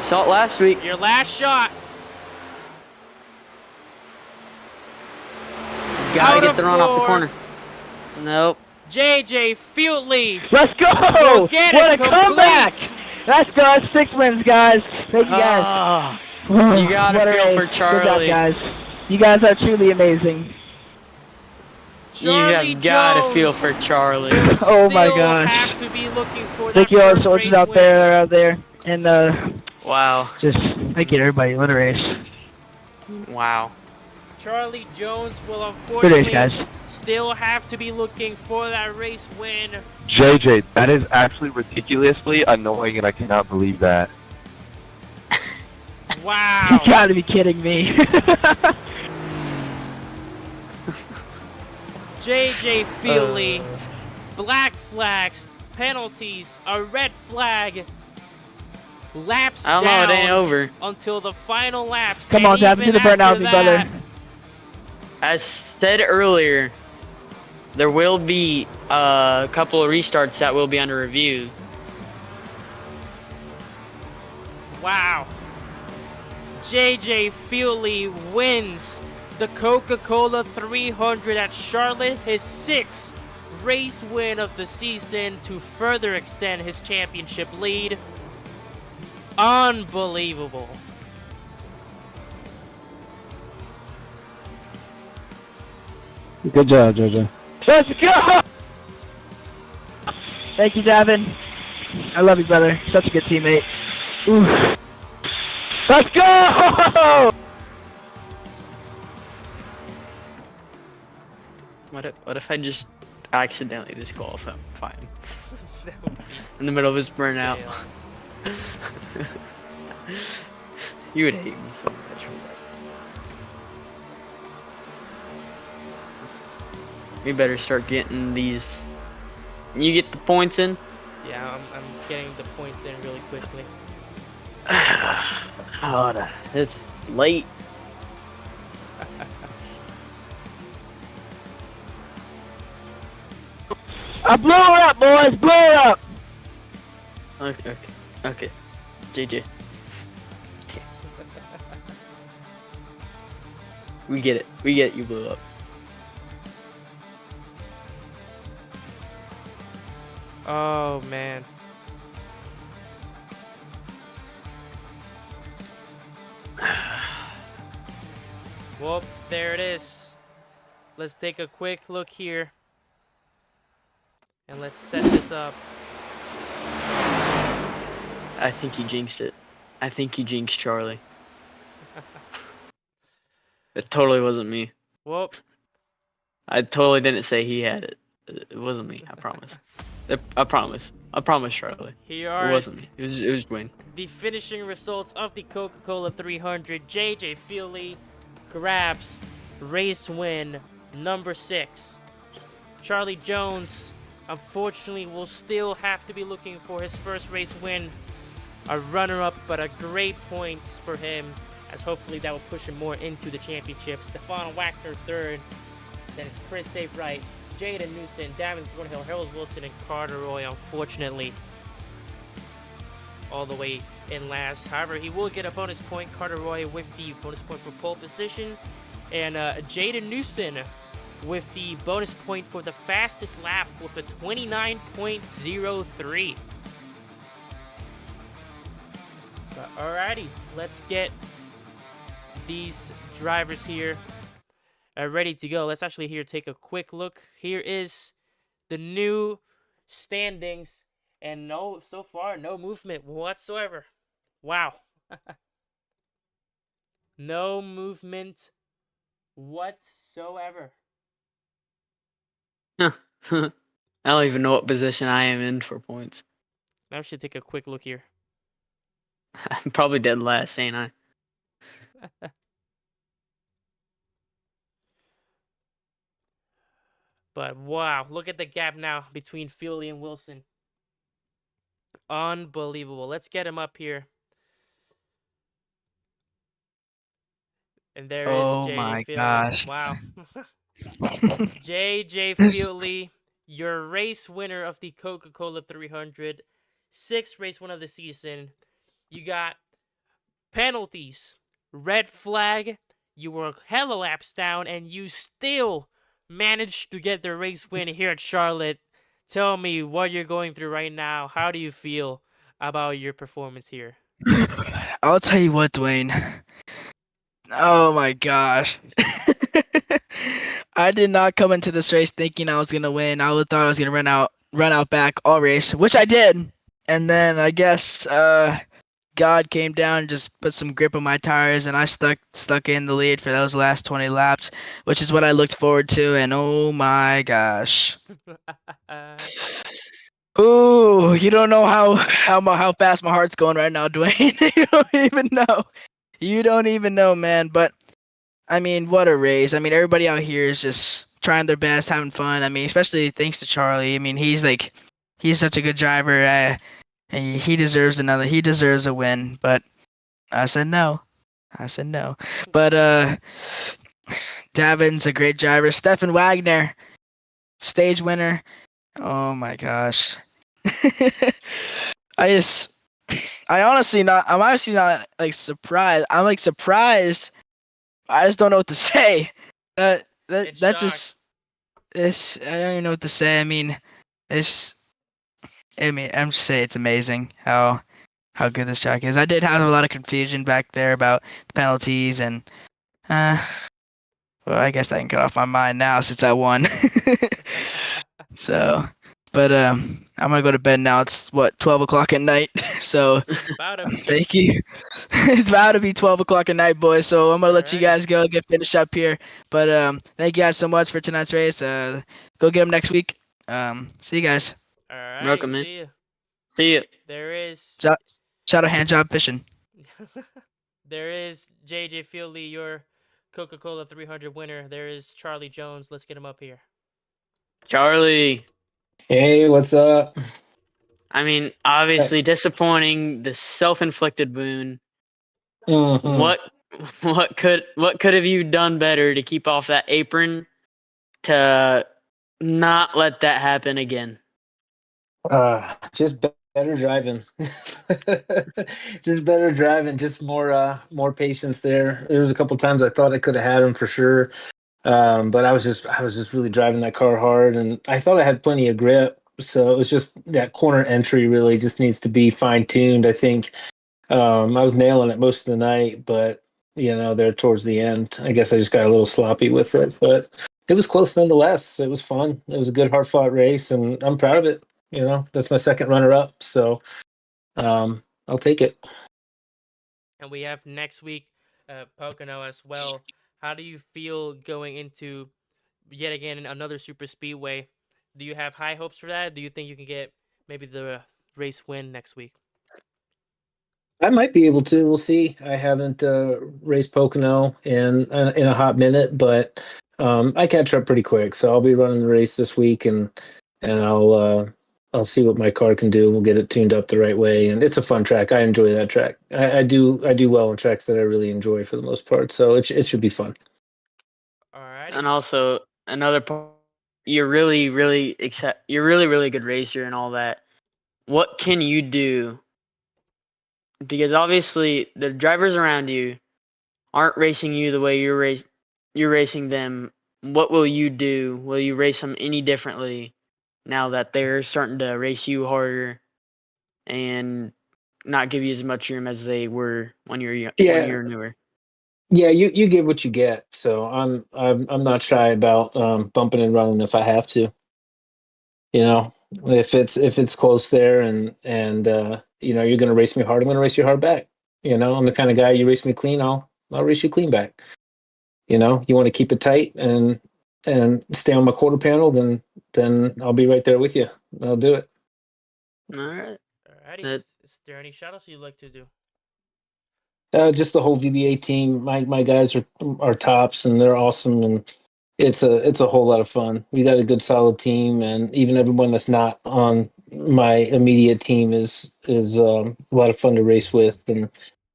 Saw it last week. Your last shot. Gotta Out get of the run off the 4. corner. Nope. JJ Feutley. Let's go! We'll get What a it comeback! complete. Let's go. 6 wins, guys. Thank you, guys. Ah, Oh, you gotta what a feel race. for Good job, Charlie. guys. You guys are truly amazing. Charlie you have gotta Jones feel for Charlie. will Oh my still gosh. have to be looking for Thank that you all first sources race out win. there. And Wow. just thank you to everybody. What a race. Wow. Charlie Jones will Good race, unfortunately guys. still have to be looking for that race win. JJ, that is absolutely ridiculously annoying, and I cannot believe that. Wow. You gotta be kidding me. JJ Feutley, black flags, penalties, a red flag, laps I don't know, down it ain't over. until the final laps. Come and on, Dab, do even the burnout after with me, brother. that, As said earlier, there will be a couple of restarts that will be under review. Wow. JJ Feutley wins the Coca-Cola 300 at Charlotte, his 6th race win of the season to further extend his championship lead. Unbelievable. Good job, JJ. Let's go! Thank you, Davin. I love you, brother. Such a good teammate. Ooh. Let's go! What if I just accidentally disqualify him in the middle of his burnout? You would hate me so much for that. We better start getting these. You get the points in. Yeah, I'm getting the points in really quickly. Oh, it's late. I blew her up, boys. Blew her up. Okay. JJ. We get it. You blew up. Oh, man. Well, there it is. Let's take a quick look here. And let's set this up. I think he jinxed it. I think he jinxed Charlie. It totally wasn't me. Well, I totally didn't say he had it. It wasn't me. I promise. I promise. I promise, Charlie. here It are wasn't me. It was Dwayne. the finishing results of the Coca-Cola 300. JJ Feely grabs race win number 6. Charlie Jones, unfortunately, will still have to be looking for his first race win. A runner-up, but a great points for him, as hopefully that will push him more into the championship. Stefan Wagner third. Then it's Chris Safe Right, Jaden Newson, Davin Thornhill, Harold Wilson, and Carter Roy, unfortunately, all the way in last. However, he will get a bonus point, Carter Roy, with the bonus point for pole position, and Jaden Newson with the bonus point for the fastest lap with a 29.03. But alrighty, let's get these drivers here ready to go. Let's actually here take a quick look. Here is the new standings, and so far no movement whatsoever. Wow. No movement whatsoever. I don't even know what position I am in for points. I should take a quick look here. I'm probably dead last, ain't I? But wow, look at the gap now between Feely and Wilson. Unbelievable. Let's get him up here. And there is JJ my Feely. gosh. Wow. JJ Feely, your race winner of the Coca-Cola 300, 6th race win of the season. You got penalties, red flag, you were hella laps down, and you still managed to get the race win here at Charlotte. Tell me what you're going through right now. How do you feel about your performance here? I'll tell you what, Dwayne. Oh my gosh. I did not come into this race thinking I was gonna win. I thought I was gonna run out back all race, which I did. And then I guess God came down and just put some grip on my tires, and I stuck in the lead for those last 20 laps, which is what I looked forward to. And oh my gosh. Ooh, you don't know how fast my heart's going right now, Dwayne. You don't even know. You don't even know, man. But I mean, what a race. I mean, everybody out here is just trying their best, having fun. I mean, especially thanks to Charlie. I mean, he's such a good driver. He deserves a win. But I said no. But Davin's a great driver. Stefan Wagner, stage winner. Oh my gosh. I'm honestly not like surprised. I'm like surprised. I just don't know what to say. I don't even know what to say. I'm just saying it's amazing how good this track is. I did have a lot of confusion back there about the penalties, and well, I guess I can get off my mind now since I won. So, but I'm gonna go to bed now. It's 12 o'clock at night. So thank you. It's about to be 12 o'clock at night, boys. So I'm gonna let you guys go get finished up here. But thank you guys so much for tonight's race. Go get them next week. See you guys. All right. Welcome, man. See you. See you. There is. Shout out hand job fishing. There is JJ Feely, your Coca-Cola 300 winner. There is Charlie Jones. Let's get him up here. Charlie. Hey, what's up? I mean, obviously disappointing. The self-inflicted wound. Mhm. What could have you done better to keep off that apron to not let that happen again? Just better driving. Just better driving. Just more patience there. There was a couple times I thought I could have had him for sure. But I was just really driving that car hard, and I thought I had plenty of grip. So it was just that corner entry really just needs to be fine tuned. I think I was nailing it most of the night, but there towards the end, I guess I just got a little sloppy with it. But it was close nonetheless. It was fun. It was a good, hard fought race, and I'm proud of it. That's my second runner up. So I'm I'll take it. And we have next week Pocono as well. How do you feel going into yet again another super speedway? Do you have high hopes for that? Do you think you can get maybe the race win next week? I might be able to. We'll see. I haven't raced Pocono in a hot minute, but I catch up pretty quick. So I'll be running the race this week, and I'll see what my car can do. We'll get it tuned up the right way, and it's a fun track. I enjoy that track. I do well on tracks that I really enjoy for the most part. So it should be fun. Alrighty. And also another part, you're really really good racer and all that. What can you do? Because obviously the drivers around you aren't racing you the way you're racing them. What will you do? Will you race them any differently now that they're starting to race you harder and not give you as much room as they were when you're newer? Yeah, you get what you get. So I'm not shy about bumping and running if I have to. You know, if it's close there and you know, you're gonna race me hard, I'm gonna race you hard back. You know, I'm the kind of guy, you race me clean, I'll race you clean back. You know, you want to keep it tight and stay on my quarter panel, then I'll be right there with you. I'll do it. All right. Alrighty. Is there any shout outs you'd like to do? Just the whole VBA team. My guys are tops and they're awesome, and it's a whole lot of fun. We got a good solid team, and even everyone that's not on my immediate team is a lot of fun to race with, and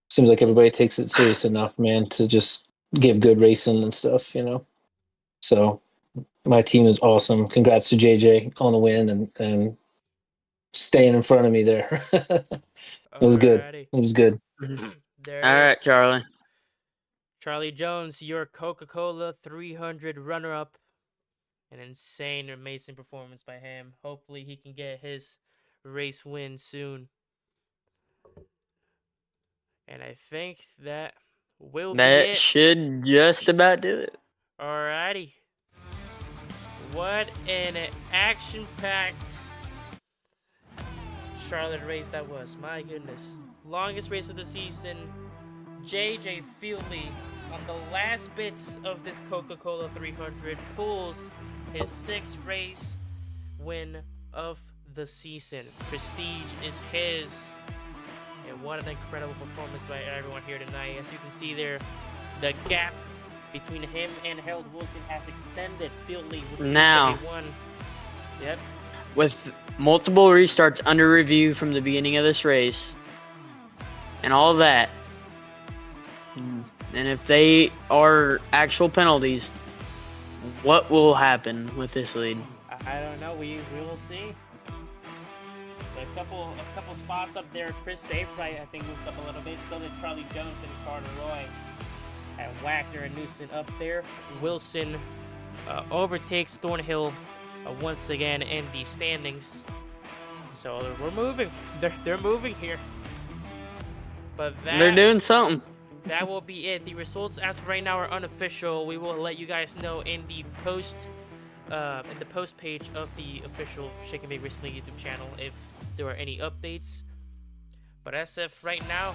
seems like everybody takes it serious enough, man, to just give good racing and stuff, you know. So my team is awesome. Congrats to JJ on the win and staying in front of me there. It was good. It was good. There's All right, Charlie. Charlie Jones, your Coca-Cola 300 runner-up. An insane, amazing performance by him. Hopefully he can get his race win soon. And I think that will be it. That should just about do it. Alrighty. What an action-packed Charlotte race that was. My goodness. Longest race of the season. JJ Fieldley on the last bits of this Coca-Cola 300 pulls his 6th race win of the season. Prestige is his. And what an incredible performance by everyone here tonight. As you can see there, the gap between him and Harold Wilson has extended. Fieldley with now, 71. Yep. With multiple restarts under review from the beginning of this race and all that, and if they are actual penalties, what will happen with this lead? I don't know. We will see. A couple spots up there. Chris Safewright, I think, moved up a little bit. So did Charlie Jones and Carter Roy. And Wagner and Newson up there. Wilson overtakes Thornhill once again in the standings. So we're moving. They're moving here. But they're doing something. That will be it. The results as of right now are unofficial. We will let you guys know in the post page of the official Shake and Bake Racing League YouTube channel if there are any updates. But as of right now,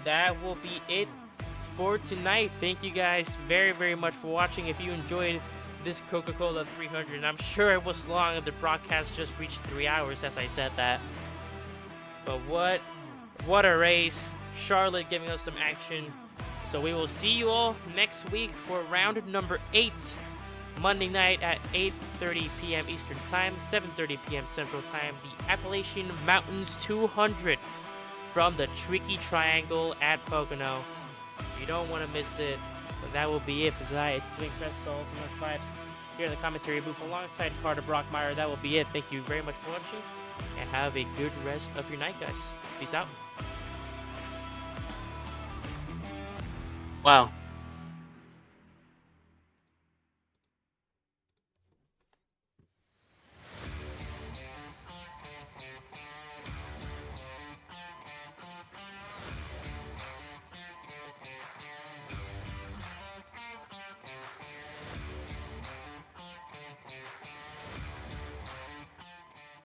that will be it for tonight. Thank you guys very, very much for watching. If you enjoyed this Coca-Cola 300, and I'm sure it was long, the broadcast just reached 3 hours as I said that. But what a race. Charlotte giving us some action. So we will see you all next week for round number 8. Monday night at 8:30 p.m. Eastern Time, 7:30 p.m. Central Time. The Appalachian Mountains 200 from the Tricky Triangle at Pocono. You don't want to miss it. But that will be it for tonight. It's Dwayne Crespo, so much vibes here in the commentary booth alongside Carter Brockmeyer. That will be it. Thank you very much for watching, and have a good rest of your night, guys. Peace out. Wow.